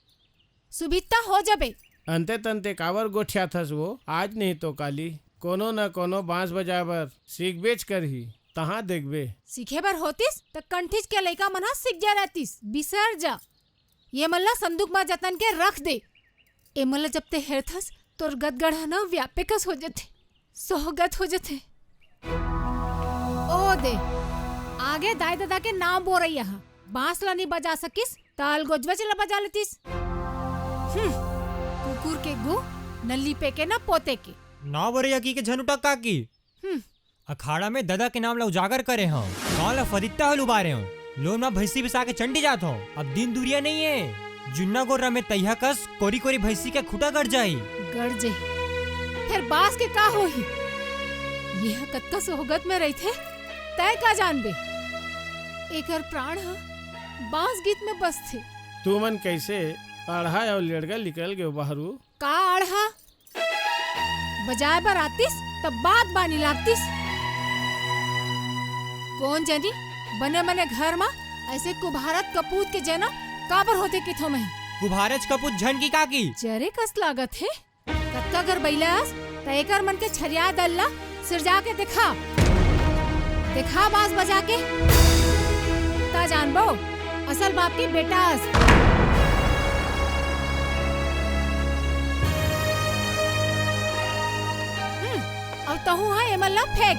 सुभिता हो जाबे। अंते तंते कावर गोठिया थस वो, आज नहीं तो काली कोनो न कोनो बांस बजाबर सीख बेच कर ही तहाँ देखबे। सीखे बर होतिस तो कंठीज के लइका मना सीख जा रहतीस, बिसर जा। ये मल्ला संदूक में जतन के रख दे। ए मल्ला जब ते हेरथस तोर गदगढ़ न व्यापकस हो जथे, सोहगत हो जथे। ओ दे आगे दाई दादा के नाम बो रही यहाँ। बांस ला नहीं बजा सकिस ताल गोजवच ला बजा लेतीस। कुकुर के गु नल्ली पे के ना पोते के ना बरिया की के झनुटा काकी। अखाड़ा में दादा के नाम ला उजागर करे हो, गाँव ला फदिकता हो लुबारे हो, लोन में भैंसी बिसा के चंडी जात हो। अब दिन दूरिया नहीं है, जुन्ना गोर्रा में तैया कस कोरी कोरी भैंसी के खुटा गड़ जाई। गड़ जाई फिर बांस के का हो ही? यह कत्का सोहगत में रही थे तय का जानबे। एकर प्राण हा बांस गीत में बस थे। तू मन कैसे आढ़ा और लेड़गा निकल गए बाहरू? का आढ़ा बजाए बर आतीस तब बात बानी लागतीस। कौन जानी बने बने घर में ऐसे कुभारत कपूत के जना काबर होते किथों में। कुभारत कपूत झन की काकी जरे कस लागत है। कत्का घर बैलास तयकर मन के छरिया दल्ला सिरजा के दिखा बांस बजा के ता जानबो असल बाप की बेटास। अब तहु है एमल्ला फेंक।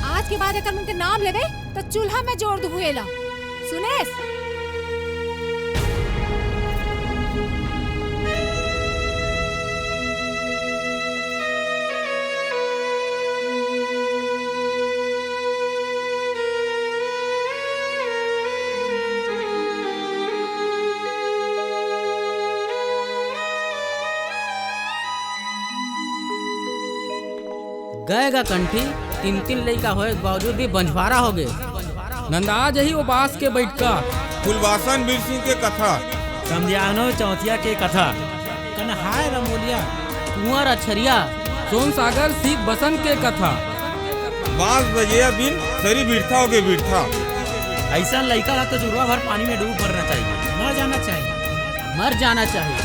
आज के बाद अगर उनके नाम ले गए तो चूल्हा में जोड़ दू हुएला, सुनेस? गएगा कंठी 3 लड़का होए बावजूद भी बंजवारा हो गए। नंदा जही वो बास के बैठका फुलवासन बीर सिंह के कथा समझानो चौथिया के कथा, कन्हाय रमोलिया, कुंवर अछरिया, सोन सागर शिव बसंत के कथा, बांस बजे बिन सरी बिरथा हो गए बिरथा। ऐसा लड़का ला तो जुड़वा भर पानी में डूब मरना चाहिए, मर जाना चाहिए, मर जाना चाहिए।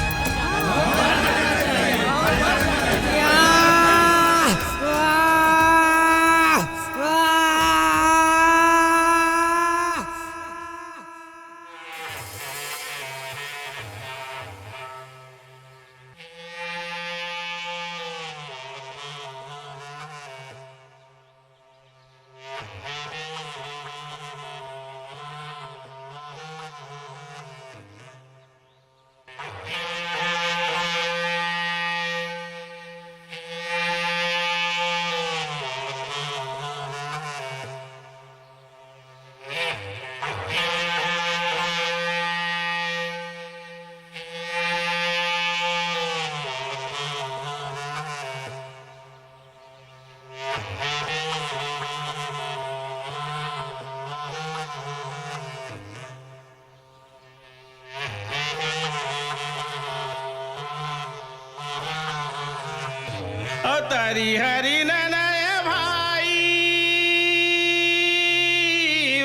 तारी हरी ननय भाई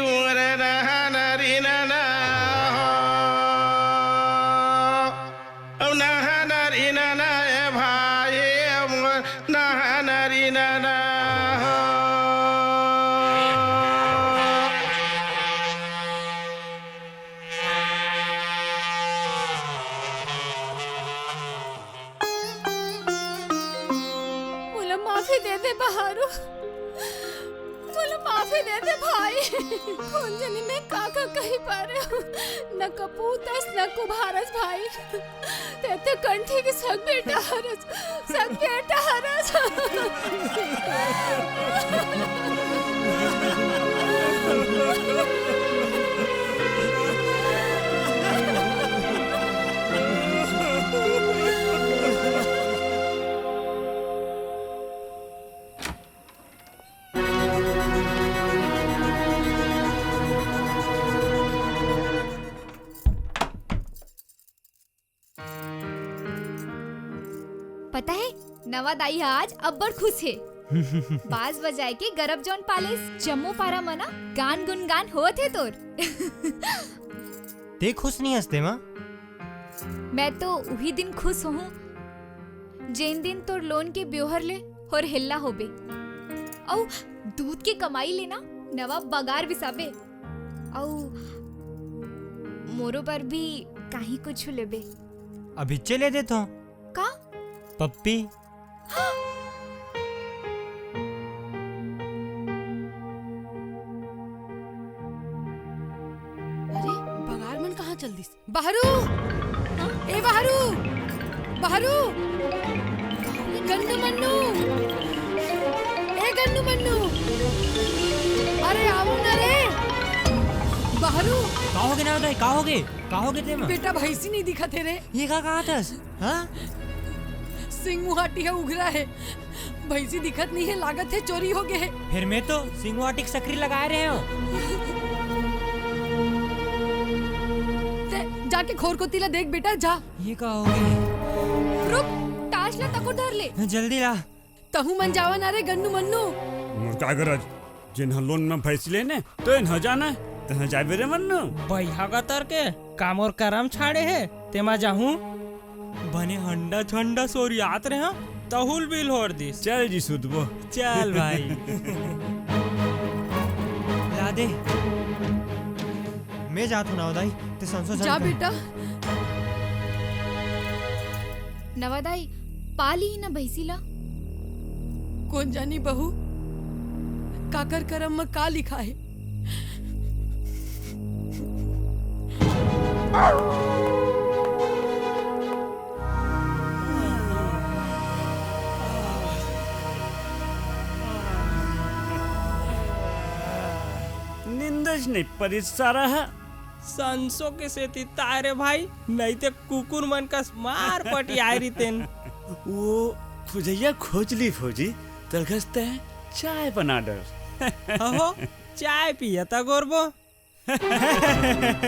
उमर नहनरी नना हो नहनरी ननय भाई उमर नहनरी नना हो। माफी दे दे बहारू, बोलो माफी दे दे भाई। कौन जाने मैं काका कहीं पा रहे हो, न कपूतस न कुभारस भाई, तेते कंठी के सग बेटा हरस, सग बेटा हरस। पता है नवा दाई आज अब्बड़ खुश है। बाज बजाए के गरब जौन पाले जम्मू पारा मना गान गुनगान होत है तोर। ते खुश नहीं हंसते माँ? मैं तो वही दिन खुश हूँ जेन दिन तोर लोन के ब्योहर ले और हिल्ला होबे औ दूध के कमाई लेना नवा बगार बिसाबे औ मोरो पर भी कहीं कुछ लेबे। अभी चले दे तो का पप्पी। अरे बगार मन कहाँ चल दिस? बहरू, ए बहरू, बहरू, गन्नू मन्नू, ए गन्नू मन्नू, अरे आओ ना रे, बहरू। कहोगे ना उदय, कहोगे, कहोगे ते माँ? बेटा भैंसी नहीं दिखा थे रे। ये कहाँ थस? हाँ? सिंगुहाटी उगरा है, भैंसी दिखत नहीं है, लागत है चोरी हो गए है। फिर मैं तो सिंगुहाटी सक्री लगाए रहे हो। जाके खोर को तिला देख बेटा जा। ये कहोगे? रुक, टाश ला तको धर ले। जल्दी ला। तहु मन जावा ना रे गन्नू मन्नू। क्या गरज जिन लोन में भैंस लेने तो इन जाना है तहाँ जाबे रे मन्नू। भैया का तर के काम और करम छाड़े है तेमा जाहूं बने हंडा ठंडा सोरियात रहे तहुल बिल होर दिस। चल जी सुधबो चल भाई। ला दे मैं जात हूँ नवदाई ते संसो जा बेटा। नवादाई पाली ही ना भैंसीला। कौन जानी बहू काकर करम में का लिखा है। निंदस नहीं परिसारा है संसो के सेती तारे भाई नहीं ते कुकुर मन का मार पटी आयरी तेन। वो खुजैया खोज ली फौजी तरगस्ते है चाय बना डर। हो चाय पिया था गोरबो।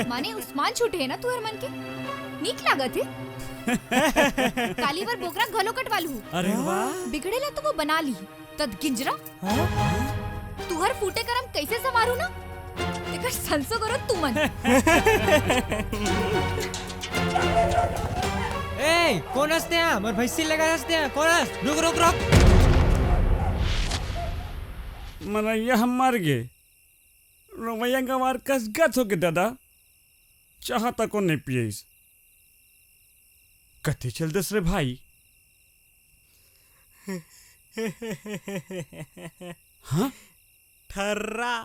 माने उस्मान छूटे है ना तुहर मन के। नीक लागत है। काली बार बोकरा घलो कटवालू। अरे वाह। बिगड़ेला तो वो बना ली तद गिंजरा। तुहर फूटे करम कैसे समारू ना तेकर संसो करो तुमन। ए कौन हंसते हैं? मोर भैंसी लगा हंसते हैं। कौन हंस? रुक रुक रुक। मनैया हम मर गए। रोमैया गंवार कस गत हो गए दादा। चाह तक को नहीं पिए। कथे चल दस रे भाई। हाँ? ठर्रा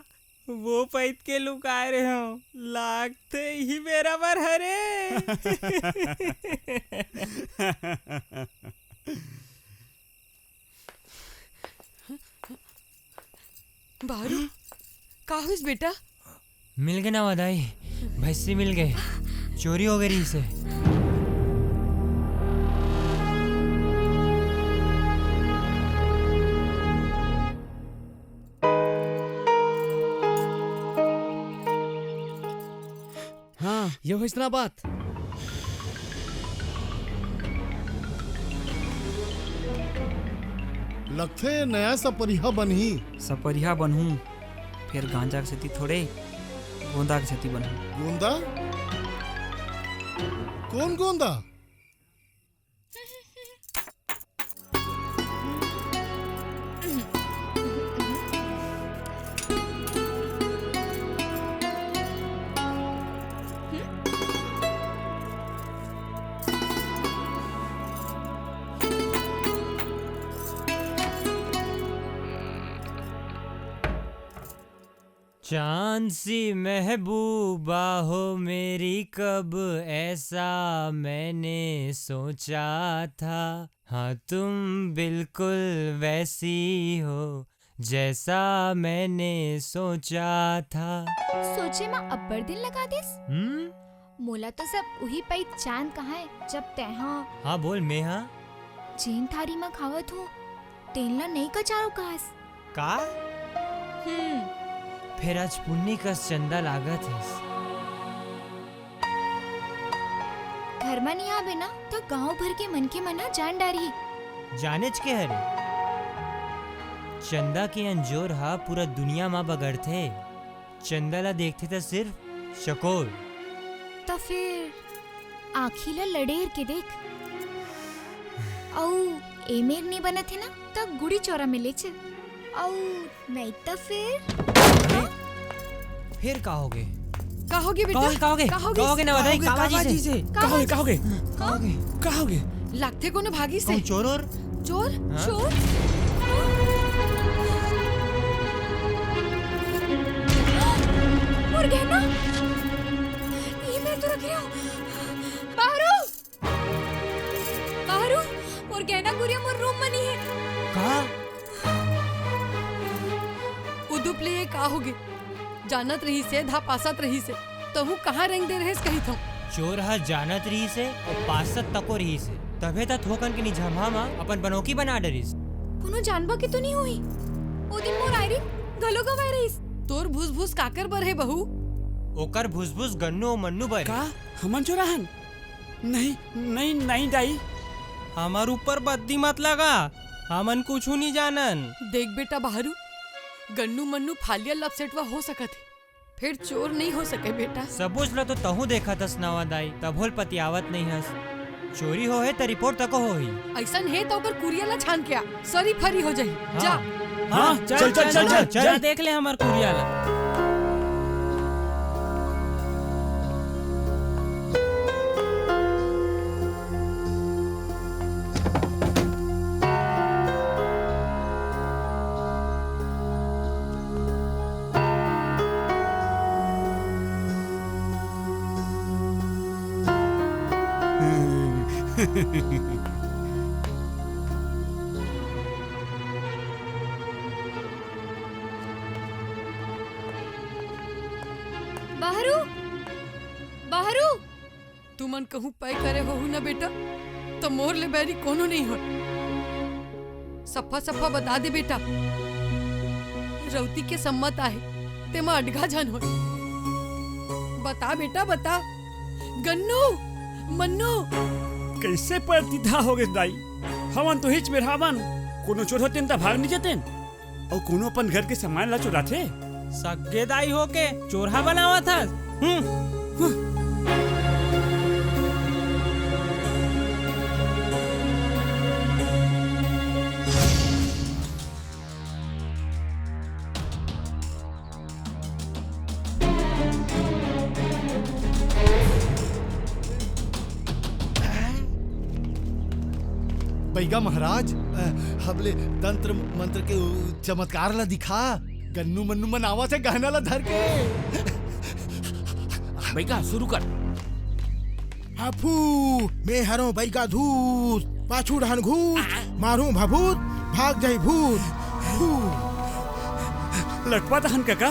वो पैत के लुकाए रहे हो लागते ही मेरा बर हरे। बारू का हुई बेटा? मिल गए ना वादाई, भैंसी मिल गए। चोरी हो गई इसे। हाँ ये वैसना बात। लगथे नया सपरिहा बनही। सपरिहा बनहूँ फिर गांजा के खेती थोड़े गोंदा के खेती बनहूँ। गोंदा? कौन गोंदा? चांद सी महबूबा हो मेरी, कब ऐसा मैंने सोचा था। हाँ तुम बिल्कुल वैसी हो जैसा मैंने सोचा था। सोचे माँ अब्बर दिन लगा दिस। मोला तो सब वही पैत चांद कहाँ है जब तैहा। हाँ बोल मेहा। जेन थारी में खावत हो तेनला नहीं कचारो कास का? फिर आज पुन्नी का चंदा लागत है। घर में नहीं आवे ना तो गांव भर के मन के मना जान डारी। जानेच के हरे चंदा के अंजोर हा पूरा दुनिया माँ बगड़थे। चंदा ला देखते तो सिर्फ शकोर। तो फिर आँखी ला लड़ेर के देख। औ एमेर नहीं बना थे ना तो गुड़ी चौरा में ले चल। औ नहीं तो फिर कहोगे? कहोगे बेटा? कहोगे ना बताइए कावाजी से। कहोगे लागते को न भागी से। चोर और चोर चोर। और गहना ये मैं तो रख रहा हूँ। बाहरू बाहरू और गहना गुड़िया मोर रूम में नहीं है। कहाँ? उदुप ले कहोगे जानत रही से धा पासत रही से तो हूँ कहाँ रंग दे रहे कही था। चोर हा जानत रही से और पासत तको रही से तबे तक थोकन के निझमा मा अपन बनोकी बना डरिस। कोनो जानबा के तो नहीं हुई। ओ दिन मोर आयरी गलो गवाए रहीस। तोर भूस भूस काकर बर है बहू? ओकर भूस भूस गन्नू और मन्नू बर। का हमन चोराहन? नहीं नहीं नहीं दाई। हमार ऊपर बद्दी मत लगा, हमन कुछ नहीं जानन। देख बेटा बाहरू गन्नू मन्नू फालिया लपसेटवा हो सकत है फिर चोर नहीं हो सके बेटा। सबूत ला तो तहु देखा तस नवा दाई तभोल पतियावत नहीं हस। चोरी हो है तो रिपोर्ट तको हो ही। ऐसा है तो ओकर कुरिया ला छान के आ सरी फरी हो जाई। जा हाँ चल चल चल चल चल देख ले हमार कुरिया ला। बाहरू बाहरू तू मन कहूँ पै करे हो ना बेटा तो मोर ले बैरी कोनो नहीं हो। सफा सफा बता दे बेटा रौती के सम्मत आहे ते मा अडगा जान हो। बता बेटा बता। गन्नू मन्नू कैसे प्रतिधा हो गए दाई हमन तो हिच में रावण कोनो चोर होते त भाग नहीं जाते और कोनो अपन घर के सामान ला चुराते सगे दाई होके चोरहा बनावा था। बैगा महाराज हमले तंत्र मंत्र के चमत्कार ला दिखा गन्नू मन्नू मनावा थे गहना ला धर के बैगा शुरू कर। हाफू मैं हरो बैगा धूत पाछू ढान घूत मारू भभूत भाग जाई भूत लटवा हन काका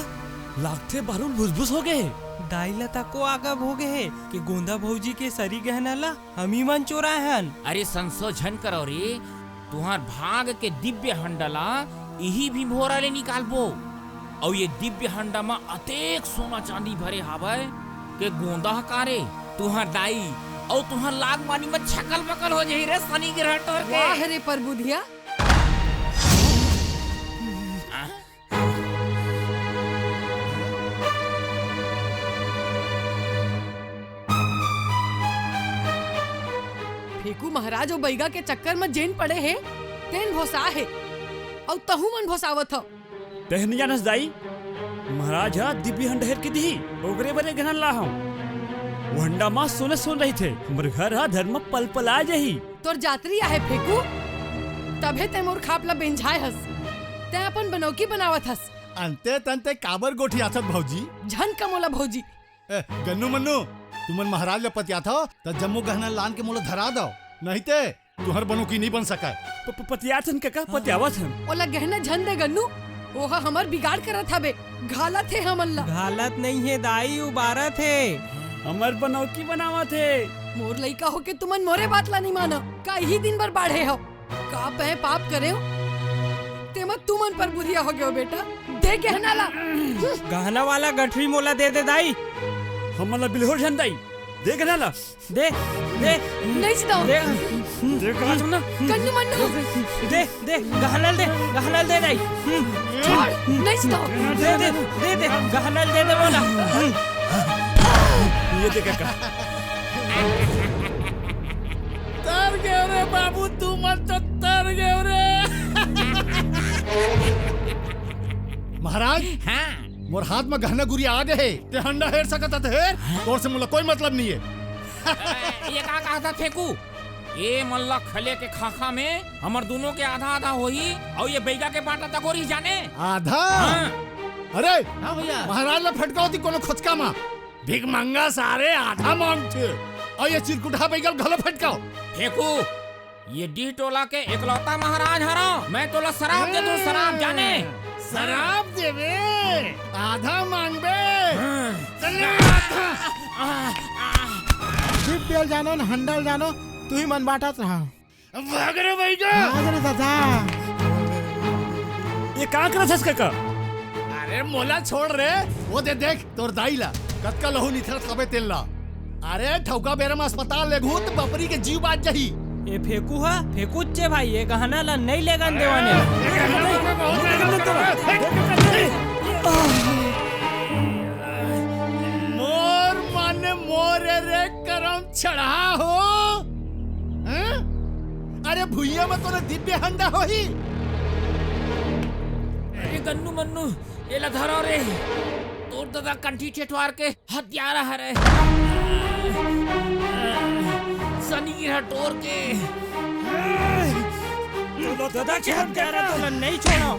लागते बारून भुसभुस हो गए दाई लता को आगा भोगे है कि गोंदा भौजी के सरी गहना ला हमी मन चोरा हन। अरे संशोधन करो रे तुहार भाग के दिव्य हंडला यही भी भोरा ले निकालबो और ये दिव्य हंडा में अतेक सोना चांदी भरे हावे के गोंदा कारे तुहार दाई और तुहार लाग मानी में छकल बकल हो जाही रे सनी गिरह टोर के। वाह रे परबुधिया फेकू महाराज और बैगा के चक्कर में जेन पड़े है तेन भोसा है और तहु मन भोसावत हो तहन जानस दाई महाराज हा दिव्य हंडहेर के दी ओकरे बरे गहना ला हम वंडा मां सोने सुन रही थे हमर घर हा धर्म पल पल आ जही तोर जातरी आहे फेकू तभे ते मोर खापला बेंझाय हस ते अपन बनौकी बनावत हस अंते तंते काबर गोठी आथत भौजी झन कमोला भौजी गन्नू मन्नू तुमन महाराज पतिया था त जम्मू गहना लान के मोला धरा दो नहीं ते तुहर बनौकी नहीं बन सका पतियाथन काका पतियावत हन ओला गहना झन दे गन्नू ओहा हमर बिगाड़ करत हबे घालत थे हमन ला घालत नहीं है दाई उबारा थे हमर बनौकी बनावा थे मोर लइका हो के तुमन मोरे बात ला नहीं मानो का ही दिन भर बाढ़े हो का पे पाप करे हो ते मत तुमन पर बुधिया हो गयो बेटा दे गहना ला गहना वाला गठरी मोला दे दे दाई हमला बिलहोर झन दाई दे गहना ला दे दे नहीं सुनाओ दे दे कहा तुमने गन्नू मन्नू दे गहना दे दाई छोड़ नहीं सुनाओ दे गहना दे दे मोला ये दे काका तर गए रे बाबू तू मत तो तर गए रे महाराज हाँ मोर हाथ में गहना गुरी आ गए ते हंडा हेर सकत है तोर से मुला कोई मतलब नहीं है ये का कहता फेकू ये मल्ला खले के खाखा में हमर दोनों के आधा आधा होई और ये बैगा के बाटा तकोरी जाने आधा अरे महाराज ला फटकाओ ती कोनो खचका मा भीख मंगा सारे आधा मांग थे और ये चिरकुटा बैगल घलो फटकाओ फेकू ये डी टोला के एकलौता महाराज हरो मैं तोला शराब दे दूं शराब जाने शराब देवे आधा मांगबे चले दिव्य जानो न हंडल जानो तू ही मन बाटत रहा भाग रे बैगा भाग रे दादा ये का करत हस काका अरे मोला छोड़ रे वो दे देख तोर दाई ला कतका लहू निथर खाबे तेल ला अरे ठौका बेरम अस्पताल ले घूत बपरी के जीव बाज जही ये फेकू हा फेकूचे भाई ये गहना ला नहीं लेगन देवाने मोर माने मोरे रे करम चढ़ा हो अरे भुइया में तोरे दिव्य हंडा होही अरे गन्नू मन्नू ये ला धरो रे तोर दादा कंठी ठेठवार के हत्यारा हरे सनी गिरह टोर के दादा के हत्यारा तो नहीं छोड़ो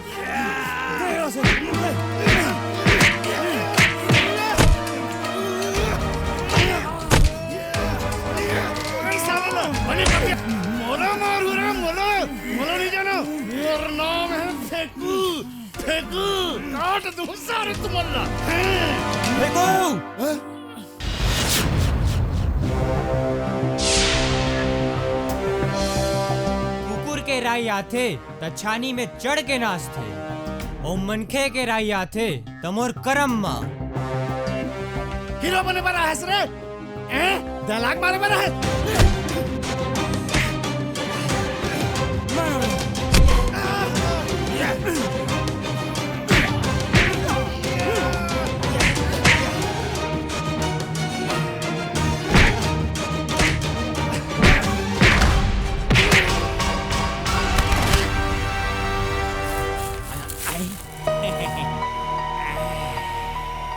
मोला मारू रे मोला नहीं जानो मोर नाम है फेकू फेकू काट दूं सारे तुम्हारा फेकू कुकुर के राई आथे त छानी में चढ़ के नाचथे और मनखे के राई आथे त मोर करम मा हीरो बने बड़ा हंस रे दलाग मारे मेरा है।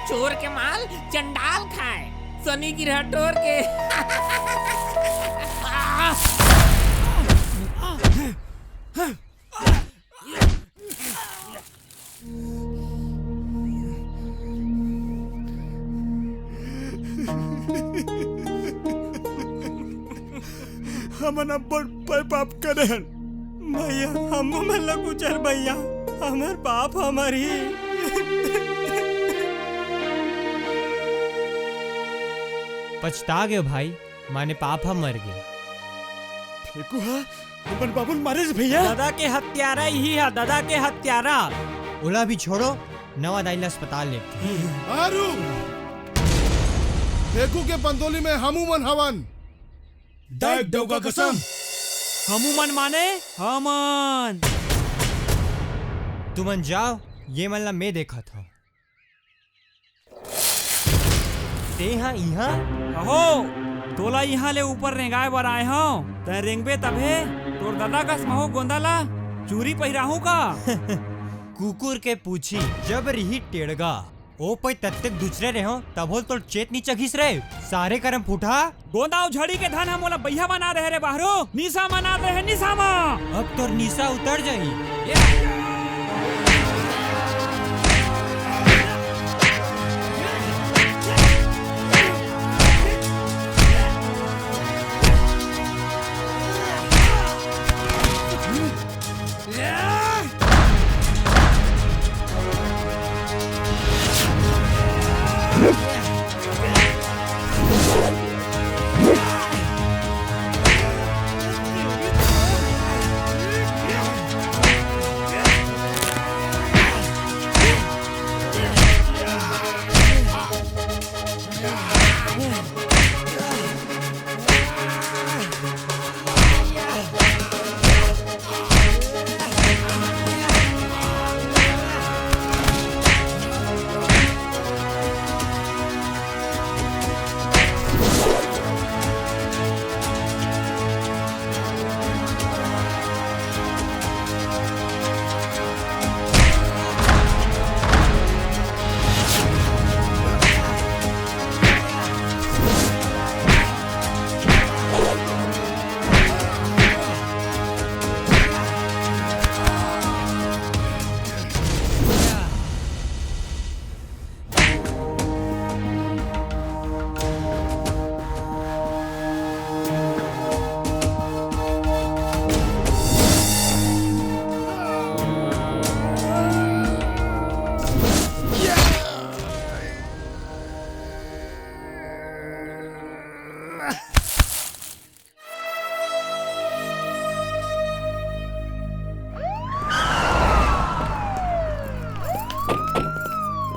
चोर के माल चंडाल खाए, सनी की हटोर के। हमन बड़ पाप करे भैया, हम मन कुचल भैया, हमार पाप हमारी। पछता गए भाई, माने पापा मर गए। फेकू हा अपन बाबुल मारे भैया। दादा के हत्यारा ही है, दादा के हत्यारा। ओला भी छोड़ो, नवा दाइल अस्पताल लेते। आरू फेकू के पंदोली में हमू मन हवन। देख दो का कसम। हमू मन माने हमन। तुमन जाओ, ये मल्ला मैं देखा था। ते यहाँ हो तोला यहाँ ले ऊपर रेंगाए बर आए हो, ते रेंगबे तबे तोर दादा का समहो गोंदाला चूरी पहिराहू का। कुकुर के पूछी जब रही टेड़गा ओ पे तत्ते दूसरे रहो तब हो तो चेत नी चघिस रहे सारे करम फूटा। गोंदाओ झड़ी के धन हम भैया बना रहे रे बाहरो, निशा मना रहे निशा मा। अब तो निशा उतर जाई।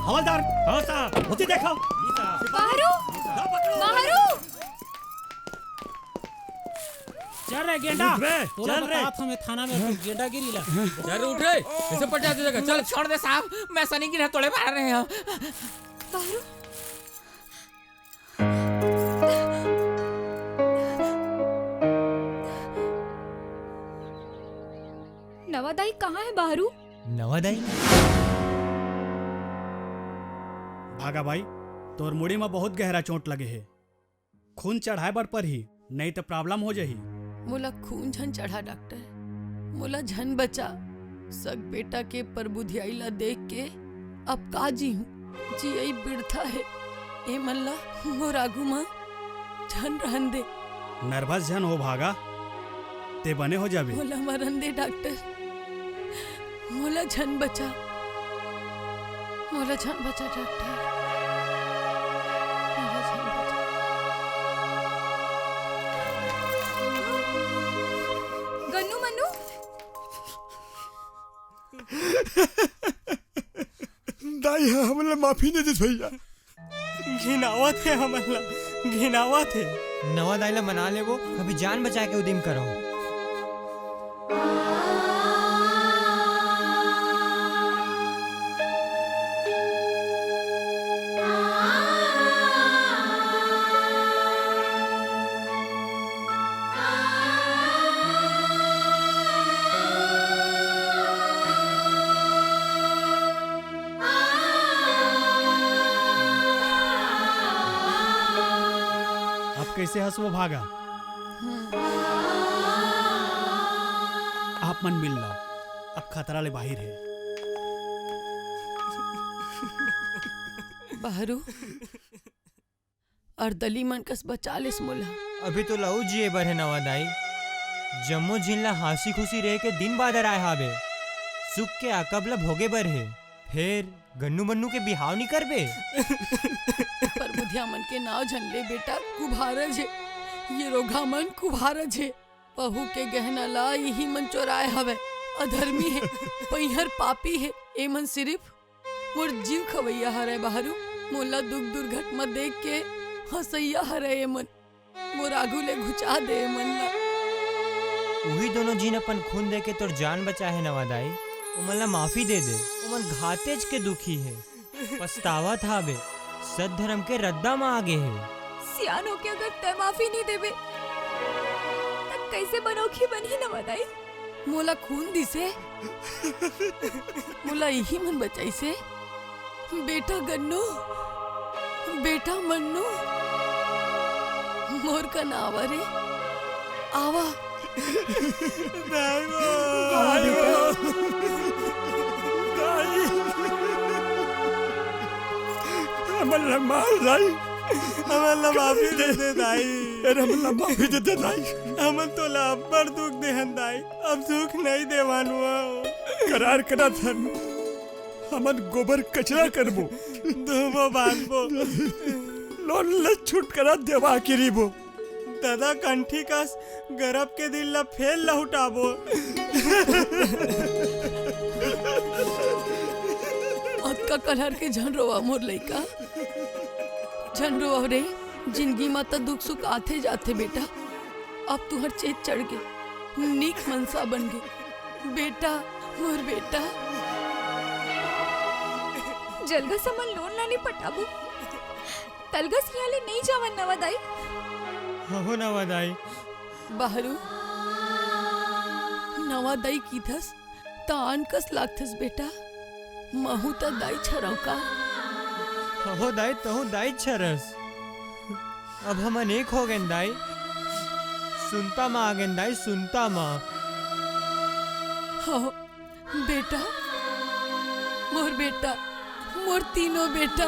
हवलदार हाँ साहब होती देखो बाहरू बाहरू चल रे गेंडा चल रे हमें थाना में गेंडा गिरी ला चल उठ रे ऐसे पटा दे देगा। चल छोड़ दे साहब, मैं सनी की हथौड़े मार रहे हैं। बाहरू नवादाई कहाँ है बाहरू? नवादाई भागा भाई, तोर मुड़ी में बहुत गहरा चोट लगे है, खून चढ़ाए बर पर ही नहीं तो प्रॉब्लम हो जाही। मोला खून झन चढ़ा डॉक्टर, मोला झन बचा। सग बेटा के परबुधियाई ला देख के अब का जी हूँ, जी यही बिड़था है। ए मल्ला मोर आगू माँ झन रहन दे। नर्वस झन हो भागा, ते बने हो जाबे। मोला मरन दे डॉक्टर, मोला झन बचा, मोला झन बचा डॉक्टर, मोला झन बचा। गन्नू मन्नू दाई हमला माफी नहीं दे भैया। घिनावा थे हमला, घिनावा थे। नवा दाइला मना ले वो अभी जान बचा के उदिम करो। कैसे हंस वो भागा। आप मन मिल लो, अब खतरा ले बाहर है। बहरू और दली मन कस बचा ले मुला। अभी तो लहू जिए बर है नवा दाई। जम्मो झिल्ला हंसी खुशी रह के दिन बादर आए हावे। सुख के अकबला भोगे बर है। फिर गन्नू बन्नू के बिहाव नहीं करबे। पर बुधिया मन के नाव झनले बेटा कुभारज है। ये रोगा मन कुभारज है। बहू के गहना ला यही मन चोराए हवे। अधर्मी है, पैहर पापी है। ए मन सिर्फ मोर जीव खवैया हरे बहरू। मोला दुख दुर्घटना देख के हंसैया हरे ए मन। मोर आगू ले घुचा दे मन ला। वही दोनों जीन अपन खून दे के तोर जान बचा है नवादाई। उमला माफी दे दे। उमन घातेज के दुखी है। पछतावा था बे। सद धर्म के रद्दा में आगे है। सियान हो के अगर तय माफी नहीं देबे तब कैसे बनोखी बनी नवादाई। मोला खून दिसे। मोला यही मन बचाई से। बेटा गन्नू, बेटा मन्नू, मोर का नावा रे आवा। हमला माफी दे दे दाई। हमला माफी दे दे दाई। हमन तो बड़ दुख देहन दाई। अब दुख नहीं देवानु। करार करा धन हमन गोबर कचरा करबो। धोबो बांधबो। लोन ले छुटकारा देवा किरीबो। दादा कंठी का गरब के दिल ला फेल लहुटाबो। अक्का कलहर के झन रोवा मोर लइका। झन रोवा रे। जिंदगी में तो दुख सुख आते जाते बेटा। अब तुहर चेत चढ़ गे। नीक मनसा बन गे बेटा, मोर बेटा। जलगा समन लोन लानी पटाबू। तलगस यहाँ ले नहीं जावन नवादाई। हो नवादाई। बहरू नवादाई की थस तान कस लागथस बेटा। महू त दाई छरव का। हो दाई तहु दाई छरस। अब हम अनेक हो गए दाई। सुनता माँ आ गए दाई। सुनता माँ। हो बेटा, मोर बेटा, मोर तीनों बेटा।